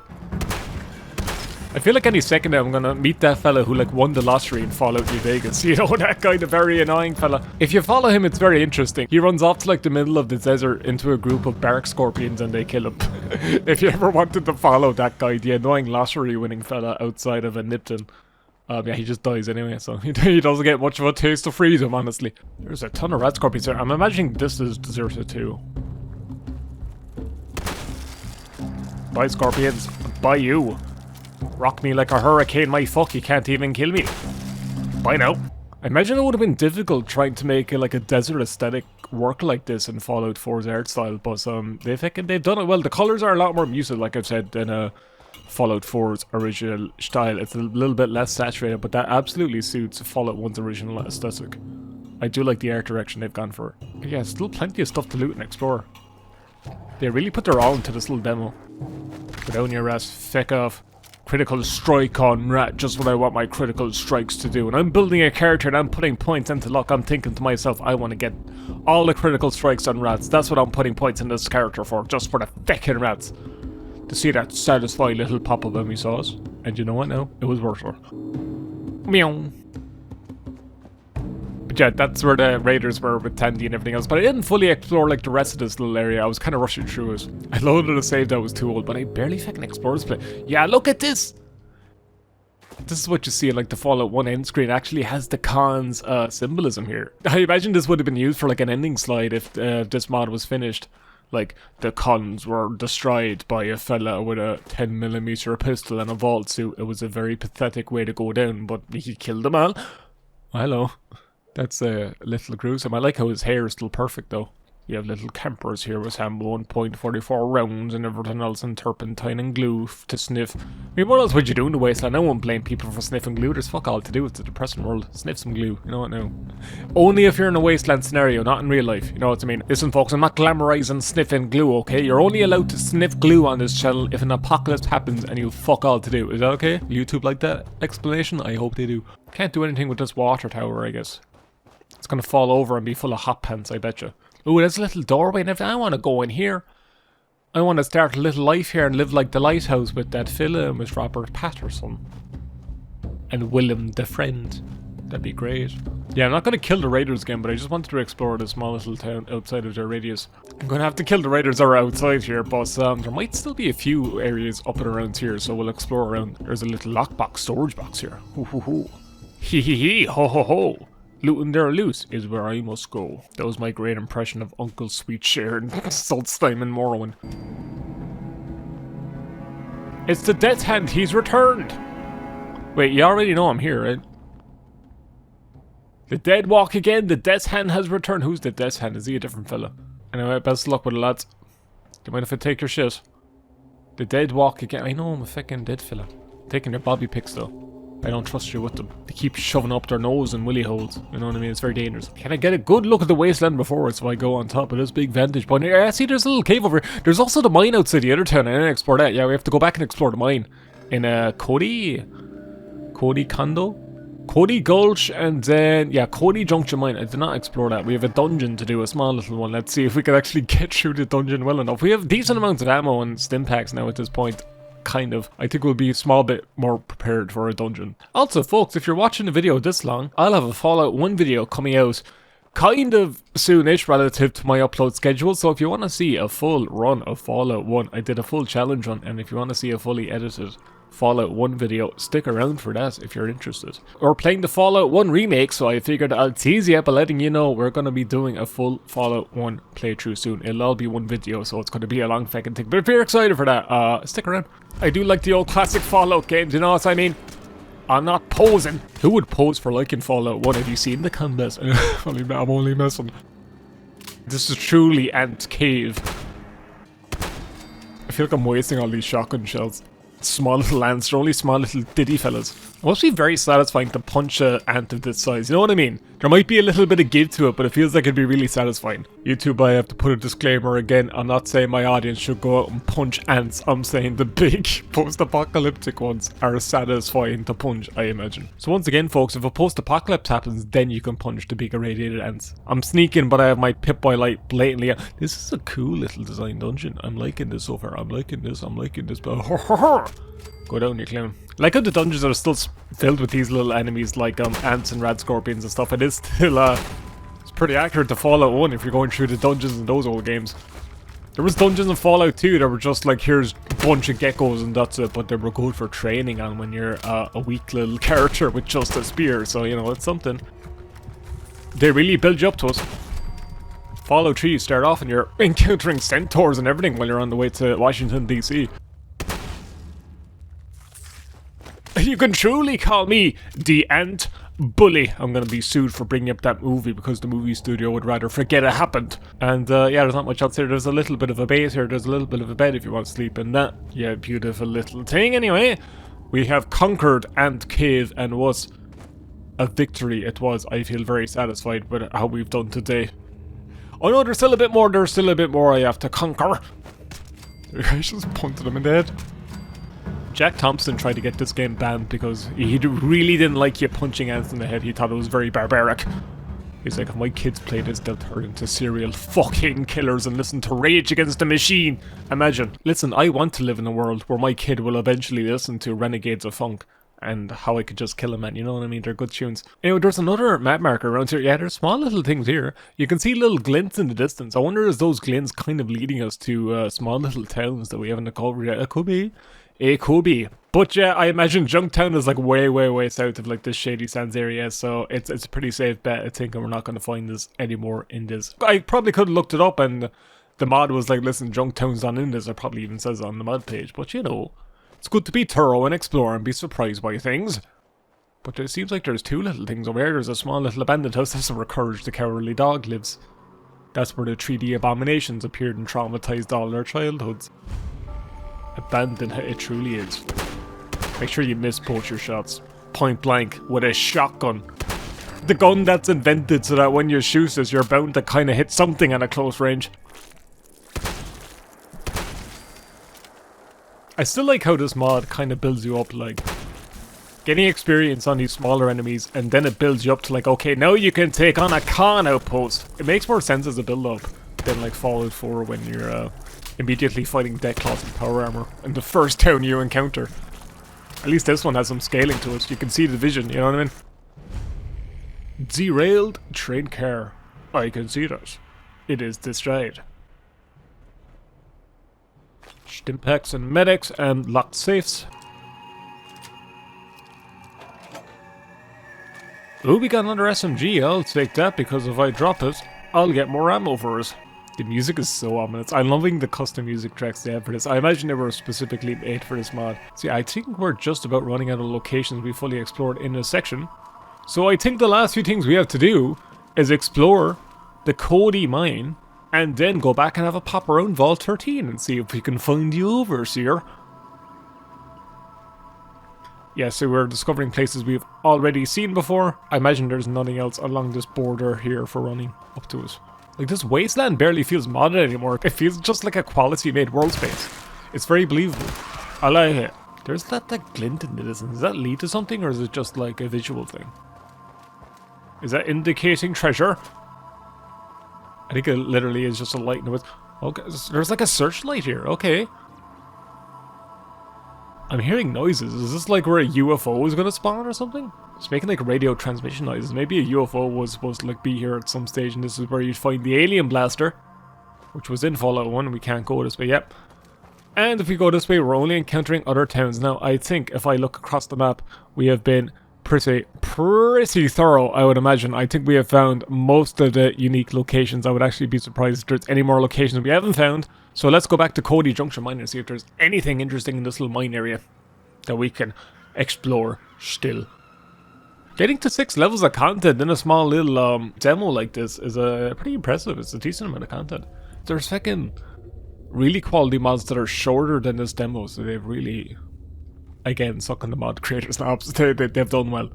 I feel like any second now I'm gonna meet that fella who like won the lottery in Fallout New Vegas. You know, that kind of very annoying fella. If you follow him, it's very interesting. He runs off to like the middle of the desert into a group of bark scorpions and they kill him. If you ever wanted to follow that guy, the annoying lottery winning fella outside of a Nipton. Yeah, he just dies anyway, so he doesn't get much of a taste of freedom, honestly. There's a ton of Radscorpions there. I'm imagining this is deserted too. Bye, Scorpions. Bye, you. Rock me like a hurricane, my fuck, you can't even kill me. Bye now. I imagine it would have been difficult trying to make like a desert aesthetic work like this in Fallout 4's art style, but they've done it well. The colours are a lot more muted, like I've said, than Fallout 4's original style. It's a little bit less saturated, but that absolutely suits Fallout 1's original aesthetic. I do like the art direction they've gone for. But yeah, still plenty of stuff to loot and explore. They really put their all into this little demo. Go down your ass, feck off. Critical strike on Rat, just what I want my critical strikes to do. And I'm building a character and I'm putting points into luck. I'm thinking to myself, I want to get all the critical strikes on Rats. That's what I'm putting points in this character for, just for the feckin' Rats. To see that satisfying little pop of Emmy sauce. And you know what now? It was worth it. Meow. But yeah, that's where the raiders were with Tandy and everything else. But I didn't fully explore like the rest of this little area. I was kind of rushing through it. I loaded a save that was too old, but I barely fucking explored this place. Yeah, look at this! This is what you see in like the Fallout 1 end screen. It actually has the Khan's symbolism here. I imagine this would have been used for like an ending slide if this mod was finished. Like, the Khans were destroyed by a fella with a 10mm pistol and a vault suit. It was a very pathetic way to go down, but he killed them all. Hello. That's a little gruesome. I like how his hair is still perfect, though. You have little campers here with ammo, 1.44 rounds and everything else, and turpentine and glue to sniff. I mean, what else would you do in the Wasteland? I won't blame people for sniffing glue. There's fuck all to do. It's a depressing world. Sniff some glue. You know what now? Only if you're in a Wasteland scenario, not in real life. You know what I mean? Listen, folks, I'm not glamorizing sniffing glue, okay? You're only allowed to sniff glue on this channel if an apocalypse happens and you fuck all to do. Is that okay? YouTube like that explanation? I hope they do. Can't do anything with this water tower, I guess. It's gonna fall over and be full of hot pants, I betcha. Ooh, there's a little doorway and everything. I want to go in here. I want to start a little life here and live like the lighthouse with that film with Robert Patterson. And Willem the Friend. That'd be great. Yeah, I'm not going to kill the raiders again, but I just wanted to explore the small little town outside of their radius. I'm going to have to kill the raiders that are outside here, but there might still be a few areas up and around here, so we'll explore around. There's a little lockbox storage box here. Hoo hoo hoo. Hee hee hee, ho ho ho. Looting their loot is where I must go. That was my great impression of Uncle Sweetshare and Saltstein and Morrowind. It's the Death Hand, he's returned! Wait, you already know I'm here, right? The dead walk again, the Death Hand has returned. Who's the Death Hand? Is he a different fella? Anyway, best of luck with it, lads. Do you mind if I take your shit? The dead walk again. I know I'm a fucking dead fella. Taking your bobby pics though. I don't trust you with them. They keep shoving up their nose in willy holes. You know what I mean? It's very dangerous. Can I get a good look at the Wasteland before so I go on top of this big vantage point? Yeah, see, there's a little cave over here. There's also the mine outside the other town. I didn't explore that. Yeah, we have to go back and explore the mine. In Kodi Kondo? Cody Gulch and then, yeah, Cody Junction mine. I did not explore that. We have a dungeon to do, a small little one. Let's see if we can actually get through the dungeon well enough. We have decent amounts of ammo and stim packs now at this point. Kind of. I think we'll be a small bit more prepared for a dungeon. Also, folks, if you're watching the video this long, I'll have a Fallout 1 video coming out kind of soonish relative to my upload schedule. So if you want to see a full run of Fallout 1, I did a full challenge run, and if you want to see a fully edited Fallout 1 video, stick around for that if you're interested. We're playing the Fallout 1 remake, so I figured I'll tease you by letting you know we're going to be doing a full Fallout 1 playthrough soon. It'll all be one video, so it's going to be a long fucking thing. But if you're excited for that, stick around. I do like the old classic Fallout games, you know what I mean? I'm not posing. Who would pose for liking Fallout 1? Have you seen the combat? I'm only messing. This is truly Ant Cave. I feel like I'm wasting all these shotgun shells. Small little ants, they're only small little diddy fellas. It must be very satisfying to punch an ant of this size, you know what I mean? There might be a little bit of give to it, but it feels like it'd be really satisfying. YouTube, I have to put a disclaimer again. I'm not saying my audience should go out and punch ants. I'm saying the big post-apocalyptic ones are satisfying to punch, I imagine. So once again, folks, if a post-apocalypse happens, then you can punch the big irradiated ants. I'm sneaking, but I have my Pip-Boy light blatantly out. This is a cool little design dungeon. I'm liking this so far. I'm liking this. Go down, you clown. Like how the dungeons are still filled with these little enemies like ants and Radscorpions and stuff. It is still it's pretty accurate to Fallout 1 if you're going through the dungeons in those old games. There was dungeons in Fallout 2 that were just like, here's a bunch of geckos and that's it, but they were good for training on when you're a weak little character with just a spear, so you know, it's something. They really build you up to it. Fallout 3, you start off and you're encountering centaurs and everything while you're on the way to Washington, D.C. You can truly call me the Ant Bully. I'm gonna be sued for bringing up that movie because the movie studio would rather forget it happened. And yeah, there's not much else here. There's a little bit of a base here. There's a little bit of a bed if you want to sleep in that. Yeah, beautiful little thing. Anyway, we have conquered Ant Cave and was a victory. It was. I feel very satisfied with how we've done today. Oh no, there's still a bit more. There's still a bit more I have to conquer. I just punted him in the head. Jack Thompson tried to get this game banned because he really didn't like you punching ants in the head. He thought it was very barbaric. He's like, if my kids play this, they'll turn into serial fucking killers and listen to Rage Against the Machine. Imagine. Listen, I want to live in a world where my kid will eventually listen to Renegades of Funk and How I Could Just Kill a Man, you know what I mean? They're good tunes. Anyway, there's another map marker around here. Yeah, there's small little things here. You can see little glints in the distance. I wonder is those glints kind of leading us to small little towns that we haven't covered yet? It could be. It could be. But yeah, I imagine Junktown is like way south of like this Shady Sands area, so it's a pretty safe bet, I think, and we're not going to find this anymore in this. I probably could have looked it up and the mod was like, listen, Junktown's not in this. It probably even says it on the mod page, but you know, it's good to be thorough and explore and be surprised by things. But it seems like there's two little things over here. There's a small little abandoned house. That's where Courage the Cowardly Dog lives. That's where the 3D abominations appeared and traumatized all their childhoods. Abandoned, it truly is. Make sure you miss both your shots. Point blank with a shotgun. The gun that's invented so that when you shoot this, you're bound to kind of hit something at a close range. I still like how this mod kind of builds you up, like getting experience on these smaller enemies, and then it builds you up to like, okay, now you can take on a con outpost. It makes more sense as a build up than like Fallout 4 when you're immediately fighting Deathclaws and power armor in the first town you encounter. At least this one has some scaling to it. You can see the vision, you know what I mean? Derailed train car. I can see that. It is destroyed. Stimpaks and medics and locked safes. Oh, we got another SMG. I'll take that because if I drop it, I'll get more ammo for it. The music is so ominous. I'm loving the custom music tracks they have for this. I imagine they were specifically made for this mod. See, I think we're just about running out of locations we fully explored in this section. So I think the last few things we have to do is explore the Kodi mine and then go back and have a pop around Vault 13 and see if we can find the overseer. Yeah, so we're discovering places we've already seen before. I imagine there's nothing else along this border here for running up to us. Like, this Wasteland barely feels modded anymore. It feels just like a quality-made world space. It's very believable. I like it. There's that glint in the distance. Does that lead to something, or is it just like a visual thing? Is that indicating treasure? I think it literally is just a light in the woods. Okay, there's like a searchlight here. Okay. I'm hearing noises. Is this like where a UFO is going to spawn or something? It's making like radio transmission noises. Maybe a UFO was supposed to like be here at some stage and this is where you'd find the alien blaster, which was in Fallout 1 and we can't go this way, yep. And if we go this way, we're only encountering other towns. Now, I think if I look across the map, we have been pretty thorough, I would imagine. I think we have found most of the unique locations. I would actually be surprised if there's any more locations we haven't found. So let's go back to Cody Junction mine and see if there's anything interesting in this little mine area that we can explore still. Getting to 6 levels of content in a small little demo like this is pretty impressive. It's a decent amount of content. There's fucking really quality mods that are shorter than this demo, so they've really, again, sucking the mod creators' knobs. They've done well.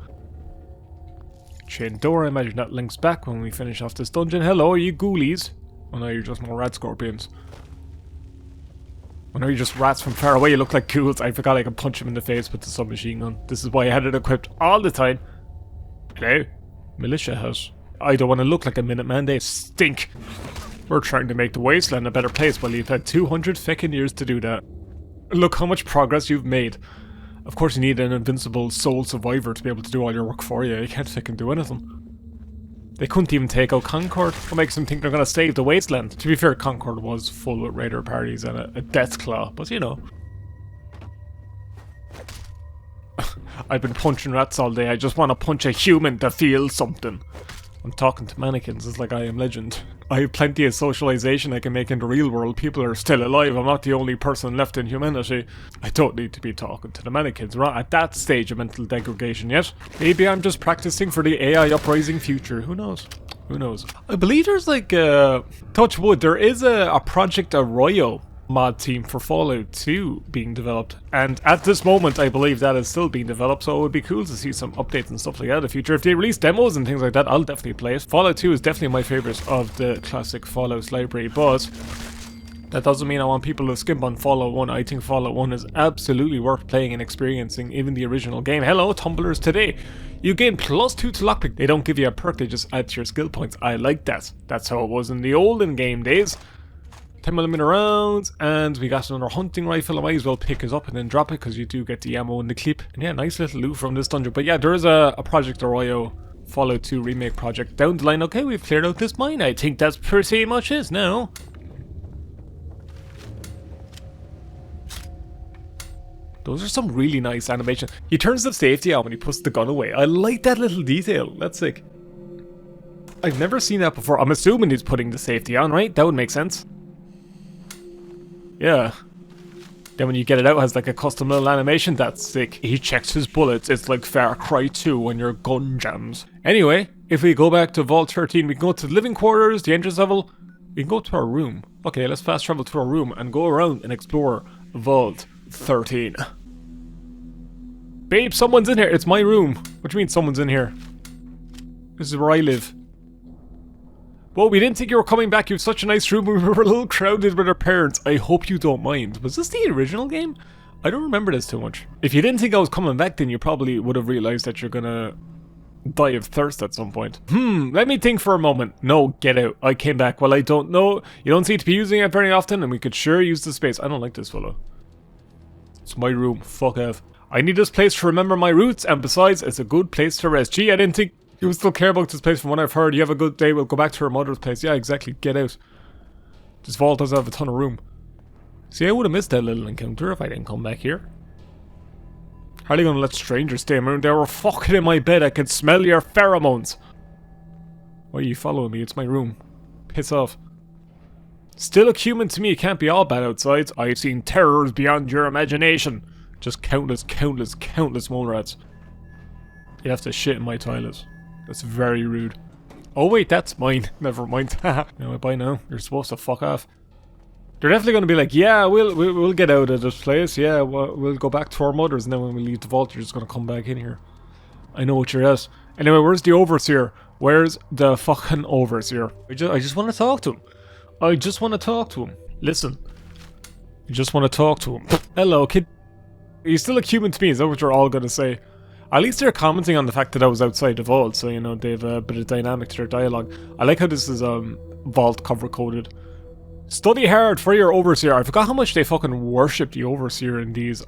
Chain door, I imagine that links back when we finish off this dungeon. Hello, are you ghoulies? Oh no, you're just more Radscorpions. Oh no, you're just rats from far away. You look like ghouls. I forgot I could punch him in the face with the submachine gun. This is why I had it equipped all the time. Hello? Militia house. I don't want to look like a Minuteman. They stink. We're trying to make the Wasteland a better place. Well, you've had 200 fucking years to do that. Look how much progress you've made. Of course you need an invincible soul survivor to be able to do all your work for you. You can't fucking do anything. They couldn't even take out Concord. What makes them think they're going to save the Wasteland? To be fair, Concord was full with raider parties and a death claw, but you know. I've been punching rats all day. I just want to punch a human to feel something. I'm talking to mannequins. It's like I Am Legend. I have plenty of socialization I can make in the real world. People are still alive. I'm not the only person left in humanity. I don't need to be talking to the mannequins. We're not at that stage of mental degradation yet. Maybe I'm just practicing for the AI uprising future. Who knows? Who knows? I believe there's like touch wood, there is a Project Arroyo mod team for Fallout 2 being developed, and at this moment I believe that is still being developed, so it would be cool to see some updates and stuff like that in the future. If they release demos and things like that, I'll definitely play it. Fallout 2 is definitely my favourite of the classic Fallout library, but that doesn't mean I want people to skimp on Fallout 1. I think Fallout 1 is absolutely worth playing and experiencing, even the original game. Hello, tumblers today. You gain +2 to lockpick. They don't give you a perk, they just add to your skill points. I like that. That's how it was in the olden game days. 10mm rounds, and we got another hunting rifle. I might as well pick it up and then drop it because you do get the ammo in the clip. And yeah, nice little loot from this dungeon. But yeah, there is a Project Arroyo Fallout 2 remake project down the line. Okay, we've cleared out this mine. I think that's pretty much it now. Those are some really nice animations. He turns the safety on when he puts the gun away. I like that little detail. That's sick. I've never seen that before. I'm assuming he's putting the safety on, right? That would make sense. Yeah. Then when you get it out, it has like a custom little animation. That's sick. He checks his bullets. It's like Far Cry 2 when your gun jams. Anyway, if we go back to Vault 13, we can go to the living quarters, the entrance level. We can go to our room. Okay, let's fast travel to our room and go around and explore Vault 13. Babe, someone's in here. It's my room. What do you mean someone's in here? This is where I live. Well, we didn't think you were coming back. You have such a nice room. We were a little crowded with our parents. I hope you don't mind. Was this the original game? I don't remember this too much. If you didn't think I was coming back, then you probably would have realized that you're gonna die of thirst at some point. Let me think for a moment. No, get out. I came back. Well, I don't know. You don't seem to be using it very often, and we could sure use the space. I don't like this fellow. It's my room. Fuck off. I need this place to remember my roots, and besides, it's a good place to rest. Gee, I didn't think you would still care about this place from what I've heard. You have a good day, we'll go back to her mother's place. Yeah, exactly. Get out. This vault doesn't have a ton of room. See, I would have missed that little encounter if I didn't come back here. Hardly gonna let strangers stay in my room. They were fucking in my bed. I can smell your pheromones. Why are you following me? It's my room. Piss off. Still a human to me. It can't be all bad outside. I've seen terrors beyond your imagination. Just countless mole rats. You have to shit in my toilet. That's very rude. Oh wait, that's mine. Never mind. No, bye now. You're supposed to fuck off. They're definitely going to be like, yeah, we'll get out of this place. Yeah, we'll go back to our mothers, and then when we leave the vault, you're just going to come back in here. I know what you're at. Anyway, where's the overseer? Where's the fucking overseer? I just want to talk to him. I just want to talk to him. Listen. I just want to talk to him. Hello, kid. He's still a human to me. Is that what you're all going to say? At least they're commenting on the fact that I was outside the vault, so, you know, they have a bit of dynamic to their dialogue. I like how this is vault cover coded. Study hard for your overseer. I forgot how much they fucking worship the overseer in these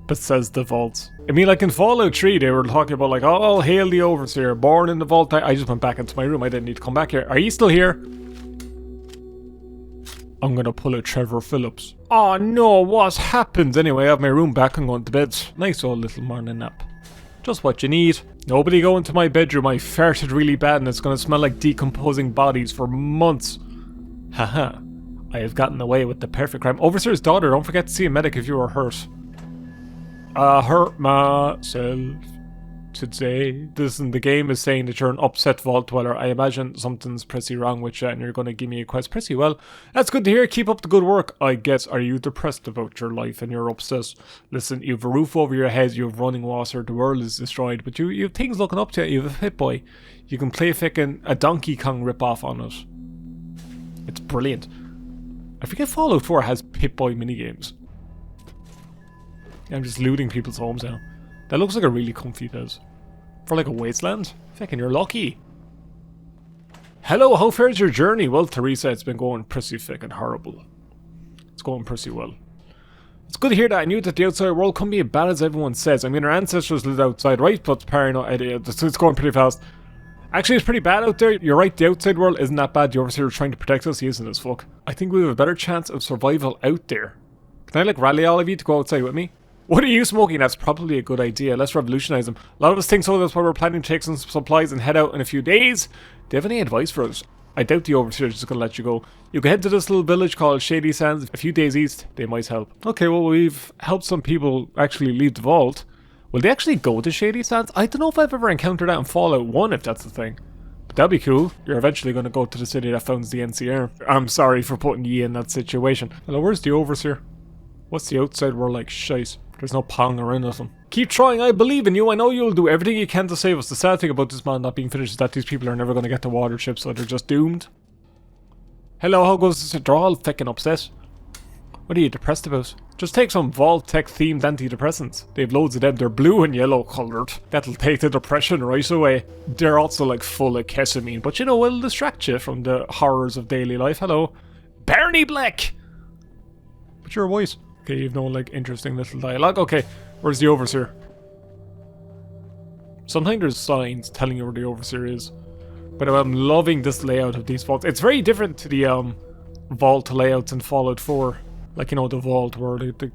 Bethesda vaults. I mean, like in Fallout 3, they were talking about like, oh, hail the overseer, born in the vault. I just went back into my room. I didn't need to come back here. Are you still here? I'm gonna pull a Trevor Phillips. Oh no, what happened? Anyway, I have my room back. I'm going to bed. Nice old little morning nap. Just what you need. Nobody go into my bedroom. I farted really bad and it's gonna smell like decomposing bodies for months. Haha. I have gotten away with the perfect crime. Overseer's daughter, don't forget to see a medic if you are hurt. Hurt myself today. The game is saying that you're an upset vault dweller. I imagine something's pretty wrong with you and you're going to give me a quest pretty well. That's good to hear. Keep up the good work. I guess, are you depressed about your life and you're upset? Listen, you have a roof over your head, you have running water, the world is destroyed, but you have things looking up to you. You have a Pip-Boy. You can play a Donkey Kong rip-off on it. It's brilliant. I forget Fallout 4 has Pip-Boy minigames. I'm just looting people's homes now. That looks like a really comfy bed. For like a wasteland? Feckin' you're lucky. Hello, how fares your journey? Well, Teresa, it's been going pretty feckin' horrible. It's going pretty well. It's good to hear that. I knew that the outside world couldn't be as bad as everyone says. I mean, our ancestors lived outside, right? But paranoid, it's going pretty fast. Actually, it's pretty bad out there. You're right, the outside world isn't that bad. The Overseer is trying to protect us. He isn't as fuck. I think we have a better chance of survival out there. Can I, like, rally all of you to go outside with me? What are you smoking? That's probably a good idea. Let's revolutionize them. A lot of us think so. That's why we're planning to take some supplies and head out in a few days. Do you have any advice for us? I doubt the Overseer is just going to let you go. You can head to this little village called Shady Sands. A few days east, they might help. Okay, well, we've helped some people actually leave the vault. Will they actually go to Shady Sands? I don't know if I've ever encountered that in Fallout 1, if that's the thing. But that'd be cool. You're eventually going to go to the city that founds the NCR. I'm sorry for putting you in that situation. Hello, where's the Overseer? What's the outside world like? Shite. There's no pong or anything. Keep trying, I believe in you. I know you'll do everything you can to save us. The sad thing about this man not being finished is that these people are never going to get the water chip, so they're just doomed. Hello, how goes this? They're all fucking upset. What are you depressed about? Just take some Vault Tech themed antidepressants. They have loads of them. They're blue and yellow coloured. That'll take the depression right away. They're also like full of ketamine, but you know, it'll distract you from the horrors of daily life. Hello. Barney Black! But you're white. Okay, you've no like interesting little dialogue. Okay, where's the Overseer? Sometimes there's signs telling you where the Overseer is. But I'm loving this layout of these vaults. It's very different to the vault layouts in Fallout 4. Like, you know, the vault where the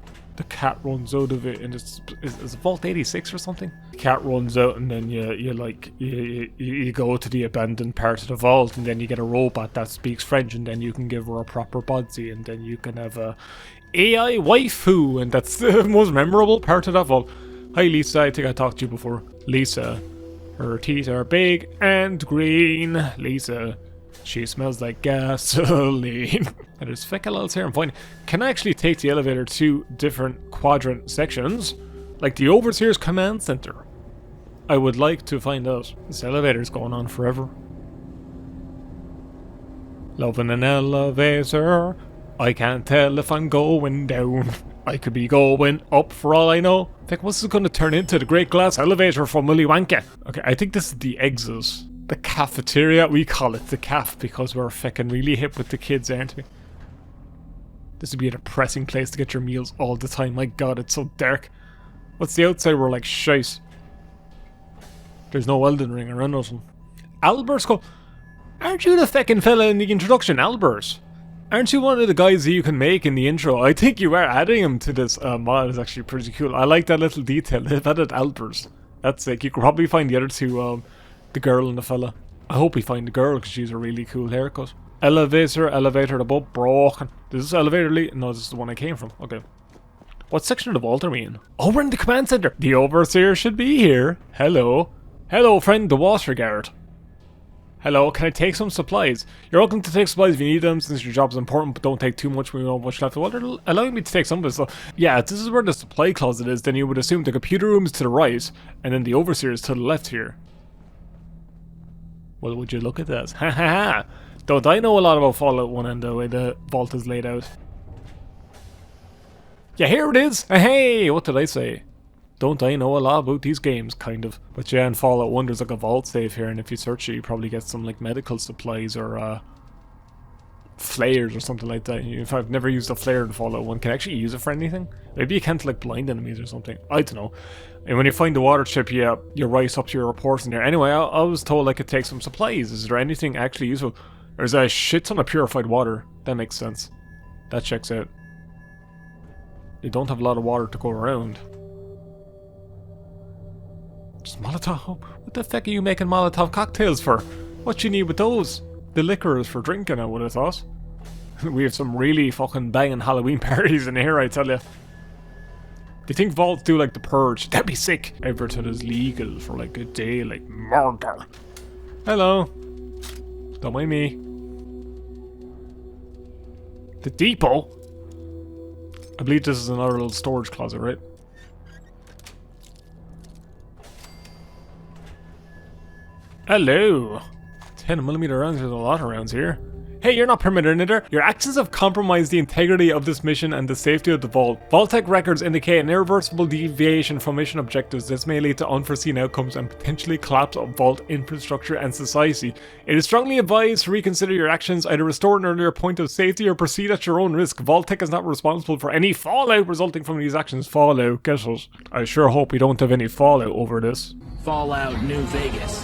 cat runs out of it, and is it Vault 86 or something? The cat runs out, and then you go to the abandoned part of the vault, and then you get a robot that speaks French, and then you can give her a proper body, and then you can have a AI waifu, and that's the most memorable part of that vault. Hi Lisa, I think I talked to you before. Lisa, her teeth are big and green. Lisa, she smells like gasoline. And there's fecal else here, I'm fine. Can I actually take the elevator to different quadrant sections? Like the Overseer's command center? I would like to find out. This elevator's going on forever. Loving an elevator. I can't tell if I'm going down. I could be going up for all I know. I think what's this going to turn into? The Great Glass Elevator from Willy Wonka. Okay, I think this is the exit. The cafeteria. We call it the caf because we're fucking really hip with the kids, aren't we? This would be a depressing place to get your meals all the time. My god, it's so dark. What's the outside? We're like shite. There's no Elden Ring or nothing. Albert's go. Aren't you the fucking fella in the introduction, Albert? Aren't you one of the guys that you can make in the intro? I think you are. Adding him to this mod is actually pretty cool. I like that little detail. They've added Albert. That's sick. You could probably find the other two, the girl and the fella. I hope we find the girl because she's a really cool haircut. Elevator, the boat broken. Is this elevator lead? No, this is the one I came from. Okay. What section of the vault are we in? Oh, we're in the command center. The Overseer should be here. Hello. Hello, friend, the water guard. Hello, can I take some supplies? You're welcome to take supplies if you need them, since your job is important, but don't take too much when you don't have much left. Well, they're allowing me to take some of it, so... Yeah, this is where the supply closet is, then you would assume the computer room is to the right, and then the Overseer is to the left here. Well, would you look at that? Ha ha ha! Don't I know a lot about Fallout 1 and the way the vault is laid out? Yeah, here it is! Hey, what did I say? Don't I know a lot about these games, kind of. But yeah, in Fallout 1 there's like a vault safe here, and if you search it you probably get some like medical supplies or flares or something like that. If I've never used a flare in Fallout 1, can I actually use it for anything? Maybe you can't like blind enemies or something. I don't know. And when you find the water chip, yeah, you write up your reports in there. Anyway, I was told I could take some supplies. Is there anything actually useful? There's a shit ton of purified water. That makes sense. That checks out. They don't have a lot of water to go around. Just Molotov? What the fuck are you making Molotov cocktails for? What you need with those? The liquor is for drinking, I would have thought. We have some really fucking banging Halloween parties in here, I tell you. Do you think vaults do like the purge? That'd be sick. Everything is legal for like a day, like murder. Hello. Don't mind me. The depot? I believe this is another little storage closet, right? Hello. 10mm rounds, there's a lot of rounds here. Hey, you're not permitted in there. Your actions have compromised the integrity of this mission and the safety of the vault. Vault-Tec records indicate an irreversible deviation from mission objectives. This may lead to unforeseen outcomes and potentially collapse of vault infrastructure and society. It is strongly advised to reconsider your actions, either restore an earlier point of safety or proceed at your own risk. Vault-Tec is not responsible for any fallout resulting from these actions. Fallout, get it? I sure hope we don't have any fallout over this. Fallout New Vegas.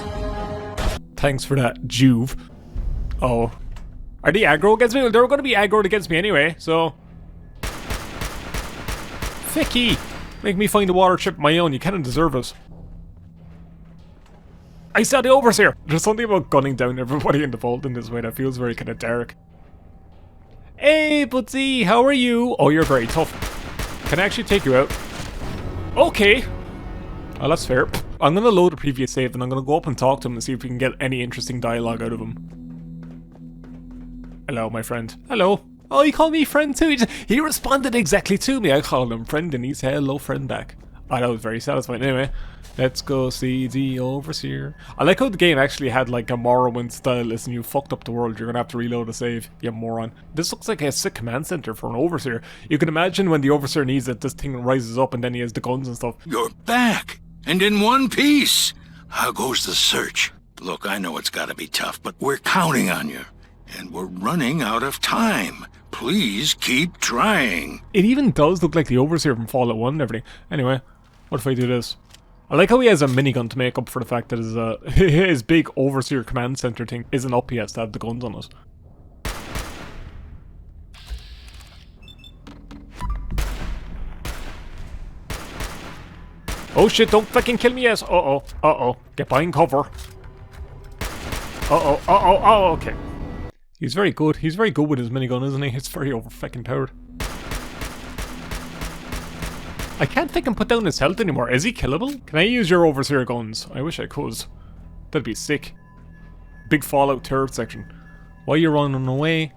Thanks for that, Juve. Oh. Are they aggro against me? Well, they're going to be aggroed against me anyway, so... Micky! Make me find a water chip of my own, you cannot deserve it. I saw the overseer! There's something about gunning down everybody in the vault in this way that feels very kind of dark. Hey, Bootsy, how are you? Oh, you're very tough. Can I actually take you out? Okay! Oh, that's fair. I'm going to load the previous save and I'm going to go up and talk to him and see if we can get any interesting dialogue out of him. Hello, my friend. Hello. Oh, he called me friend too. He responded exactly to me. I called him friend and he said hello, friend back. Oh, that was very satisfying. Anyway, let's go see the overseer. I like how the game actually had like a Morrowind style. Listen, you fucked up the world. You're gonna have to reload a save, you moron. This looks like a sick command center for an overseer. You can imagine when the overseer needs it, this thing rises up and then he has the guns and stuff. You're back, and in one piece. How goes the search? Look, I know it's gotta be tough, but we're counting on you. And we're running out of time. Please keep trying. It even does look like the overseer from Fallout 1 and everything. Anyway, what if I do this? I like how he has a minigun to make up for the fact that his big overseer command center thing isn't up yet to have the guns on it. Oh shit, don't fucking kill me, yes. Uh-oh, uh-oh. Get behind cover. Uh-oh, uh-oh, oh, okay. He's very good. He's very good with his minigun, isn't he? It's very over-fucking powered. I can't think and put down his health anymore. Is he killable? Can I use your overseer guns? I wish I could. That'd be sick. Big Fallout turret section. Why are you running away?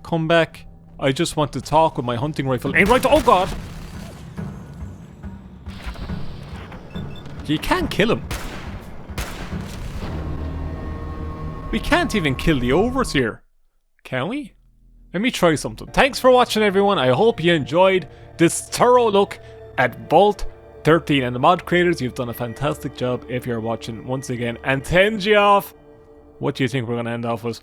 Come back. I just want to talk with my hunting rifle. Aim right. Oh god! You can't kill him. We can't even kill the overseer. Can we? Let me try something. Thanks for watching, everyone. I hope you enjoyed this thorough look at Vault 13. And the mod creators, you've done a fantastic job if you're watching once again. And to end you off, what do you think we're going to end off with?